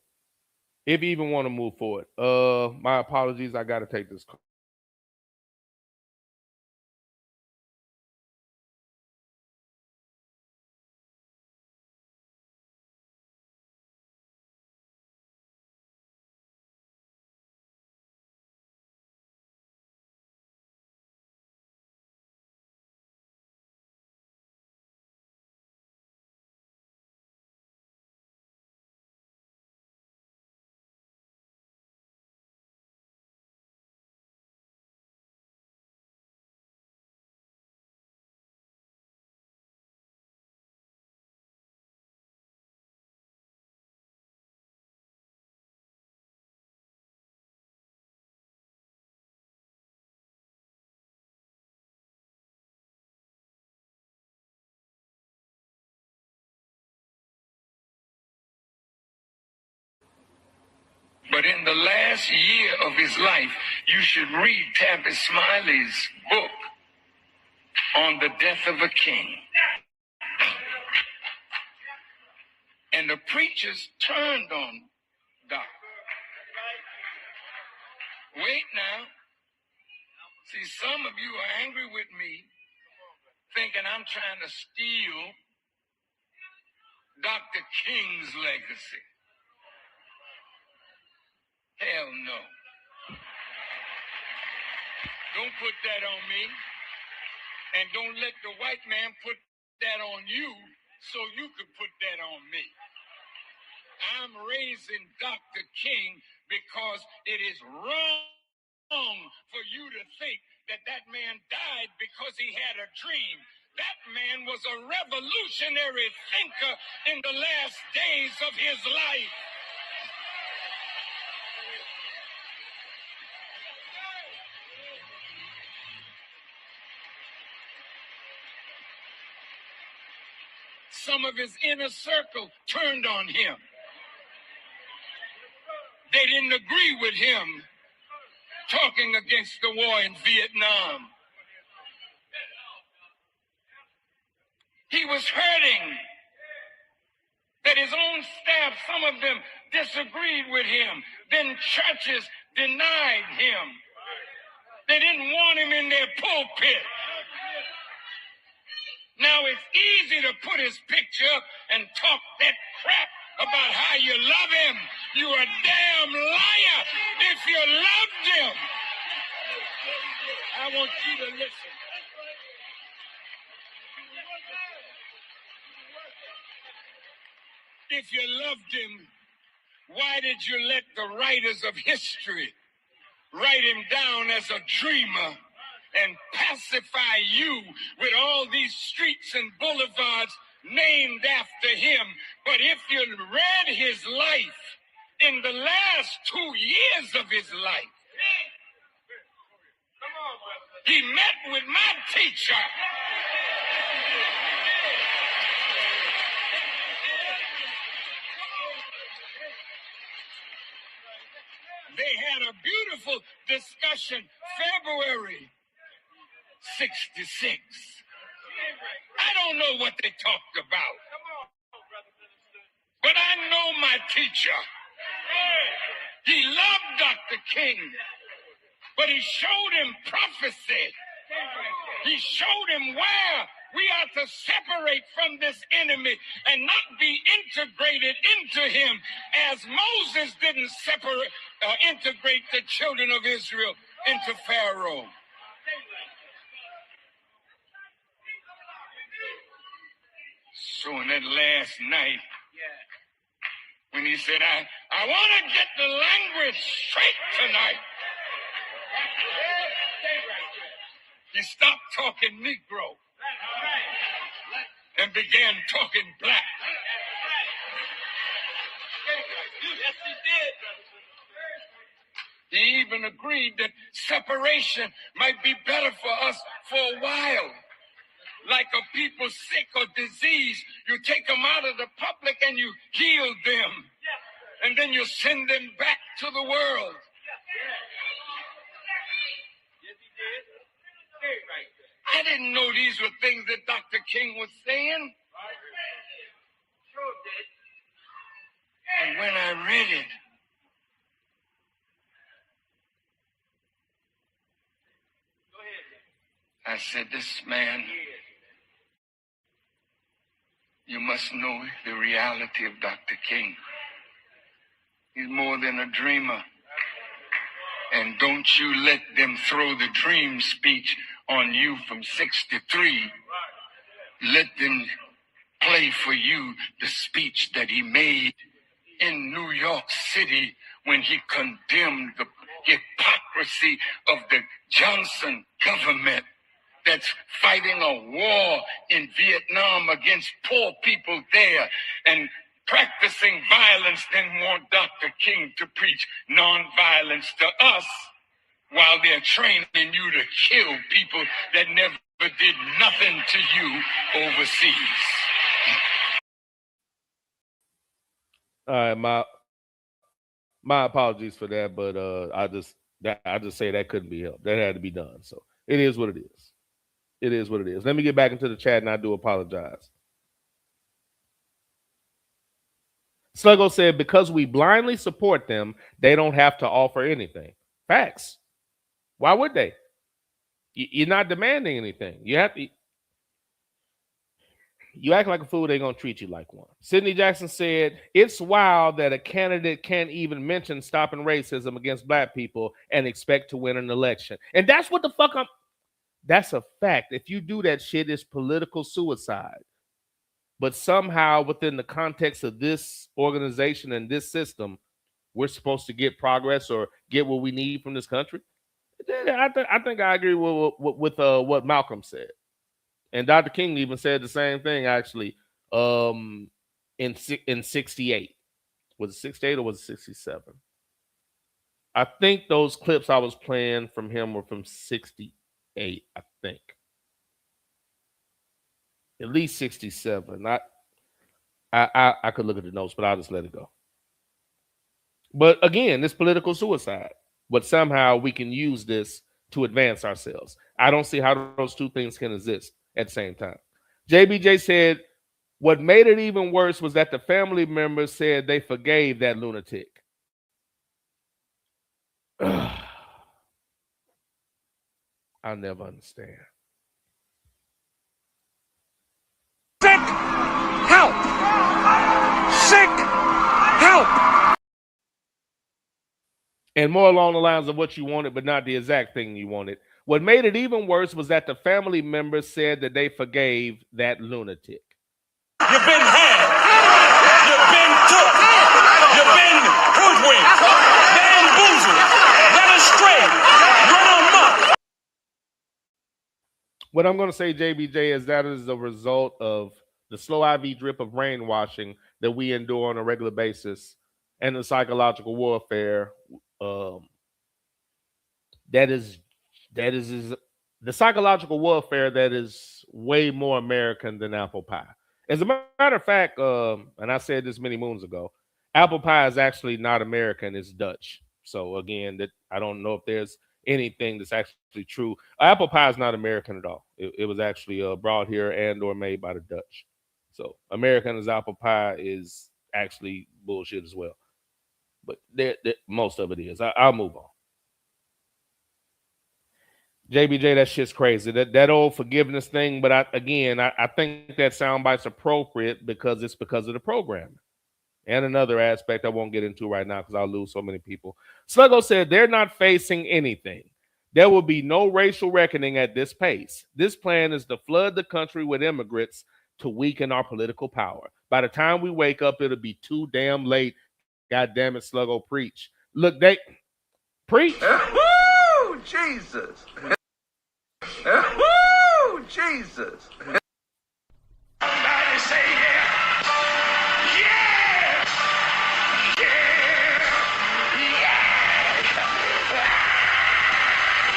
If you even want to move forward. My apologies. I got to take this call. the last year of his life, you should read Tabby Smiley's book on the death of a king. And the preachers turned on Doc. Wait now. See, some of you are angry with me, thinking I'm trying to steal Dr. King's legacy. Hell no. Don't put that on me. And don't let the white man put that on you so you could put that on me. I'm raising Dr. King because it is wrong for you to think that that man died because he had a dream. That man was a revolutionary thinker in the last days of his life. Some of his inner circle turned on him. They didn't agree with him talking against the war in Vietnam. He was hurting that his own staff, some of them disagreed with him. Then churches denied him. They didn't want him in their pulpit. Now it's easy to put his picture up and talk that crap about how you love him. You're a damn liar if you loved him. I want you to listen. If you loved him, why did you let the writers of history write him down as a dreamer and pacify you with all these streets and boulevards named after him? But if you read his life, in the last 2 years of his life, he met with my teacher. They had a beautiful discussion February 66. I don't know what they talked about, but I know my teacher. He loved Dr. King, but he showed him prophecy. He showed him where we are to separate from this enemy and not be integrated into him as Moses didn't integrate the children of Israel into Pharaoh. So in that last night, when he said, I want to get the language straight tonight, he stopped talking Negro and began talking black. Yes, he did. He even agreed that separation might be better for us for a while. Like a people sick or diseased, you take them out of the public and you heal them. And then you send them back to the world. I didn't know these were things that Dr. King was saying. And when I read it, I said, this man, you must know the reality of Dr. King. He's more than a dreamer. And don't you let them throw the dream speech on you from 63. Let them play for you the speech that he made in New York City when he condemned the hypocrisy of the Johnson government that's fighting a war in Vietnam against poor people there and practicing violence, then want Dr. King to preach nonviolence to us while they're training you to kill people that never did nothing to you overseas. All right, My apologies for that, but I just say that couldn't be helped. That had to be done. So it is what it is. It is what it is. Let me get back into the chat, and I do apologize. Sluggo said, because we blindly support them, they don't have to offer anything. Facts. Why would they? You're not demanding anything. You have to. You act like a fool, they're going to treat you like one. Sidney Jackson said, it's wild that a candidate can't even mention stopping racism against black people and expect to win an election. And that's what the fuck that's a fact. If you do that shit, it's political suicide. But somehow within the context of this organization and this system, we're supposed to get progress or get what we need from this country. I think I agree with what Malcolm said. And Dr. King even said the same thing, actually, in 68. Was it 68 or was it 67? I think those clips I was playing from him were from 68, I think. At least 67. I could look at the notes, but I'll just let it go. But again, it's political suicide. But somehow we can use this to advance ourselves. I don't see how those two things can exist at the same time. JBJ said, what made it even worse was that the family members said they forgave that lunatic. I'll never understand. Sick help! Sick help! And more along the lines of what you wanted, but not the exact thing you wanted. What made it even worse was that the family members said that they forgave that lunatic. You've been had. You've been took. You've been hoodwinked. Bamboozled. Led astray. Run amok. What I'm going to say, JBJ, is that is a result of the slow IV drip of brainwashing that we endure on a regular basis and the psychological warfare that is the psychological warfare that is way more American than apple pie. As a matter of fact, and I said this many moons ago, apple pie is actually not American, it's Dutch. So again, that I don't know if there's anything that's actually true. Apple pie is not American at all. It was actually brought here and or made by the Dutch. So American as apple pie is actually bullshit as well. But most of it is. I'll move on. JBJ, that shit's crazy. That old forgiveness thing. But I think that soundbite's appropriate because it's because of the programming. And another aspect I won't get into right now because I'll lose so many people. Sluggo said they're not facing anything. There will be no racial reckoning at this pace. This plan is to flood the country with immigrants to weaken our political power. By the time we wake up, it'll be too damn late. God damn it, Sluggo, preach. Look, they preach. Woo, Jesus. Woo, Jesus. Somebody say yeah. Yeah.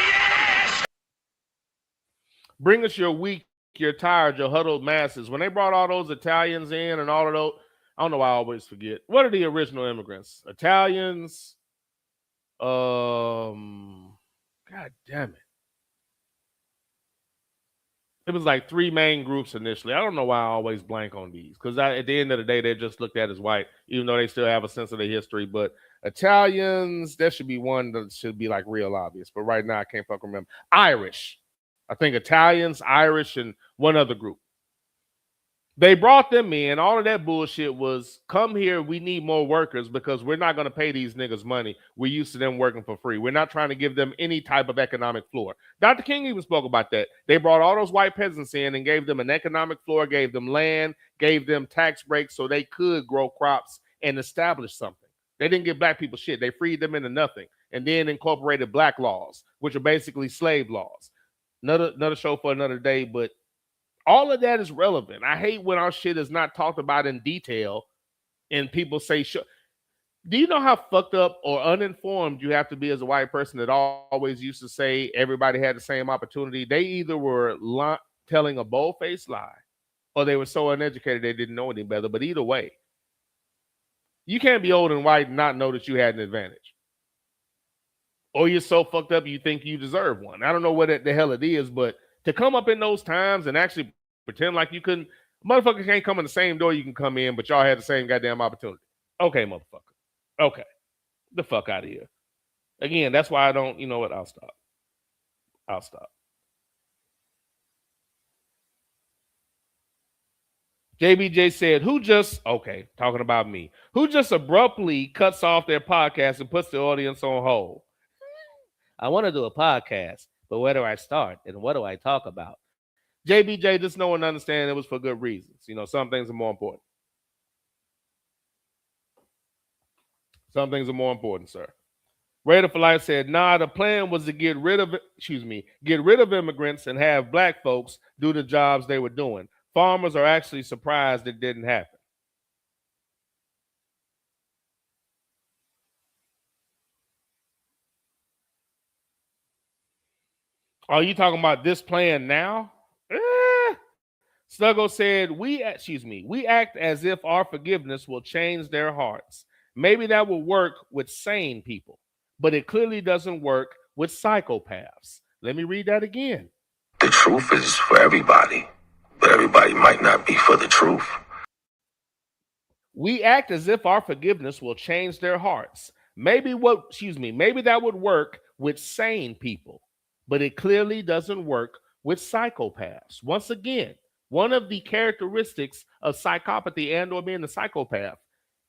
Yeah. Bring us your weak, your tired, your huddled masses. When they brought all those Italians in and all of those, I don't know why I always forget. What are the original immigrants? Italians. God damn it. It was like three main groups initially. I don't know why I always blank on these because at the end of the day, they're just looked at as white, even though they still have a sense of their history. But Italians, there should be one that should be like real obvious. But right now, I can't fucking remember. Irish. I think Italians, Irish, and one other group. They brought them in. All of that bullshit was, come here, we need more workers because we're not going to pay these niggas money. We're used to them working for free. We're not trying to give them any type of economic floor. Dr. King even spoke about that. They brought all those white peasants in and gave them an economic floor, gave them land, gave them tax breaks so they could grow crops and establish something. They didn't give black people shit. They freed them into nothing and then incorporated black laws, which are basically slave laws. Another show for another day, but all of that is relevant. I hate when our shit is not talked about in detail and people say, sure. Do you know how fucked up or uninformed you have to be as a white person that always used to say everybody had the same opportunity? They either were telling a bold-faced lie or they were so uneducated they didn't know any better. But either way, You can't be old and white and not know that you had an advantage. Or you're so fucked up you think you deserve one. I don't know what the hell it is, but to come up in those times and actually pretend like you couldn't, motherfuckers can't come in the same door you can come in, but y'all had the same goddamn opportunity. Okay, motherfucker. Okay. The fuck out of here. Again, that's why I don't, you know what? I'll stop. JBJ said, talking about me, who just abruptly cuts off their podcast and puts the audience on hold? I want to do a podcast, but where do I start and what do I talk about? JBJ, just know and understand it was for good reasons. You know, some things are more important. Some things are more important, sir. Raider for Life said, nah, the plan was to get rid of immigrants and have black folks do the jobs they were doing. Farmers are actually surprised it didn't happen. Are you talking about this plan now? Snuggle said, we act as if our forgiveness will change their hearts. Maybe that will work with sane people, but it clearly doesn't work with psychopaths. Let me read that again. The truth is for everybody, but everybody might not be for the truth. We act as if our forgiveness will change their hearts. Maybe that would work with sane people, but it clearly doesn't work with psychopaths. Once again, one of the characteristics of psychopathy and or being a psychopath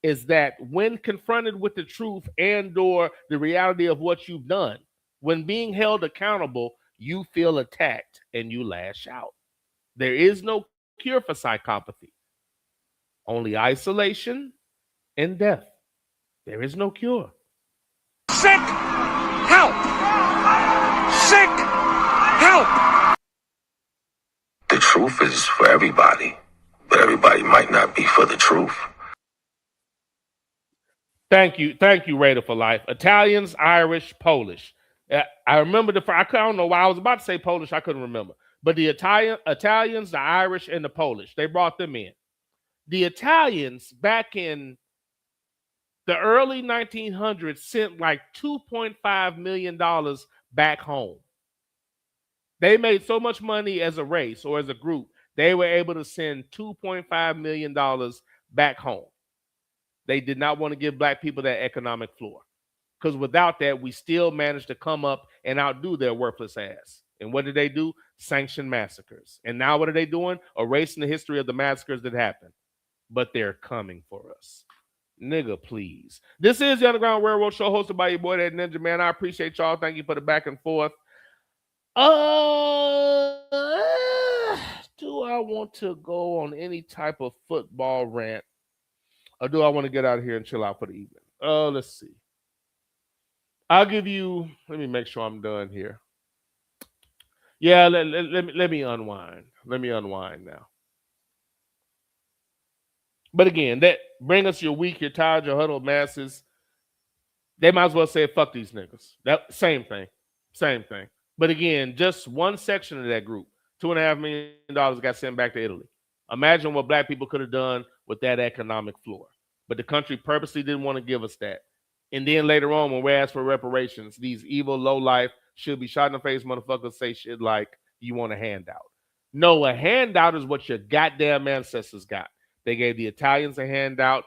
is that when confronted with the truth and or the reality of what you've done, when being held accountable, you feel attacked and you lash out. There is no cure for psychopathy. Only isolation and death. There is no cure. Sick help! Sick help! The truth is for everybody, but everybody might not be for the truth. Thank you, Raider for Life. Italians, Irish, Polish. I remember I don't know why I was about to say Polish. I couldn't remember. But the Italians, the Irish, and the Polish, they brought them in. The Italians back in the early 1900s sent like $2.5 million back home. They made so much money as a race or as a group, they were able to send $2.5 million back home. They did not want to give black people that economic floor. Because without that, we still managed to come up and outdo their worthless ass. And what did they do? Sanction massacres. And now what are they doing? Erasing the history of the massacres that happened. But they're coming for us. Nigga, please. This is the Underground Railroad Show hosted by your boy, that Ninja Man. I appreciate y'all. Thank you for the back and forth. Do I want to go on any type of football rant? Or do I want to get out of here and chill out for the evening? Let's see. I'll give you, let me make sure I'm done here. Yeah, let me unwind. Let me unwind now. But again, that bring us your weak, your tired, your huddled masses. They might as well say, fuck these niggas. That same thing. But again, just one section of that group, $2.5 million got sent back to Italy. Imagine what black people could have done with that economic floor. But the country purposely didn't want to give us that. And then later on, when we asked for reparations, these evil, low-life, should be shot in the face motherfuckers say shit like, you want a handout. No, a handout is what your goddamn ancestors got. They gave the Italians a handout,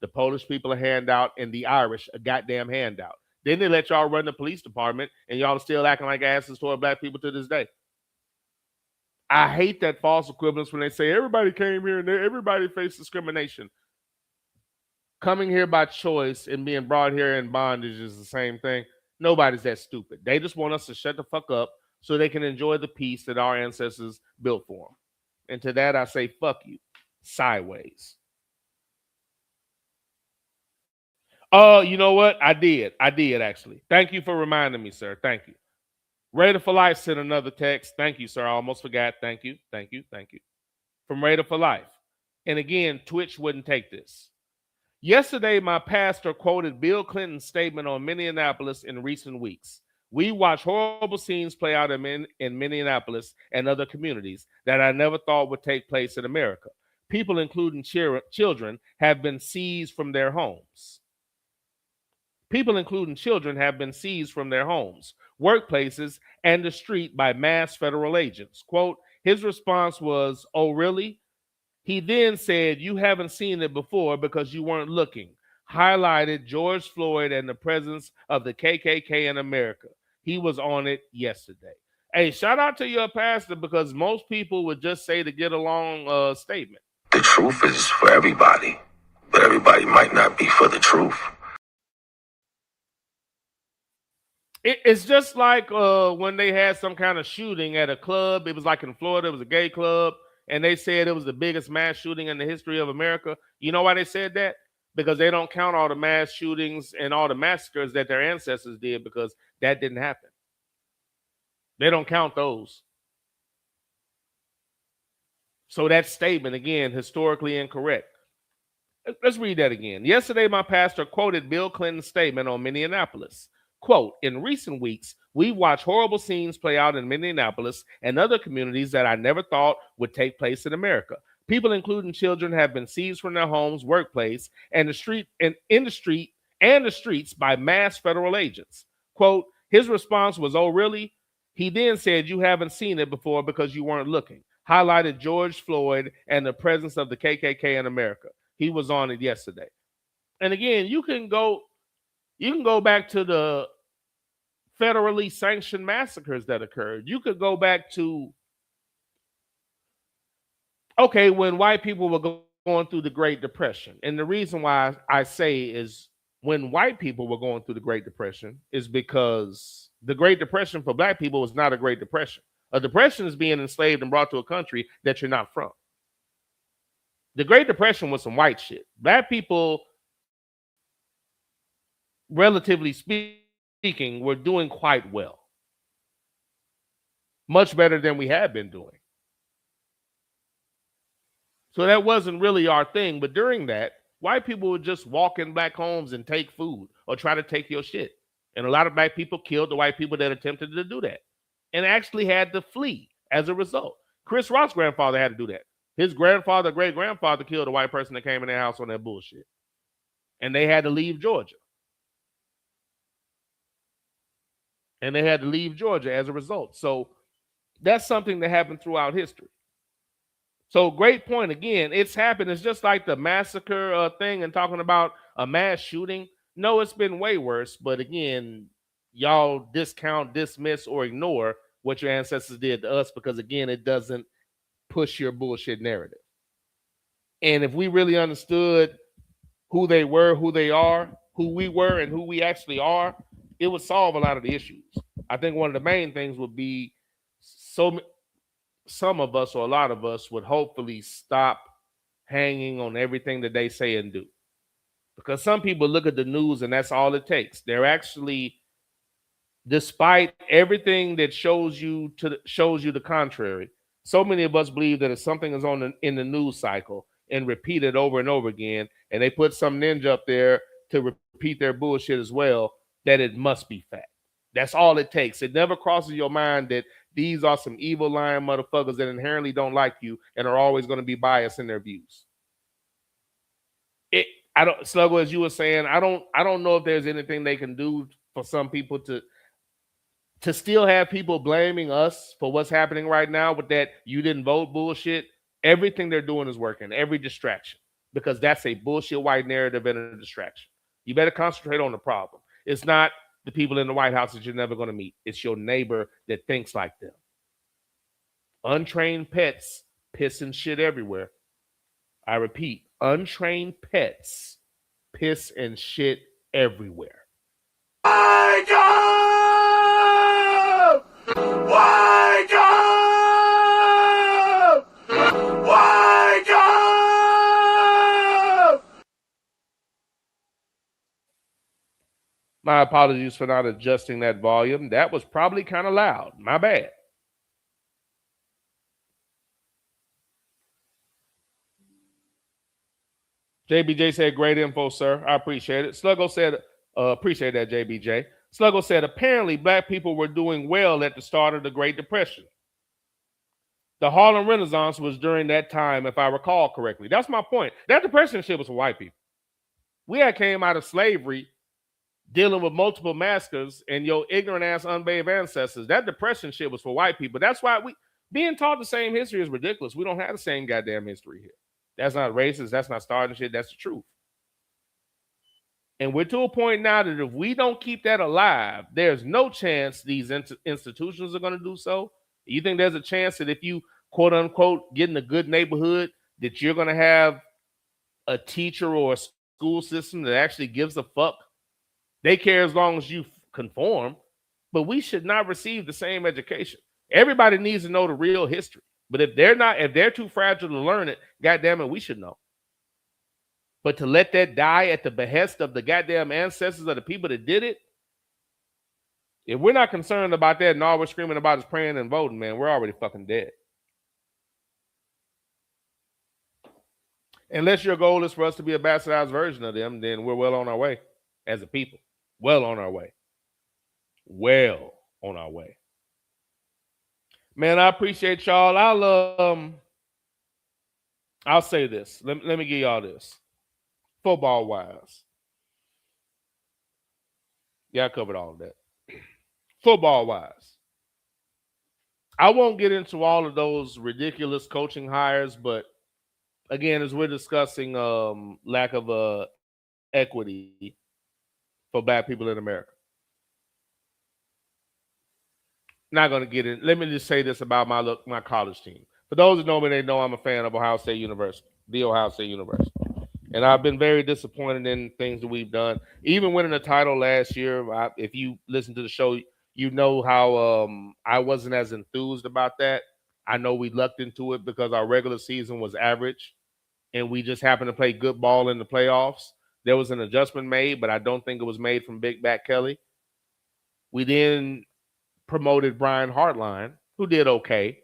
the Polish people a handout, and the Irish a goddamn handout. Then they let y'all run the police department, and y'all are still acting like asses toward black people to this day. I hate that false equivalence when they say everybody came here and everybody faced discrimination. Coming here by choice and being brought here in bondage is the same thing. Nobody's that stupid. They just want us to shut the fuck up so they can enjoy the peace that our ancestors built for them. And to that, I say, fuck you. Sideways. Oh, you know what? I did actually. Thank you for reminding me, sir. Thank you. Raider for Life sent another text. Thank you, sir. I almost forgot. Thank you. From Raider for Life. And again, Twitch wouldn't take this. Yesterday, my pastor quoted Bill Clinton's statement on Minneapolis in recent weeks. We watch horrible scenes play out in Minneapolis and other communities that I never thought would take place in America. people, including children, have been seized from their homes. People, including children, have been seized from their homes, workplaces, and the street by masked federal agents. Quote, his response was, "Oh, really?" He then said, "You haven't seen it before because you weren't looking." Highlighted George Floyd and the presence of the KKK in America. He was on it yesterday. Hey, shout out to your pastor, because most people would just say the get along statement. The truth is for everybody, but everybody might not be for the truth. It's just like when they had some kind of shooting at a club. It was like in Florida, it was a gay club, and they said it was the biggest mass shooting in the history of America. You know why they said that? Because they don't count all the mass shootings and all the massacres that their ancestors did, because that didn't happen. They don't count those. So that statement, again, historically incorrect. Let's read that again. Yesterday, my pastor quoted Bill Clinton's statement on Minneapolis. Quote, in recent weeks, we've watched horrible scenes play out in Minneapolis and other communities that I never thought would take place in America. People, including children, have been seized from their homes, workplace, and the streets by masked federal agents. Quote, his response was, "Oh, really?" He then said, "You haven't seen it before because you weren't looking." Highlighted George Floyd and the presence of the KKK in America. He was on it yesterday. And again, you can go back to the federally sanctioned massacres that occurred. You could go back to, okay, when white people were going through the Great Depression. And the reason why I say is when white people were going through the Great Depression is because the Great Depression for black people was not a Great Depression. A depression is being enslaved and brought to a country that you're not from. The Great Depression was some white shit. Black people, relatively speaking, were doing quite well. Much better than we had been doing. So that wasn't really our thing. But during that, white people would just walk in black homes and take food or try to take your shit. And a lot of black people killed the white people that attempted to do that and actually had to flee as a result. Chris Rock's grandfather had to do that. His grandfather, great-grandfather killed a white person that came in their house on that bullshit. And they had to leave Georgia. And they had to leave Georgia as a result. So that's something that happened throughout history. So great point. Again, it's happened. It's just like the massacre thing and talking about a mass shooting. No, it's been way worse. But again, y'all discount, dismiss, or ignore what your ancestors did to us because, again, it doesn't push your bullshit narrative. And if we really understood who they were, who they are, who we were, and who we actually are, it would solve a lot of the issues. I think one of the main things would be some of us or a lot of us would hopefully stop hanging on everything that they say and do. Because some people look at the news and that's all it takes. They're actually, despite everything that shows you the contrary, so many of us believe that if something is in the news cycle and repeat it over and over again, and they put some ninja up there to repeat their bullshit as well, that it must be fact. That's all it takes. It never crosses your mind that these are some evil, lying motherfuckers that inherently don't like you and are always going to be biased in their views. Sluggo, as you were saying, I don't know if there's anything they can do for some people to still have people blaming us for what's happening right now with that you didn't vote bullshit. Everything they're doing is working, every distraction, because that's a bullshit white narrative and a distraction. You better concentrate on the problem. It's not the people in the White House that you're never going to meet. It's your neighbor that thinks like them. Untrained pets piss and shit everywhere. I repeat, untrained pets piss and shit everywhere. Wake up! Wake up! Wake up! My apologies for not adjusting that volume. That was probably kind of loud. My bad. JBJ said, great info, sir. I appreciate it. Sluggo said, appreciate that, JBJ. Sluggo said, apparently black people were doing well at the start of the Great Depression. The Harlem Renaissance was during that time, if I recall correctly. That's my point. That depression shit was for white people. We had came out of slavery dealing with multiple masters and your ignorant ass unbathed ancestors. That depression shit was for white people. That's why we being taught the same history is ridiculous. We don't have the same goddamn history here. That's not racist. That's not starting shit. That's the truth. And we're to a point now that if we don't keep that alive, there's no chance these institutions are going to do so. You think there's a chance that if you, quote unquote, get in a good neighborhood, that you're going to have a teacher or a school system that actually gives a fuck? They care as long as you conform, but we should not receive the same education. Everybody needs to know the real history. But if they're too fragile to learn it, goddamn it, we should know. But to let that die at the behest of the goddamn ancestors of the people that did it, if we're not concerned about that and all we're screaming about is praying and voting, man, we're already fucking dead. Unless your goal is for us to be a bastardized version of them, then we're well on our way as a people. Well on our way. Well on our way. Man, I appreciate y'all. I'll say this. Let me give y'all this. Football wise. Yeah, I covered all of that. Football wise. I won't get into all of those ridiculous coaching hires, but again, as we're discussing lack of equity for black people in America. Not going to get in. Let me just say this about my college team. For those that know me, they know I'm a fan of Ohio State University, the Ohio State University. And I've been very disappointed in things that we've done. Even winning a title last year, if you listen to the show, you know how I wasn't as enthused about that. I know we lucked into it because our regular season was average, and we just happened to play good ball in the playoffs. There was an adjustment made, but I don't think it was made from Big Back Kelly. We then promoted Brian Hartline, who did okay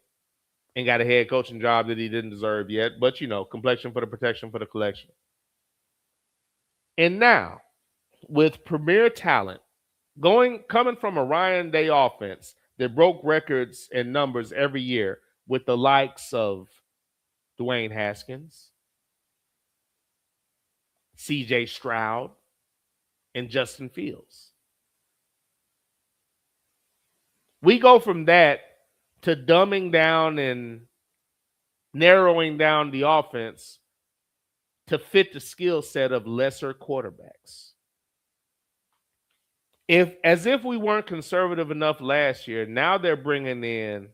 and got a head coaching job that he didn't deserve yet. But, you know, complexion for the protection for the collection. And now, with premier talent, coming from a Ryan Day offense that broke records and numbers every year with the likes of Dwayne Haskins, C.J. Stroud, and Justin Fields. We go from that to dumbing down and narrowing down the offense to fit the skill set of lesser quarterbacks. As if we weren't conservative enough last year, now they're bringing in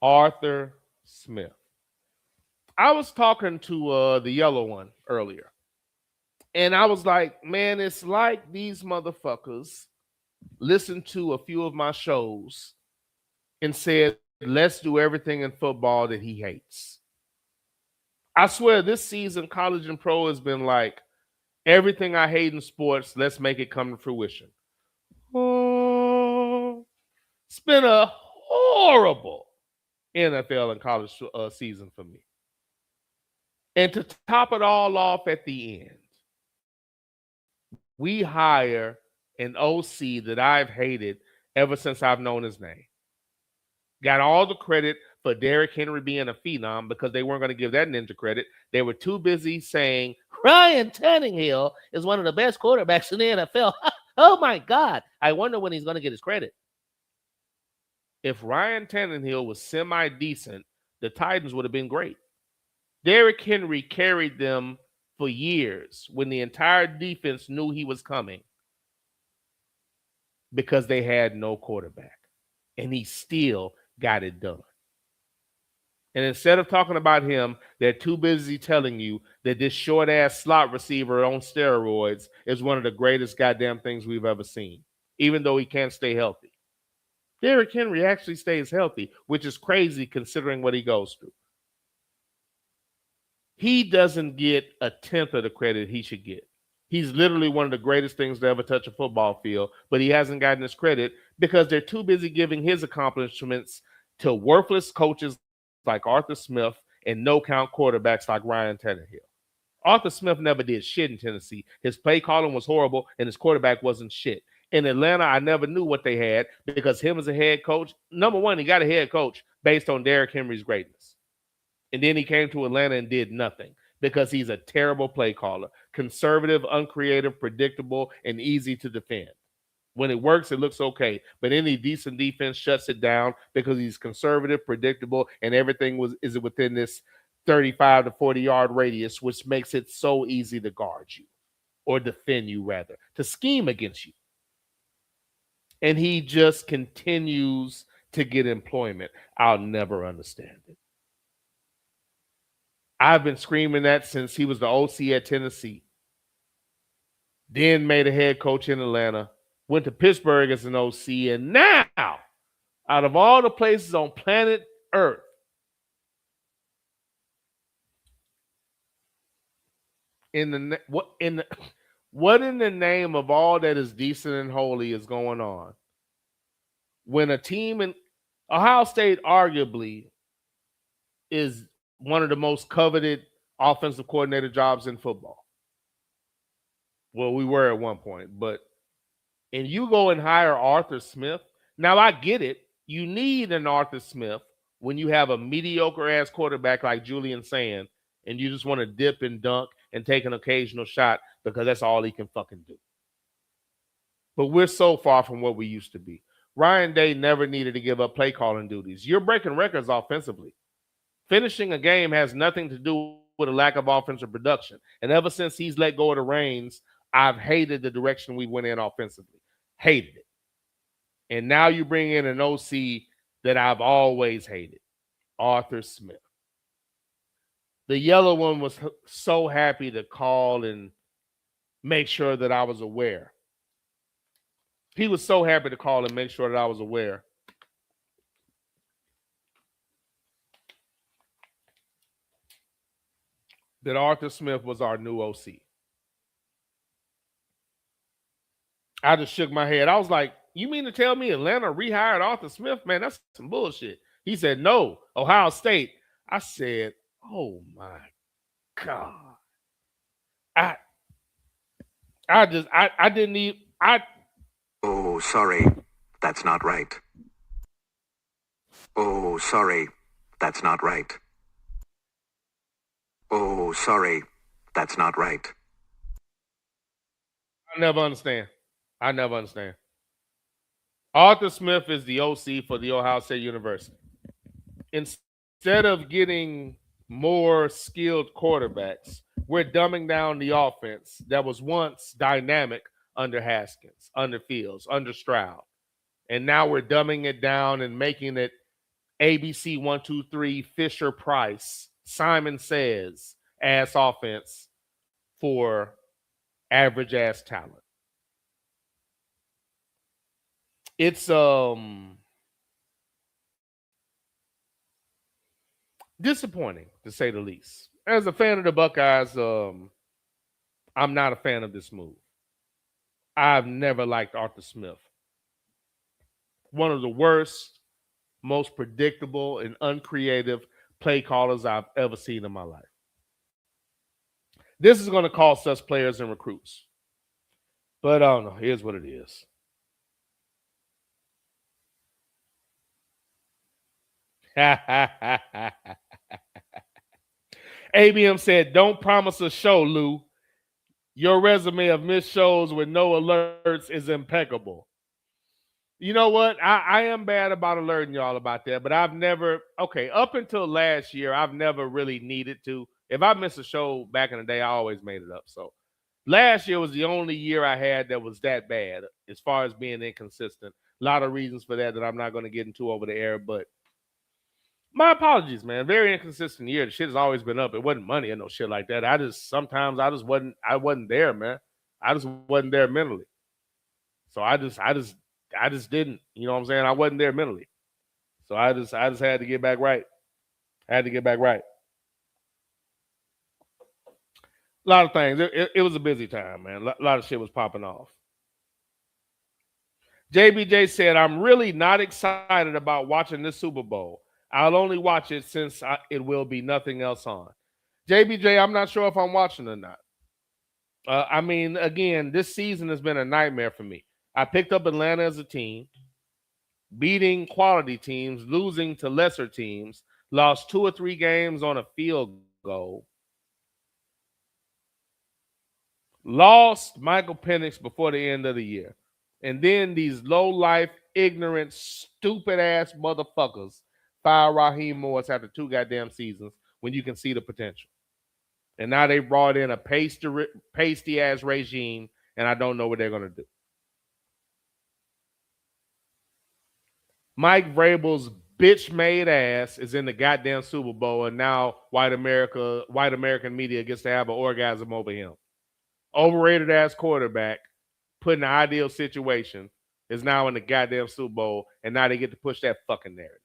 Arthur Smith. I was talking to the yellow one earlier, and I was like, man, it's like these motherfuckers listened to a few of my shows and said, let's do everything in football that he hates. I swear this season, college and pro has been like, everything I hate in sports, let's make it come to fruition. Oh, it's been a horrible NFL and college season for me. And to top it all off at the end, we hire an OC that I've hated ever since I've known his name. Got all the credit for Derrick Henry being a phenom because they weren't going to give that ninja credit. They were too busy saying, Ryan Tannehill is one of the best quarterbacks in the NFL. Oh, my God. I wonder when he's going to get his credit. If Ryan Tannehill was semi-decent, the Titans would have been great. Derrick Henry carried them for years when the entire defense knew he was coming because they had no quarterback. And he still got it done. And instead of talking about him, they're too busy telling you that this short-ass slot receiver on steroids is one of the greatest goddamn things we've ever seen, even though he can't stay healthy. Derrick Henry actually stays healthy, which is crazy considering what he goes through. He doesn't get a tenth of the credit he should get. He's literally one of the greatest things to ever touch a football field, but he hasn't gotten his credit because they're too busy giving his accomplishments to worthless coaches like Arthur Smith and no-count quarterbacks like Ryan Tannehill. Arthur Smith never did shit in Tennessee. His play calling was horrible, and his quarterback wasn't shit. In Atlanta, I never knew what they had because him as a head coach, number one, he got a head coach based on Derrick Henry's greatness. And then he came to Atlanta and did nothing because he's a terrible play caller. Conservative, uncreative, predictable, and easy to defend. When it works, it looks okay. But any decent defense shuts it down because he's conservative, predictable, and everything is within this 35 to 40-yard radius, which makes it so easy to guard you or defend you, rather, to scheme against you. And he just continues to get employment. I'll never understand it. I've been screaming that since he was the OC at Tennessee. Then made a head coach in Atlanta. Went to Pittsburgh as an OC. And now, out of all the places on planet Earth, what in the name of all that is decent and holy is going on? When a team in Ohio State arguably is one of the most coveted offensive coordinator jobs in football. Well, we were at one point, and you go and hire Arthur Smith. Now, I get it. You need an Arthur Smith when you have a mediocre-ass quarterback like Julian Sand, and you just want to dip and dunk and take an occasional shot because that's all he can fucking do. But we're so far from what we used to be. Ryan Day never needed to give up play calling duties. You're breaking records offensively. Finishing a game has nothing to do with a lack of offensive production. And ever since he's let go of the reins, I've hated the direction we went in offensively. Hated it. And now you bring in an OC that I've always hated, Arthur Smith. The yellow one was so happy to call and make sure that I was aware. He was so happy to call and make sure that I was aware. That Arthur Smith was our new OC. I just shook my head. I was like, you mean to tell me Atlanta rehired Arthur Smith? Man, that's some bullshit. He said, no, Ohio State. I said, oh my God. I didn't even, Oh, sorry. That's not right. Oh, sorry. That's not right. Oh, sorry. That's not right. I never understand. Arthur Smith is the OC for the Ohio State University. Instead of getting more skilled quarterbacks, we're dumbing down the offense that was once dynamic under Haskins, under Fields, under Stroud. And now we're dumbing it down and making it ABC 1, 2, 3, Fisher Price, Simon Says ass offense for average ass talent. It's disappointing, to say the least. As a fan of the Buckeyes, I'm not a fan of this move. I've never liked Arthur Smith. One of the worst, most predictable, and uncreative play callers I've ever seen in my life. This is going to cost us players and recruits. But I don't know. Here's what it is. ABM said, don't promise a show, Lou. Your resume of missed shows with no alerts is impeccable. You know what? I am bad about alerting y'all about that, but I've never, up until last year, I've never really needed to. If I missed a show back in the day, I always made it up. So last year was the only year I had that was that bad as far as being inconsistent. A lot of reasons for that I'm not going to get into over the air, but my apologies, man. Very inconsistent year. The shit has always been up. It wasn't money or no shit like that. I wasn't there, man. I just wasn't there mentally. So I just didn't. You know what I'm saying? I wasn't there mentally. So I just had to get back right. A lot of things. It was a busy time, man. A lot of shit was popping off. JBJ said, I'm really not excited about watching this Super Bowl. I'll only watch it since it will be nothing else on. JBJ, I'm not sure if I'm watching or not. I mean, again, this season has been a nightmare for me. I picked up Atlanta as a team, beating quality teams, losing to lesser teams, lost 2 or 3 games on a field goal, lost Michael Penix before the end of the year. And then these low-life, ignorant, stupid-ass motherfuckers fire Raheem Morris after 2 goddamn seasons when you can see the potential. And now they brought in a pasty-ass regime, and I don't know what they're going to do. Mike Vrabel's bitch-made ass is in the goddamn Super Bowl, and now white American media gets to have an orgasm over him. Overrated-ass quarterback, put in an ideal situation, is now in the goddamn Super Bowl, and now they get to push that fucking narrative.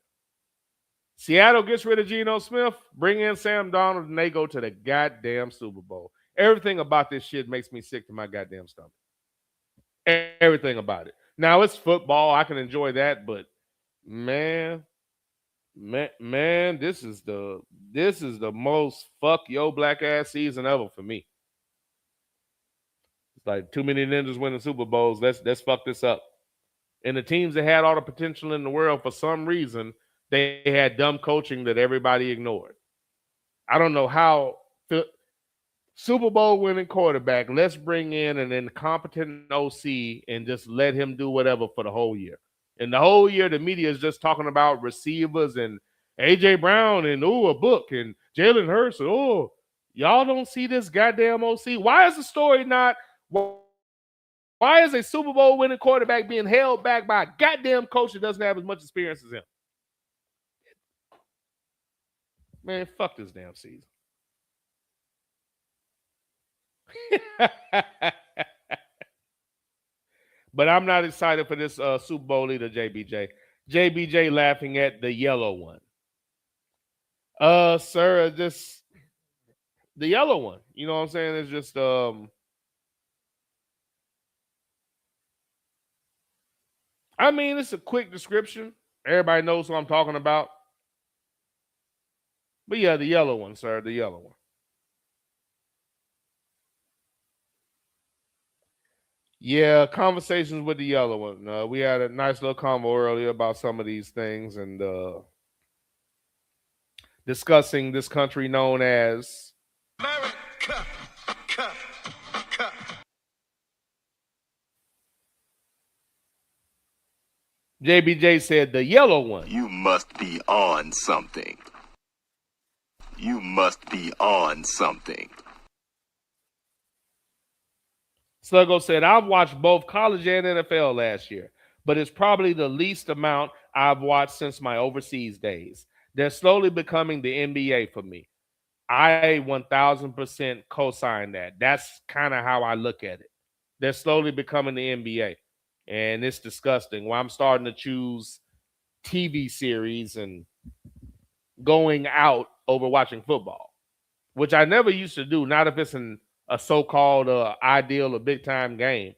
Seattle gets rid of Geno Smith, bring in Sam Darnold, and they go to the goddamn Super Bowl. Everything about this shit makes me sick to my goddamn stomach. Everything about it. Now, it's football. I can enjoy that, but man, this is the most fuck yo black ass season ever for me. It's like too many ninjas winning Super Bowls. Let's fuck this up. And the teams that had all the potential in the world, for some reason, they had dumb coaching that everybody ignored. I don't know how. Super Bowl winning quarterback, let's bring in an incompetent OC and just let him do whatever for the whole year. And the whole year, the media is just talking about receivers and A.J. Brown and, a book and Jalen Hurts. Y'all don't see this goddamn OC. Why is the story not... Why is a Super Bowl winning quarterback being held back by a goddamn coach that doesn't have as much experience as him? Man, fuck this damn season. But I'm not excited for this Super Bowl either, JBJ. JBJ laughing at the yellow one. Sir, just the yellow one. You know what I'm saying? It's just I mean, it's a quick description. Everybody knows what I'm talking about. But yeah, the yellow one, sir, the yellow one. Yeah, conversations with the yellow one. We had a nice little convo earlier about some of these things and discussing this country known as Amerikkka. JBJ said the yellow one. You must be on something. You must be on something. Sluggo said, I've watched both college and NFL last year, but it's probably the least amount I've watched since my overseas days. They're slowly becoming the NBA for me. I 1000% co-sign that. That's kind of how I look at it. They're slowly becoming the NBA, and it's disgusting. Well, I'm starting to choose TV series and going out over watching football, which I never used to do, not if it's a so-called ideal or big-time game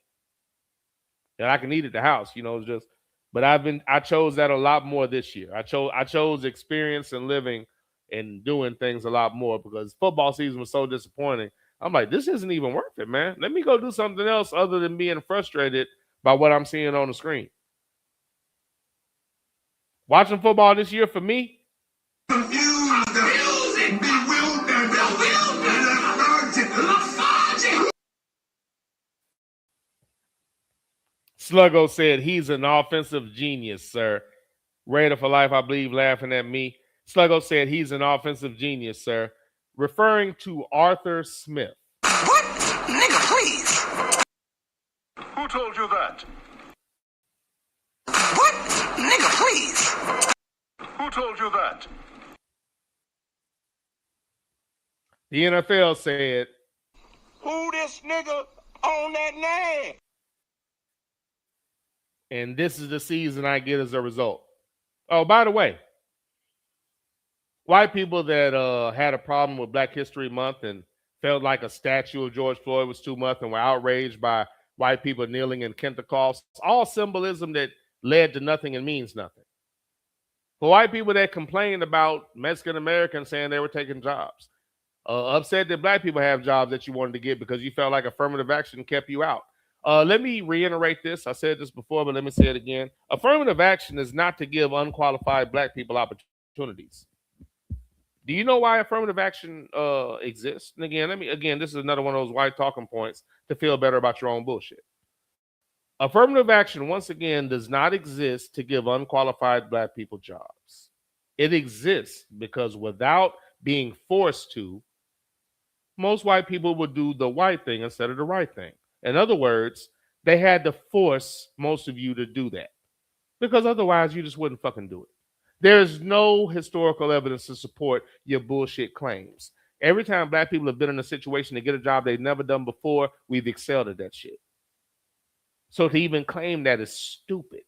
that I can eat at the house, it's just, but I chose that a lot more this year. I chose experience and living and doing things a lot more because football season was so disappointing. I'm like, this isn't even worth it, man. Let me go do something else other than being frustrated by what I'm seeing on the screen. Watching football this year for me, Sluggo said he's an offensive genius, sir. Raider for life, I believe, laughing at me. Sluggo said he's an offensive genius, sir, referring to Arthur Smith. What? Nigga, please. Who told you that? What? Nigga, please. Who told you that? The NFL said, Who this nigga on that name? And this is the season I get as a result. Oh, by the way, white people that had a problem with Black History Month and felt like a statue of George Floyd was too much and were outraged by white people kneeling in Pentecost, all symbolism that led to nothing and means nothing. For white people that complained about Mexican Americans saying they were taking jobs, Upset that black people have jobs that you wanted to get because you felt like affirmative action kept you out. Let me reiterate this. I said this before, but let me say it again. Affirmative action is not to give unqualified black people opportunities. Do you know why affirmative action exists? And again, this is another one of those white talking points to feel better about your own bullshit. Affirmative action, once again, does not exist to give unqualified black people jobs. It exists because without being forced to, most white people would do the white thing instead of the right thing. In other words, they had to force most of you to do that because otherwise you just wouldn't fucking do it. There's no historical evidence to support your bullshit claims. Every time black people have been in a situation to get a job they've never done before, we've excelled at that shit. So to even claim that is stupid.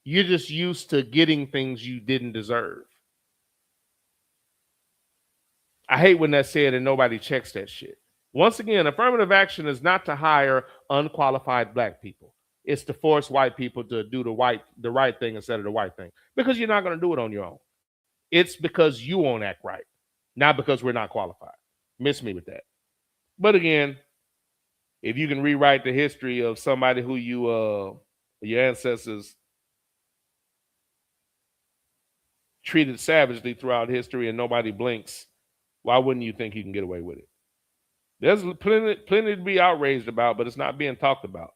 You're just used to getting things you didn't deserve. I hate when that's said and nobody checks that shit. Once again, affirmative action is not to hire unqualified black people. It's to force white people to do the right thing instead of the white thing. Because you're not going to do it on your own. It's because you won't act right. Not because we're not qualified. Miss me with that. But again, if you can rewrite the history of somebody who your ancestors treated savagely throughout history and nobody blinks, why wouldn't you think you can get away with it? There's plenty to be outraged about, but it's not being talked about.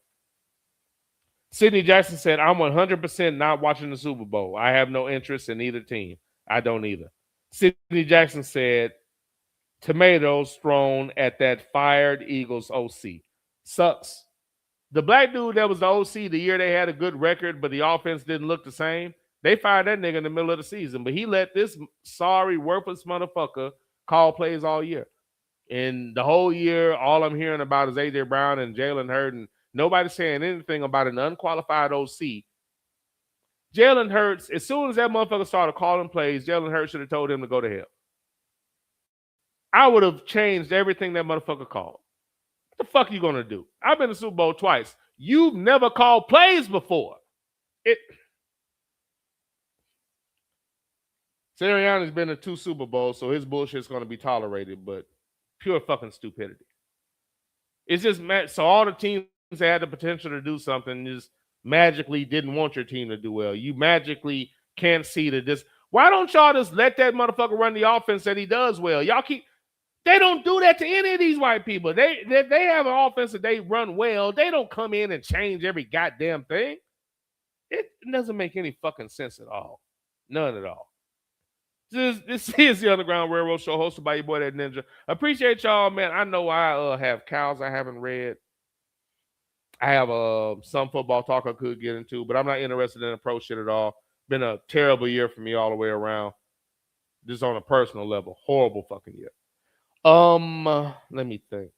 Sidney Jackson said, I'm 100% not watching the Super Bowl. I have no interest in either team. I don't either. Sidney Jackson said, tomatoes thrown at that fired Eagles OC. Sucks. The black dude that was the OC the year they had a good record, but the offense didn't look the same, they fired that nigga in the middle of the season. But he let this sorry, worthless motherfucker call plays all year. And the whole year, all I'm hearing about is A.J. Brown and Jalen Hurts, and nobody's saying anything about an unqualified OC. Jalen Hurts, as soon as that motherfucker started calling plays, Jalen Hurts should have told him to go to hell. I would have changed everything that motherfucker called. What the fuck are you going to do? I've been to the Super Bowl twice. You've never called plays before. Sirianni's been to 2 Super Bowls, so his bullshit's going to be tolerated, but pure fucking stupidity. It's just so all the teams that had the potential to do something just magically didn't want your team to do well. You magically can't see that this. Why don't y'all just let that motherfucker run the offense that he does well? They don't do that to any of these white people. They have an offense that they run well. They don't come in and change every goddamn thing. It doesn't make any fucking sense at all. None at all. This is the Underground Railroad Show hosted by your boy, That Ninja. Appreciate y'all, man. I know I have cows I haven't read. I have some football talk I could get into, but I'm not interested in the pro shit at all. Been a terrible year for me all the way around. Just on a personal level. Horrible fucking year. Let me think.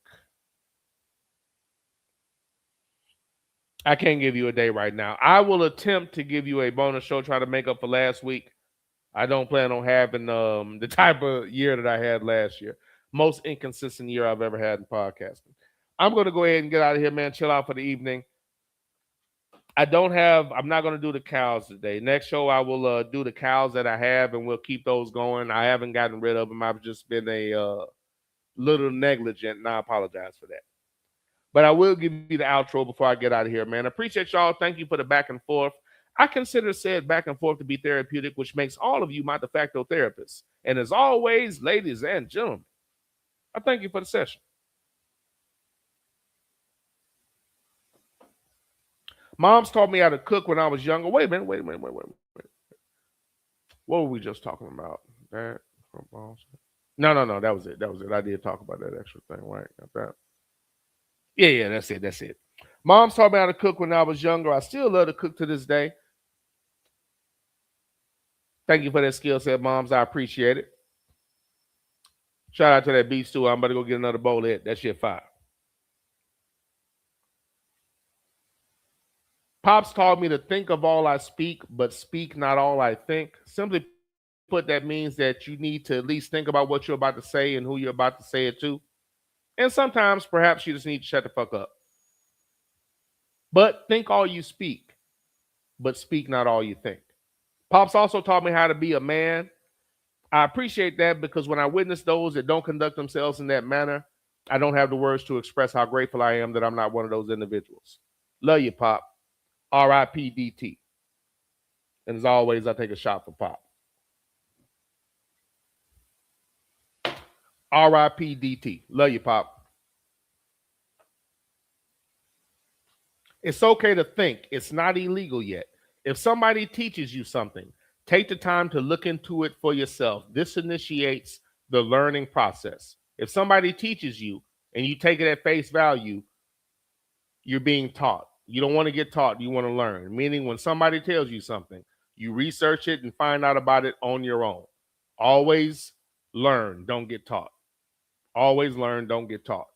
I can't give you a day right now. I will attempt to give you a bonus show, try to make up for last week. I don't plan on having the type of year that I had last year. Most inconsistent year I've ever had in podcasting. I'm going to go ahead and get out of here, man. Chill out for the evening. I'm not going to do the cows today. Next show, I will do the cows that I have, and we'll keep those going. I haven't gotten rid of them. I've just been a little negligent, and I apologize for that. But I will give you the outro before I get out of here, man. I appreciate y'all. Thank you for the back and forth. I consider said back and forth to be therapeutic, which makes all of you my de facto therapists. And as always, ladies and gentlemen, I thank you for the session. Moms taught me how to cook when I was younger. Wait a minute. What were we just talking about? That from moms? No. That was it. I did talk about that extra thing, right? Got that. Yeah, that's it. Moms taught me how to cook when I was younger. I still love to cook to this day. Thank you for that skill set, moms. I appreciate it. Shout out to that beef stew. I'm about to go get another bowl of it. That shit fire. Pops taught me to think of all I speak, but speak not all I think. Simply put, that means that you need to at least think about what you're about to say and who you're about to say it to. And sometimes, perhaps you just need to shut the fuck up. But think all you speak, but speak not all you think. Pops also taught me how to be a man. I appreciate that because when I witness those that don't conduct themselves in that manner, I don't have the words to express how grateful I am that I'm not one of those individuals. Love you, Pop. R.I.P. DT. And as always, I take a shot for Pop. R.I.P. DT. Love you, Pop. It's okay to think. It's not illegal yet. If somebody teaches you something, take the time to look into it for yourself. This initiates the learning process. If somebody teaches you and you take it at face value, you're being taught. You don't want to get taught, you want to learn. Meaning when somebody tells you something, you research it and find out about it on your own. Always learn, don't get taught. Always learn, don't get taught.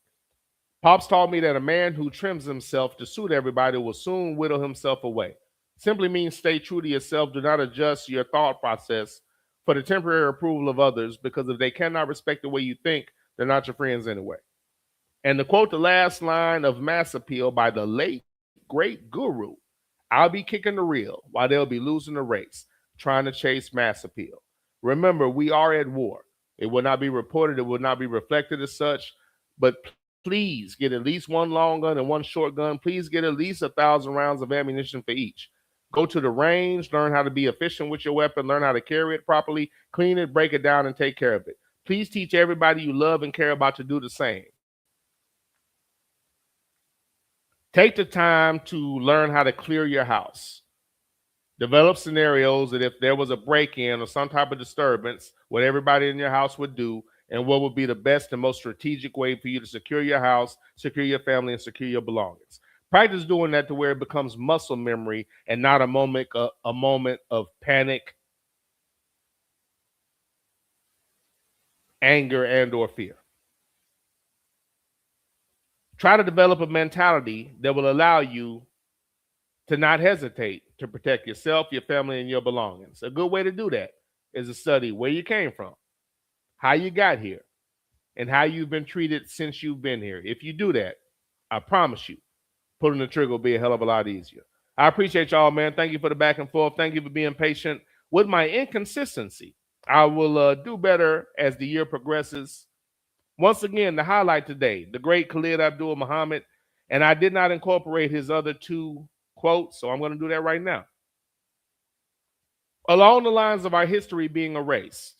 Pops taught me that a man who trims himself to suit everybody will soon whittle himself away. Simply means stay true to yourself. Do not adjust your thought process for the temporary approval of others, because if they cannot respect the way you think, they're not your friends anyway. And to quote the last line of Mass Appeal by the late, great guru, I'll be kicking the reel while they'll be losing the race, trying to chase Mass Appeal. Remember, we are at war. It will not be reported, it will not be reflected as such, but please get at least one long gun and one short gun. Please get at least 1,000 rounds of ammunition for each. Go to the range, learn how to be efficient with your weapon, learn how to carry it properly, clean it, break it down, and take care of it. Please teach everybody you love and care about to do the same. Take the time to learn how to clear your house. Develop scenarios that if there was a break-in or some type of disturbance, what everybody in your house would do, and what would be the best and most strategic way for you to secure your house, secure your family, and secure your belongings. Practice doing that to where it becomes muscle memory and not a moment of panic, anger, and or fear. Try to develop a mentality that will allow you to not hesitate to protect yourself, your family, and your belongings. A good way to do that is to study where you came from, how you got here, and how you've been treated since you've been here. If you do that, I promise you, pulling the trigger will be a hell of a lot easier. I appreciate y'all, man. Thank you for the back and forth. Thank you for being patient with my inconsistency. I will do better as the year progresses. Once again, the highlight today, the great Khalid Abdul Muhammad, and I did not incorporate his other two quotes, so I'm going to do that right now. Along the lines of our history being erased,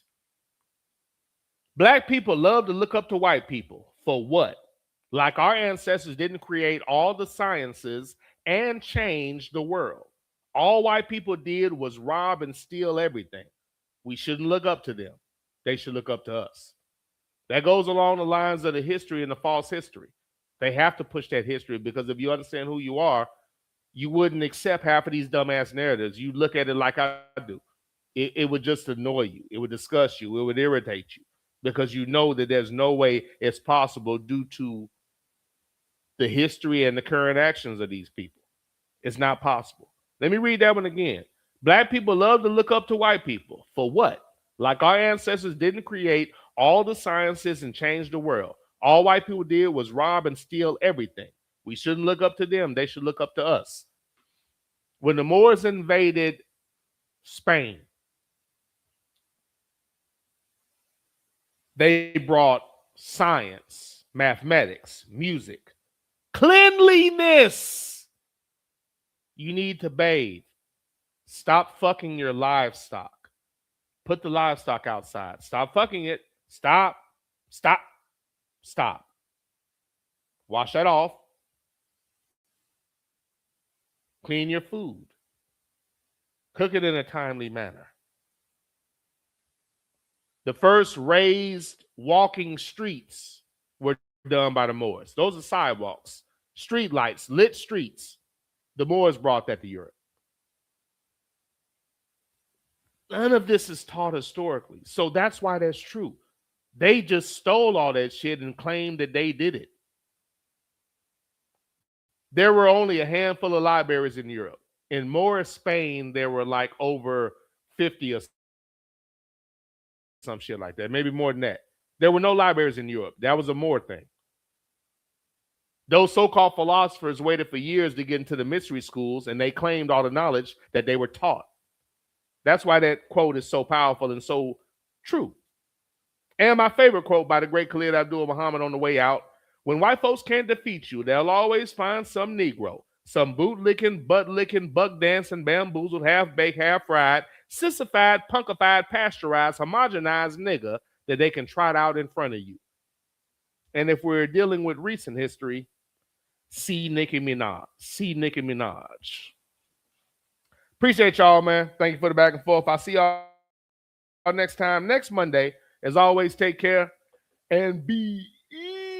Black people love to look up to white people. For what? Like our ancestors didn't create all the sciences and change the world. All white people did was rob and steal everything. We shouldn't look up to them. They should look up to us. That goes along the lines of the history and the false history. They have to push that history, because if you understand who you are, you wouldn't accept half of these dumbass narratives. You look at it like I do. It would just annoy you. It would disgust you. It would irritate you, because you know that there's no way it's possible due to the history and the current actions of these people. It's not possible. Let me read that one again. Black people love to look up to white people. For what? Like our ancestors didn't create all the sciences and change the world. All white people did was rob and steal everything. We shouldn't look up to them. They should look up to us. When the Moors invaded Spain, they brought science, mathematics, music, cleanliness. You need to bathe. Stop fucking your livestock. Put the livestock outside. Stop fucking it. Stop. Stop. Stop. Wash that off. Clean your food. Cook it in a timely manner. The first raised walking streets were done by the Moors. Those are sidewalks, street lights, lit streets. The Moors brought that to Europe. None of this is taught historically. So that's why that's true. They just stole all that shit and claimed that they did it. There were only a handful of libraries in Europe. In Moorish Spain, there were like over 50 or some shit like that, maybe more than that. There were no libraries in Europe. That was a Moor thing. Those so-called philosophers waited for years to get into the mystery schools, and they claimed all the knowledge that they were taught. That's why that quote is so powerful and so True. And my favorite quote by the great Khalid Abdul-Muhammad on the way out: when white folks can't defeat you, they'll always find some Negro, some boot-licking, butt-licking, buck-dancing, bamboozled, half-baked, half-fried, sissified, punkified, pasteurized, homogenized nigga that they can trot out in front of you. And if we're dealing with recent history, see Nicki Minaj. See Nicki Minaj. Appreciate y'all, man. Thank you for the back and forth. I'll see y'all next time, next Monday. As always, take care and be easy.